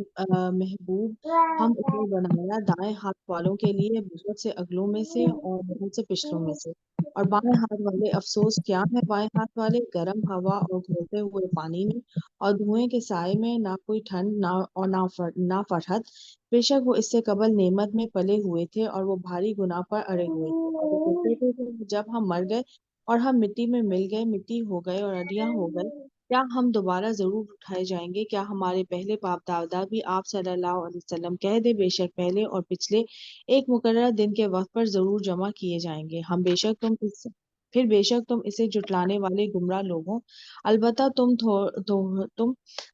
محبوب ہم انہیں بنایا دائیں ہاتھ والوں کے لیے بہت سے اگلوں میں سے اور بہت سے پچھلوں میں سے۔ اور بائیں ہاتھ والے افسوس کیا ہے، بائیں ہاتھ والے گرم ہوا اور گھولتے ہوئے پانی میں اور دھوئیں کے سائے میں، نہ کوئی ٹھنڈ نہ اور نہ فرحت، بے شک وہ اس سے قبل نعمت میں پلے ہوئے تھے اور وہ بھاری گناہ پر اڑے ہوئے تھے، اور وہ کہتے تھے کہ جب ہم مر گئے اور ہم مٹی میں مل گئے، مٹی ہو گئے اور ہڈیاں ہو گئے، کیا ہم دوبارہ ضرور اٹھائے جائیں گے؟ کیا ہمارے پہلے باپ دادا بھی؟ آپ صلی اللہ علیہ وسلم کہہ دے، بے شک پہلے اور پچھلے ایک مقررہ دن کے وقت پر ضرور جمع کیے جائیں گے، پھر بے شک تم اسے جھٹلانے والے گمراہ لوگوں، البتہ تم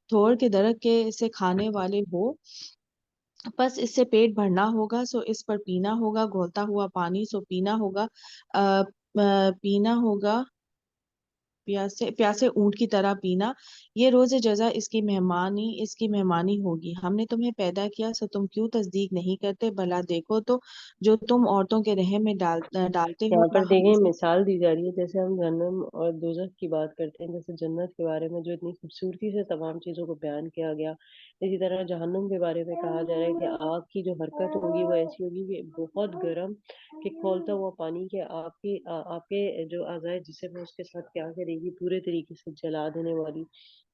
تھوڑ کے درخت کے سے کھانے والے ہو، پس اس سے پیٹ بھرنا ہوگا، سو اس پر پینا ہوگا گھولتا ہوا پانی، سو پینا ہوگا پیاسے اونٹ کی طرح پینا، یہ روز جزا اس کی مہمانی ہوگی۔ ہم نے تمہیں پیدا کیا سو تم کیوں تصدیق نہیں کرتے؟ بھلا دیکھو تو جو تم عورتوں کے رحم میں ڈالتے ہو یہاں کیا پر ہم دیکھیں اسے مثال دی جا رہی ہے، جیسے ہم جہنم اور دوزخ کی بات کرتے ہیں، جیسے جنت کے بارے میں جو اتنی خوبصورتی سے تمام چیزوں کو بیان کیا گیا، اسی طرح جہنم کے بارے میں کہا جا رہا ہے کہ آگ کی جو حرکت ہوگی وہ ایسی ہوگی کہ بہت گرم، کہ کھولتا ہوا پانی کہ آپ کے جو اعضائے جسم ہے اس کے ساتھ کیا کرے گی، پورے طریقے سے جلا دینے والی۔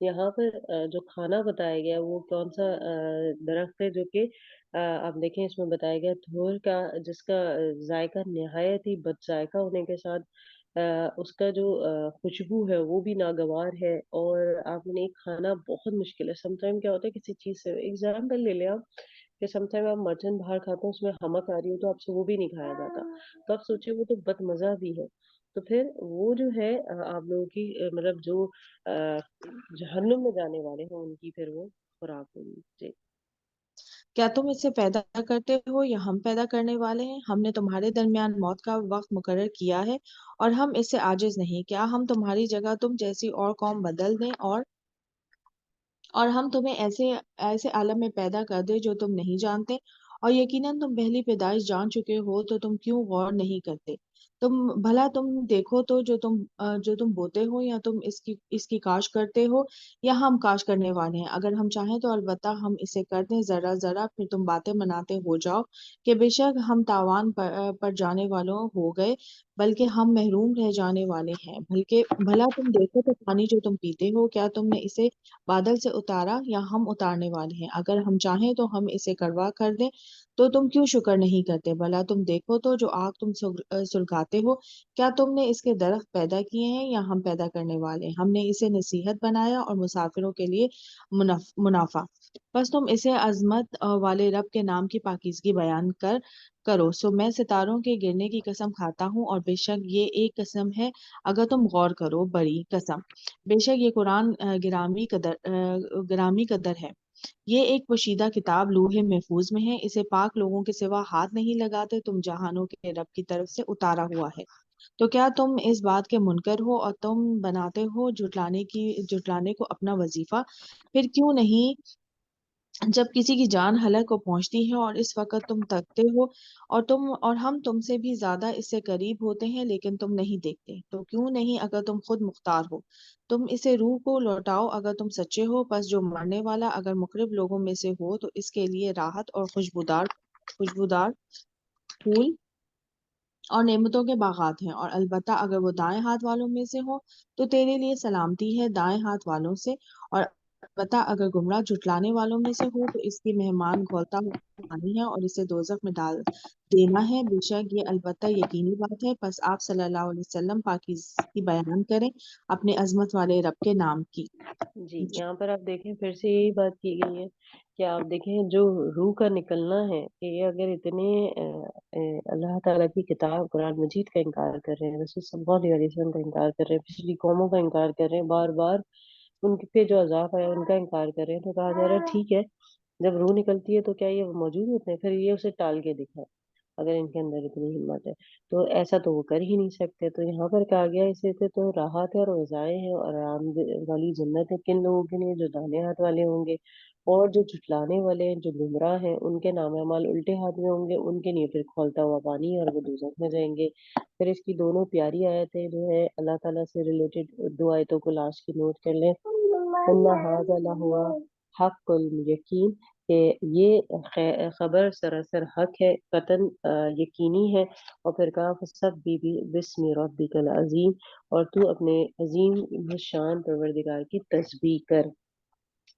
یہاں پر جو کھانا بتایا گیا وہ کون سا درخت ہے، جو کہ آپ دیکھیں اس میں بتایا گیا تھور کا، جس کا ذائقہ نہایت ہی بد ذائقہ ہونے کے ساتھ اس کا جو خوشبو ہے وہ بھی ناگوار ہے، اور آپ نے کھانا بہت مشکل ہے۔ سم ٹائم کیا ہوتا ہے کسی چیز سے ایگزامپل لے لیں آپ، کہ سم ٹائم آپ مرچن باہر کھاتے ہیں، اس میں حمک آ رہی ہو تو آپ سے وہ بھی نہیں کھایا جاتا، تو آپ سوچیں وہ تو بد مزہ بھی ہے۔ تو پھر وہ جو ہے آپ لوگوں کی مطلب جو جہنم میں جانے والے ہیں ان کی پھر وہ خوراک ہوگی۔ جی کیا تم اسے پیدا کرتے ہو یا ہم پیدا کرنے والے ہیں؟ ہم نے تمہارے درمیان موت کا وقت مقرر کیا ہے اور ہم اس سے عاجز نہیں۔ کیا ہم تمہاری جگہ تم جیسی اور قوم بدل دیں اور ہم تمہیں ایسے عالم میں پیدا کر دیں جو تم نہیں جانتے، اور یقیناً تم پہلی پیدائش جان چکے ہو، تو تم کیوں غور نہیں کرتے؟ بھلا تم دیکھو تو جو تم بوتے ہو یا تم اس کی کاشت کرتے ہو، یا ہم کاشت کرنے والے ہیں؟ اگر ہم چاہیں تو البتہ ہم اسے کر دیں ذرا ذرا، پھر تم باتیں مناتے ہو جاؤ کہ بے شک ہم تاوان پر جانے والوں ہو گئے، بلکہ ہم محروم رہ جانے والے ہیں۔ بھلا تم دیکھو تو پانی جو تم پیتے ہو، کیا تم نے اسے بادل سے اتارا یا ہم اتارنے والے ہیں؟ اگر ہم چاہیں تو ہم اسے کڑوا کر دیں، تو تم کیوں شکر نہیں کرتے؟ بھلا تم دیکھو تو جو آگ تم سلگاتے ہو، کیا تم نے اس کے درخت پیدا کیے ہیں یا ہم پیدا کرنے والے ہیں؟ ہم نے اسے نصیحت بنایا اور مسافروں کے لیے منافع۔ بس تم اسے عظمت والے رب کے نام کی پاکیزگی بیان کرو۔ سو میں ستاروں کے گرنے کی قسم کھاتا ہوں، اور بے شک یہ ایک قسم ہے اگر تم غور کرو، بڑی قسم۔ بے شک یہ قرآن گرامی قدر ہے، یہ ایک پوشیدہ کتاب لوح محفوظ میں ہے، اسے پاک لوگوں کے سوا ہاتھ نہیں لگاتے، تم جہانوں کے رب کی طرف سے اتارا ہوا ہے۔ تو کیا تم اس بات کے منکر ہو اور تم بناتے ہو جھٹلانے کو اپنا وظیفہ؟ پھر کیوں نہیں جب کسی کی جان حلق کو پہنچتی ہے اور اس وقت تم تکتے ہو اور ہم تم سے بھی زیادہ اس سے قریب ہوتے ہیں، لیکن تم نہیں دیکھتے؟ تو کیوں نہیں اگر تم خود مختار ہو؟ تم اسے روح کو لوٹاؤ اگر تم سچے ہو۔ پس جو مرنے والا اگر مقرب لوگوں میں سے ہو تو اس کے لیے راحت اور خوشبودار پھول اور نعمتوں کے باغات ہیں، اور البتہ اگر وہ دائیں ہاتھ والوں میں سے ہو تو تیرے لیے سلامتی ہے دائیں ہاتھ والوں سے، اور البتہ اگر گمراہ جھٹلانے والوں میں سے ہو تو اس کی مہمان گھولتا ہوا پانی ہے اور اسے دوزخ میں ڈال دینا ہے۔ بے شک یہ البتہ یقینی بات ہے۔ پس آپ صلی اللہ علیہ وسلم پاکیزگی بیان کریں اپنے عظمت والے رب کے نام کی۔ جی یہاں پر آپ دیکھیں پھر سے یہی بات کی گئی ہے کہ آپ دیکھیں جو روح کا نکلنا ہے، کہ یہ اگر اتنے اللہ تعالیٰ کی کتاب قرآن مجید کا انکار کر رہے ہیں، رسول صلی اللہ علیہ وسلم کا انکار کر رہے ہیں، پچھلی قوموں کا انکار کر رہے ہیں، بار بار ان پہ جو عذاب آیا ان کا انکار کر رہے ہیں، تو کہا جا رہا ہے ٹھیک ہے، جب روح نکلتی ہے تو کیا یہ موجود ہوتے ہیں؟ پھر یہ اسے ٹال کے دکھائے اگر ان کے اندر اتنی ہمت ہے، تو ایسا تو وہ کر ہی نہیں سکتے۔ تو یہاں پر کہا گیا اسے تو راحت ہے اور غذائیں ہیں اور آرام والی جنت ہے کن لوگوں کے لیے؟ جو دانے ہاتھ والے ہوں گے، اور جو جھٹلانے والے ہیں، جو گمراہ ہیں، ان کے نام اعمال الٹے ہاتھ میں ہوں گے، ان کے لیے پھر کھولتا ہوا پانی اور وہ دوزخ میں جائیں گے۔ پھر اس کی دونوں پیاری آیتیں جو ہے اللہ تعالیٰ سے ریلیٹڈ، دو آیتوں کو لاسٹ کی نوٹ کر لیں۔ اللہ ھذا لہو حق الیقین، کہ یہ خبر سراسر حق ہے، قطعاً یقینی ہے۔ اور پھر کہا فسبح بسم ربک العظیم، اور تو اپنے عظیم شان پروردگار کی تسبیح کر۔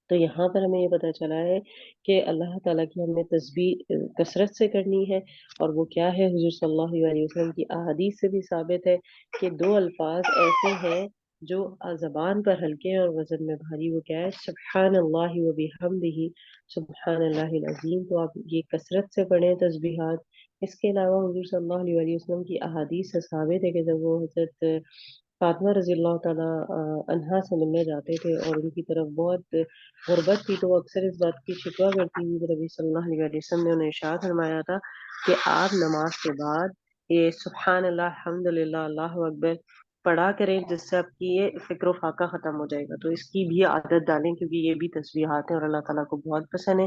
تو یہاں پر ہمیں یہ پتہ چلا ہے کہ اللہ تعالیٰ کی ہم نے تسبیح کثرت سے کرنی ہے، اور وہ کیا ہے؟ حضور صلی اللہ علیہ وسلم کی احادیث سے بھی ثابت ہے کہ دو الفاظ ایسے ہیں جو زبان پر ہلکے ہیں اور وزن میں بھاری، وہ کیا ہے؟ سبحان اللہ و بحمدہ، سبحان اللہ العظیم۔ تو آپ یہ کثرت سے پڑھیں تسبیحات۔ اس کے علاوہ حضور صلی اللہ علیہ وسلم کی احادیث سے ثابت ہے کہ جب وہ حضرت فاطمہ رضی اللہ تعالیٰ عنہا سے ملنے جاتے تھے اور ان کی طرف بہت غربت تھی، تو وہ اکثر اس بات کی شکوہ کرتی ہوئی نبی صلی اللہ علیہ وسلم نے انہیں ارشاد فرمایا تھا کہ آپ نماز کے بعد یہ سبحان اللہ، الحمد للہ، اللہ اکبر، پڑھا کریں جس سے آپ کی یہ فکر و فاقہ ختم ہو جائے گا. تو اس کی بھی عادت ڈالیں کیونکہ یہ بھی تسبیحات ہیں اور اللہ تعالیٰ کو بہت پسند ہے.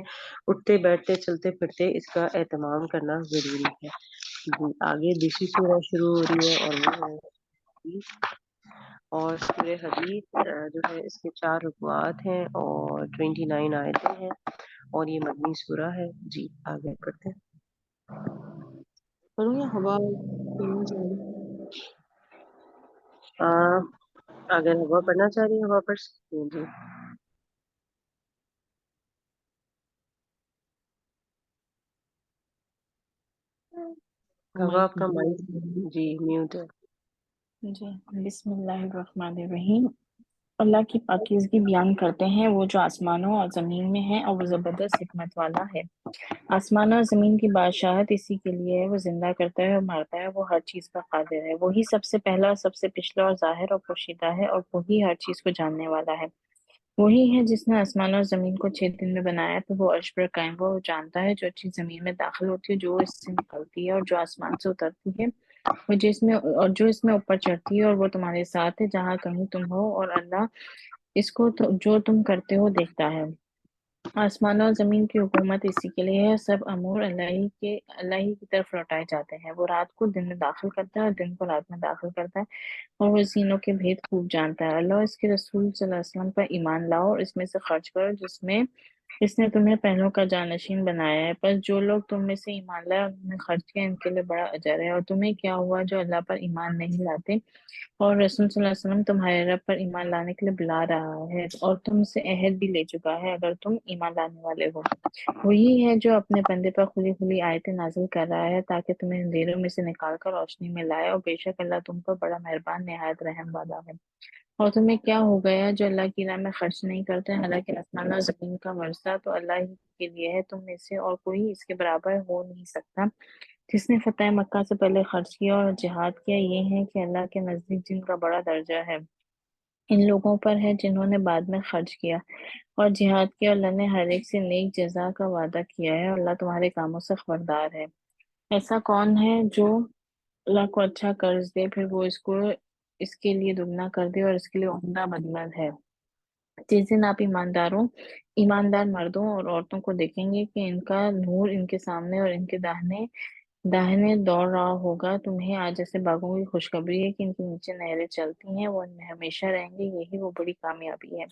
اٹھتے بیٹھتے چلتے پھرتے اس کا اہتمام کرنا ضروری ہے. جی آگے دوسری سورہ شروع ہو رہی ہے اور وہ ہے حدید. اور سورہ حدید جو ہے اس کے 4 رکوعات ہیں اور 29 آیتیں ہیں اور یہ مدنی سورہ ہے. جی آگے پڑھتے ہیں. پڑھوں یا ہوا پڑھنا چاہ رہی؟ اگر ہوا پڑھنا چاہ رہی ہے ہوا پڑھ سکتی ہیں. جی ہوا مائک آپ کا مائک جی میوٹ ہے. جی بسم اللہ الرحمن الرحیم. اللہ کی پاکیزگی بیان کرتے ہیں وہ جو آسمانوں اور زمین میں ہے اور وہ زبردست حکمت والا ہے. آسمان اور زمین کی بادشاہت اسی کے لیے ہے. وہ زندہ کرتا ہے اور مارتا ہے. وہ ہر چیز پر قادر ہے. وہی سب سے پہلا اور سب سے پچھلا اور ظاہر اور پوشیدہ ہے اور وہی ہر چیز کو جاننے والا ہے. وہی ہے جس نے آسمان اور زمین کو 6 دن میں بنایا پھر وہ عرش پر قائم ہوا. وہ جانتا ہے جو چیز زمین میں داخل ہوتی ہے جو اس سے نکلتی ہے اور جو آسمان سے اترتی ہے وہ جو اس میں اوپر چڑھتی ہے اور وہ تمہارے ساتھ ہے جہاں کہیں تم ہو اور اللہ اس کو جو تم کرتے ہو دیکھتا ہے. آسمان اور زمین کی حکومت اسی کے لیے ہے. سب امور اللہ ہی کی طرف لوٹائے جاتے ہیں. وہ رات کو دن میں داخل کرتا ہے اور دن کو رات میں داخل کرتا ہے اور وہ زینوں کے بھید خوب جانتا ہے. اللہ اس کے رسول صلی اللہ علیہ وسلم پر ایمان لاؤ اور اس میں سے خرچ کرو جس نے تمہیں پہلوں کا جانشین بنایا ہے. پس جو لوگ تم میں سے ایمان لائے اور انہوں نے خرچ کیا ان کے لیے بڑا اجر ہے. اور تمہیں کیا ہوا جو اللہ پر ایمان نہیں لاتے اور رسول صلی اللہ علیہ وسلم تمہارے رب پر ایمان لانے کے لیے بلا رہا ہے اور تم سے عہد بھی لے چکا ہے اگر تم ایمان لانے والے ہو. وہی ہے جو اپنے بندے پر کھلی کھلی آیتیں نازل کر رہا ہے تاکہ تمہیں اندھیروں میں سے نکال کر روشنی میں لائے اور بے شک اللہ تم پر بڑا مہربان نہایت رحم والا ہے. اور تمہیں کیا ہو گیا جو اللہ کی راہ میں خرچ نہیں کرتے؟ حالانکہ آسمان اور زمین کا ورثہ تو اللہ ہی کے لیے ہے. تم میں سے اور کوئی اس کے برابر ہو نہیں سکتا. جس نے فتح مکہ سے پہلے خرچ کیا اور جہاد کیا یہ ہے کہ اللہ کے نزدیک جن کا بڑا درجہ ہے ان لوگوں پر ہے جنہوں نے بعد میں خرچ کیا اور جہاد کیا. اللہ نے ہر ایک سے نیک جزا کا وعدہ کیا ہے اور اللہ تمہارے کاموں سے خبردار ہے. ایسا کون ہے جو اللہ کو اچھا قرض دے پھر وہ اس کے لیے دگنا کر دے اور اس کے لیے عمدہ بدلہ ہے. جس دن آپ ایماندار مردوں اور عورتوں کو دیکھیں گے کہ ان کا نور ان کے سامنے اور ان کے داہنے دوڑ رہا ہوگا. تمہیں آج ایسے باغوں کی خوشخبری ہے کہ ان کے نیچے نہریں چلتی ہیں. وہ ان میں ہمیشہ رہیں گے. یہی وہ بڑی کامیابی ہے.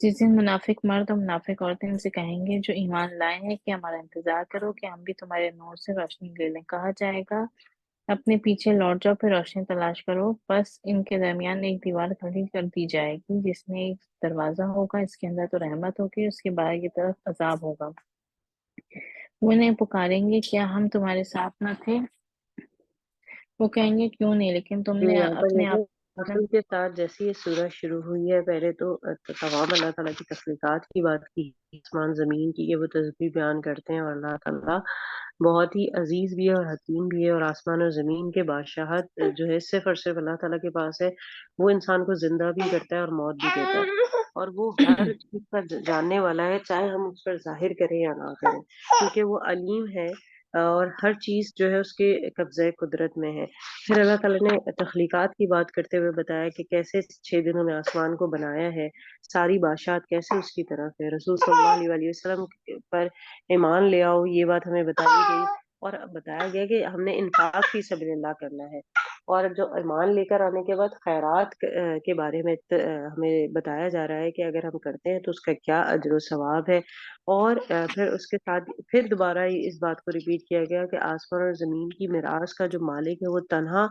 جس دن منافق مرد اور منافق عورتیں ان سے کہیں گے جو ایمان لائے ہیں کہ ہمارا انتظار کرو کہ ہم بھی تمہارے نور سے روشنی لے لیں. کہا جائے گا اپنے پیچھے لوٹ جاؤ پھر روشنی تلاش کرو. بس ان کے درمیان ایک دیوار کھڑی کر دی جائے گی جس میں ایک دروازہ ہوگا. اس کے اندر تو رحمت ہوگی اس کے باہر کی طرف عذاب ہوگا. وہ انہیں پکاریں گے کیا ہم تمہارے ساتھ نہ تھے؟ وہ کہیں گے کیوں نہیں لیکن تم نے یہاں پر اپنے آپ دیکھیں رسول کے ساتھ جیسی یہ سورہ شروع ہوئی ہے پہلے تو تمام اللہ تعالیٰ کی تخلیقات کی بات کی آسمان زمین کی کہ وہ تسبیح بیان کرتے ہیں اور اللہ تعالیٰ بہت ہی عزیز بھی ہے اور حکیم بھی ہے. اور آسمان اور زمین کے بادشاہت جو ہے صرف اور صرف اللہ تعالیٰ کے پاس ہے. وہ انسان کو زندہ بھی کرتا ہے اور موت بھی دیتا ہے اور وہ ہر چیز پر جاننے والا ہے چاہے ہم اس پر ظاہر کریں یا نہ کریں کیونکہ وہ علیم ہے اور ہر چیز جو ہے اس کے قبضۂ قدرت میں ہے. پھر اللہ تعالیٰ نے تخلیقات کی بات کرتے ہوئے بتایا کہ کیسے 6 دنوں میں آسمان کو بنایا ہے. ساری بادشاہت کیسے اس کی طرف ہے. رسول صلی اللہ علیہ وسلم پر ایمان لے آؤ یہ بات ہمیں بتائی گئی اور بتایا گیا کہ ہم نے انفاق فی سبیل اللہ کرنا ہے. اور جو ایمان لے کر آنے کے بعد خیرات کے بارے میں ہمیں بتایا جا رہا ہے کہ اگر ہم کرتے ہیں تو اس کا کیا اجر و ثواب ہے. اور پھر اس کے ساتھ پھر دوبارہ اس بات کو ریپیٹ کیا گیا کہ آسمان اور زمین کی میراث کا جو مالک ہے وہ تنہا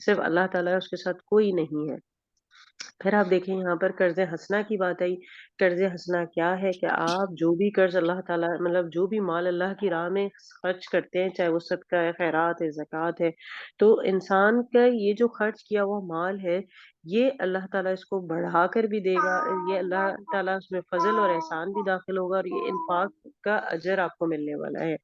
صرف اللہ تعالیٰ ہے. اس کے ساتھ کوئی نہیں ہے. پھر آپ دیکھیں یہاں پر قرض حسنہ کی بات آئی. قرض حسنہ کیا ہے کہ آپ جو بھی قرض اللہ تعالیٰ مطلب جو بھی مال اللہ کی راہ میں خرچ کرتے ہیں چاہے وہ صدقہ ہے خیرات ہے زکوٰۃ ہے تو انسان کا یہ جو خرچ کیا ہوا مال ہے یہ اللہ تعالیٰ اس کو بڑھا کر بھی دے گا. یہ اللہ تعالیٰ اس میں فضل اور احسان بھی داخل ہوگا اور یہ انفاق کا اجر آپ کو ملنے والا ہے.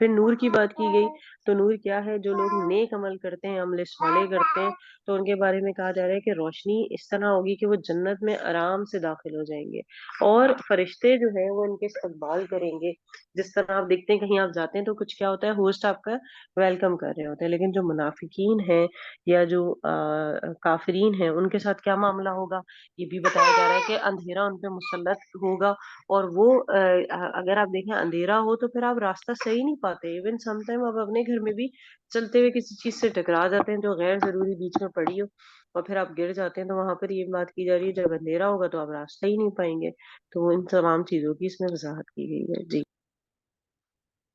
پھر نور کی بات کی گئی تو نور کیا ہے؟ جو لوگ نیک عمل کرتے ہیں، عمل صالح کرتے ہیں، تو ان کے بارے میں کہا جا رہا ہے کہ روشنی اس طرح ہوگی کہ وہ جنت میں آرام سے داخل ہو جائیں گے، اور فرشتے جو ہیں وہ ان کے استقبال کریں گے۔ جس طرح آپ دیکھتے ہیں کہیں آپ جاتے ہیں تو کچھ کیا ہوتا ہے، ہوسٹ آپ کا ویلکم کر رہے ہوتے ہیں، لیکن جو منافقین ہیں یا جو کافرین ہیں ان کے ساتھ کیا معاملہ ہوگا، یہ بھی بتایا جا رہا ہے کہ اندھیرا ان پہ مسلط ہوگا، اور وہ اگر آپ دیکھیں اندھیرا ہو تو پھر آپ راستہ صحیح نہیں پاتے۔ ایون سم ٹائم آپ اپنے گھر میں بھی چلتے ہوئے کسی چیز سے ٹکرا جاتے ہیں جو غیر ضروری بیچ میں پڑی ہو، اور پھر آپ گر جاتے ہیں، تو وہاں پر یہ بات کی جا رہی ہے جب اندھیرا ہوگا تو آپ راستہ ہی نہیں پائیں گے۔ تو ان تمام چیزوں کی اس میں وضاحت کی گئی ہے۔ جی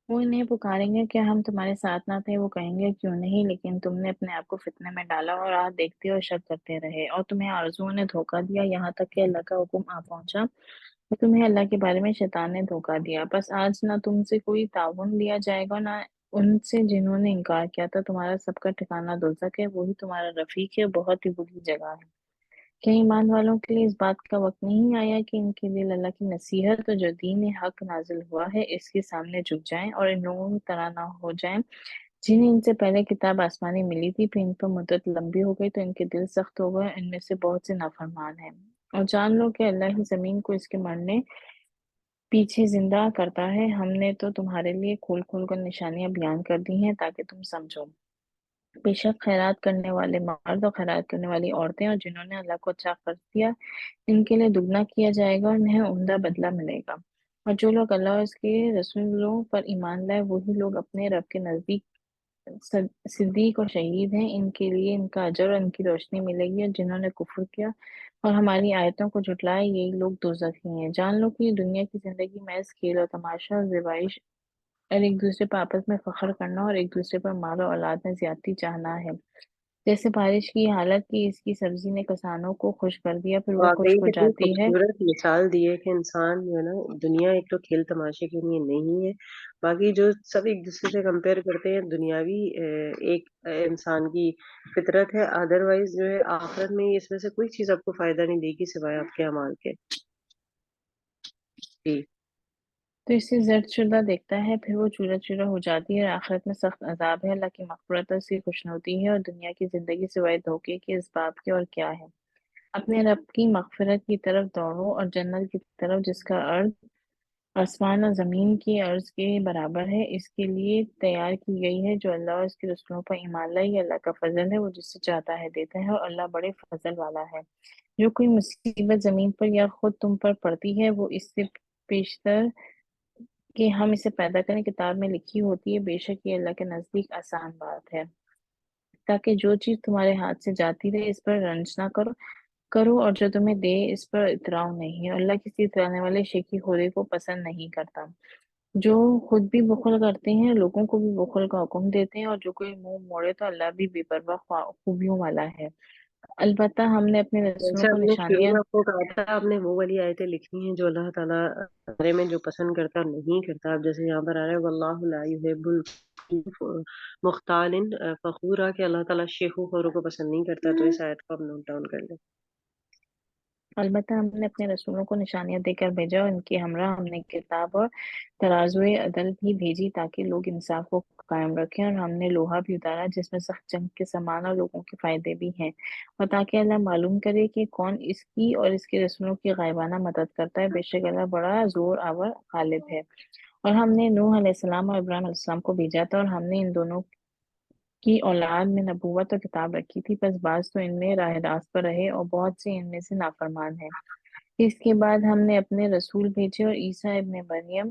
وہ انہیں پکاریں گے کہ ہم تمہارے ساتھ نہ تھے، وہ کہیں گے کیوں نہیں، لیکن تم نے اپنے آپ کو فتنے میں ڈالا اور راہ دیکھتے اور شک کرتے رہے، اور تمہیں آرزوؤں نے دھوکہ دیا یہاں تک کہ اللہ کا حکم آ پہنچا، اور تمہیں اللہ کے بارے میں شیطان نے دھوکہ دیا۔ بس آج نہ تم سے کوئی تعاون لیا جائے گا، نہ ان سے جنہوں نے انکار کیا تھا۔ تمہارا سب کا ٹھکانہ دوزخ ہے، وہی تمہارا رفیق ہے، بہت ہی بری جگہ ہے۔ کیا ایمان والوں کے لیے اس بات کا وقت نہیں آیا کہ ان کے دل اللہ کی نصیحت اور جو دین حق نازل ہوا ہے اس کے سامنے جھک جائیں، اور ان لوگوں کی طرح نہ ہو جائیں جنہیں ان سے پہلے کتاب آسمانی ملی تھی، پھر ان پر مدت لمبی ہو گئی تو ان کے دل سخت ہو گئے، ان میں سے بہت سے نافرمان ہیں۔ اور جان لو کہ اللہ ہی زمین کو اس کے مرنے پیچھے زندہ کرتا ہے۔ ہم نے تو تمہارے لیے کھول کھول کر نشانیاں بیان کر دی ہیں تاکہ تم سمجھو۔ بے شک خیرات کرنے والے مرد اور خیرات کرنے والی عورتیں اور جنہوں نے اللہ کو اچھا قرض دیا، ان کے لیے دگنا کیا جائے گا اور انہیں عمدہ بدلہ ملے گا۔ اور جو لوگ اللہ اور اس کے رسولوں پر ایمان لائے وہی لوگ اپنے رب کے نزدیک صدیق اور شہید ہیں، ان کے لیے ان کا اجر اور ان کی روشنی ملے گی، اور جنہوں نے کفر کیا اور ہماری آیتوں کو جھٹلایا یہی لوگ دوزخی ہیں۔ جان لو کہ یہ دنیا کی زندگی محض کھیل اور تماشا اور زیبائش اور ایک دوسرے پر آپس میں فخر کرنا اور ایک دوسرے پر مال و اولاد میں زیادتی چاہنا ہے۔ جیسے بارش کی حالت کی اس کی سبزی نے کسانوں کو خوش کر دیا، پھر وہ واقعی خشک ہو کتنی جاتی ہے۔ خوبصورت مثال دی ہے کہ انسان جو ہے نا، دنیا ایک تو کھیل تماشے کے لیے نہیں ہے، باقی جو سب ایک دوسرے سے کمپیئر کرتے ہیں دنیاوی ایک انسان کی فطرت ہے، ادر وائز جو ہے آخرت میں اس میں سے کوئی چیز آپ کو فائدہ نہیں دے گی سوائے آپ کے اعمال کے۔ جی تو اسے زرد شدہ دیکھتا ہے، پھر وہ چورا چورا ہو جاتی ہے، اور آخرت میں سخت عذاب ہے۔ اللہ کی مغفرت اور اس کی خوشنودی ہے، اور دنیا کی زندگی سوائے دھوکے کے اس باب کے اور کیا ہے۔ اپنے رب کی مغفرت کی طرف دوڑو اور جنت کی طرف جس کا عرض آسمان اور زمین کی عرض کے برابر ہے، اس کے لیے تیار کی گئی ہے۔ جو اللہ اور اس کے رسولوں پر ایمان لائے، یہ اللہ کا فضل ہے، وہ جس سے چاہتا ہے دیتا ہے، اور اللہ بڑے فضل والا ہے۔ جو کوئی مصیبت زمین پر یا خود تم پر پڑتی ہے وہ اس سے پیشتر کہ ہم اسے پیدا کریں کتاب میں لکھی ہوتی ہے، بے شک یہ اللہ کے نزدیک آسان بات ہے۔ تاکہ جو چیز تمہارے ہاتھ سے جاتی رہے اس پر رنج نہ کرو اور جو تمہیں دے اس پر اتراؤ نہیں، اور اللہ کسی اترانے والے شیخی خوری کو پسند نہیں کرتا۔ جو خود بھی بخل کرتے ہیں لوگوں کو بھی بخل کا حکم دیتے ہیں، اور جو کوئی منہ موڑے تو اللہ بھی بے پرواہ خوبیوں والا ہے۔ البتہ ہم نے اپنے رسولوں جیسے کو ہم نے شروع نشانیاں میں آپ کو کہا تھا، آپ نے وہ والی آیتیں لکھی ہیں جو اللہ تعالیٰ بارے میں جو پسند کرتا اور نہیں کرتا۔ اب جیسے یہاں پر آ رہا ہے واللہ لا یحب مختال فخورا، کہ اللہ تعالیٰ شیخو خوروں کو پسند نہیں کرتا، تو اس آیت کو آپ نوٹ ڈاؤن کر لیں۔ البتہ ہم نے اپنے رسولوں کو نشانیاں دے کر بھیجا، اور ان کے ہمراہ ہم نے کتاب اور ترازوئے عدل بھی بھیجی تاکہ لوگ انصاف کو قائم رکھیں، اور ہم نے لوہا بھی اتارا جس میں سخت جنگ کے سامان اور لوگوں کے فائدے بھی ہیں، اور تاکہ اللہ معلوم کرے کہ کون اس کی اور اس کے رسولوں کی غائبانہ مدد کرتا ہے۔ بے شک اللہ بڑا زور آور غالب ہے۔ اور ہم نے نوح علیہ السلام اور ابراہیم علیہ السلام کو بھیجا تھا، اور ہم نے ان دونوں کی اولاد میں نبوت اور کتاب رکھی تھی، بس بعض تو ان میں راہ راست پر رہے اور بہت سے ان میں سے نافرمان ہیں۔ اس کے بعد ہم نے اپنے رسول بھیجے، اور عیسیٰ ابن مریم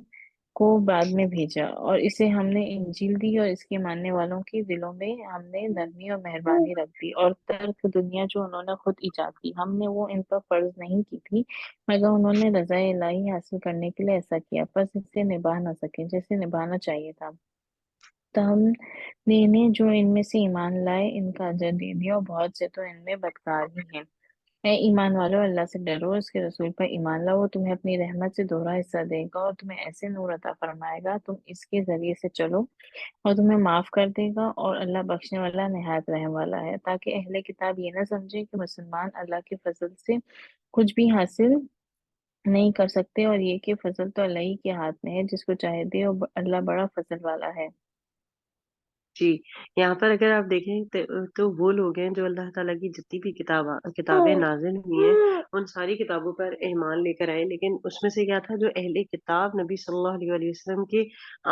کو بعد میں بھیجا، اور اسے ہم نے انجیل دی، اور اس کے ماننے والوں کے دلوں میں ہم نے نرمی اور مہربانی رکھ دی، اور ترک دنیا جو انہوں نے خود ایجاد کی ہم نے وہ ان پر فرض نہیں کی تھی، مگر انہوں نے رضا الہی حاصل کرنے کے لیے ایسا کیا، بس اسے نبھا نہ سکے جیسے نبھانا چاہیے تھا۔ تو ہم نے انہیں جو ان میں سے ایمان لائے ان کا اجر دے دیا، اور بہت سے تو ان میں بدکار ہی ہیں۔ اے ایمان والو، اللہ سے ڈرو، اس کے رسول پر ایمان لاؤ، وہ تمہیں اپنی رحمت سے دوہرا حصہ دے گا، اور تمہیں ایسے نور عطا فرمائے گا تم اس کے ذریعے سے چلو، اور تمہیں معاف کر دے گا، اور اللہ بخشنے والا نہایت رحم والا ہے۔ تاکہ اہل کتاب یہ نہ سمجھے کہ مسلمان اللہ کے فضل سے کچھ بھی حاصل نہیں کر سکتے، اور یہ کہ فضل تو اللہ ہی کے ہاتھ میں ہے، جس کو چاہے دے، اور اللہ بڑا فضل والا ہے۔ جی، یہاں پر اگر آپ دیکھیں تو وہ لوگ ہیں جو اللہ تعالیٰ کی جتنی بھی کتابیں نازل ہوئی ہیں ان ساری کتابوں پر ایمان لے کر آئے، لیکن اس میں سے کیا تھا، جو اہل کتاب نبی صلی اللہ علیہ وسلم کے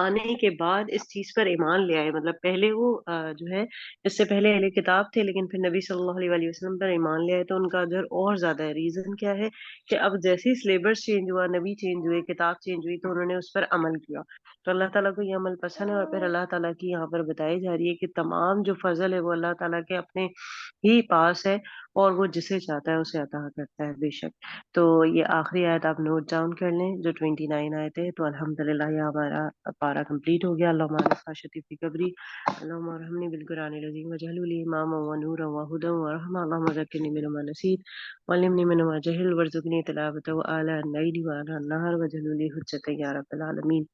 آنے کے بعد اس چیز پر ایمان لے آئے، مطلب پہلے وہ جو ہے اس سے پہلے اہل کتاب تھے لیکن پھر نبی صلی اللہ علیہ وسلم پر ایمان لے آئے، تو ان کا اجر اور زیادہ ہے۔ ریزن کیا ہے کہ اب جیسے ہی سلیبس چینج ہوا، نبی چینج ہوئے، کتاب چینج ہوئی، تو انہوں نے اس پر عمل کیا، تو اللہ تعالیٰ کو یہ عمل پسند ہے۔ اور پھر اللہ تعالیٰ کی یہاں پر بتائی جا رہی ہے کہ تمام جو فضل ہے وہ اللہ تعالیٰ کے اپنے ہی پاس ہے، اور وہ جسے چاہتا ہے اسے عطا کرتا ہے بے شک۔ تو یہ آخری آیت آپ نوٹ ڈاؤن کر لیں جو 29 آیت ہے۔ تو الحمدللہ یہ ہمارا پارا کمپلیٹ ہو گیا۔ اللہم عرفہ شتی فی قبری، اللہم ارحمنی بالقرآن العظیم وجعلہ لی اماما ونورا وہدی ورحمہ، اللہم ذکرنی منہ ما نسیت وعلمنی منہ ما جہل وارزقنی تلاوتہ آناء اللیل وآناء النہار وجعلہ لی حجۃ یا رب العالمین۔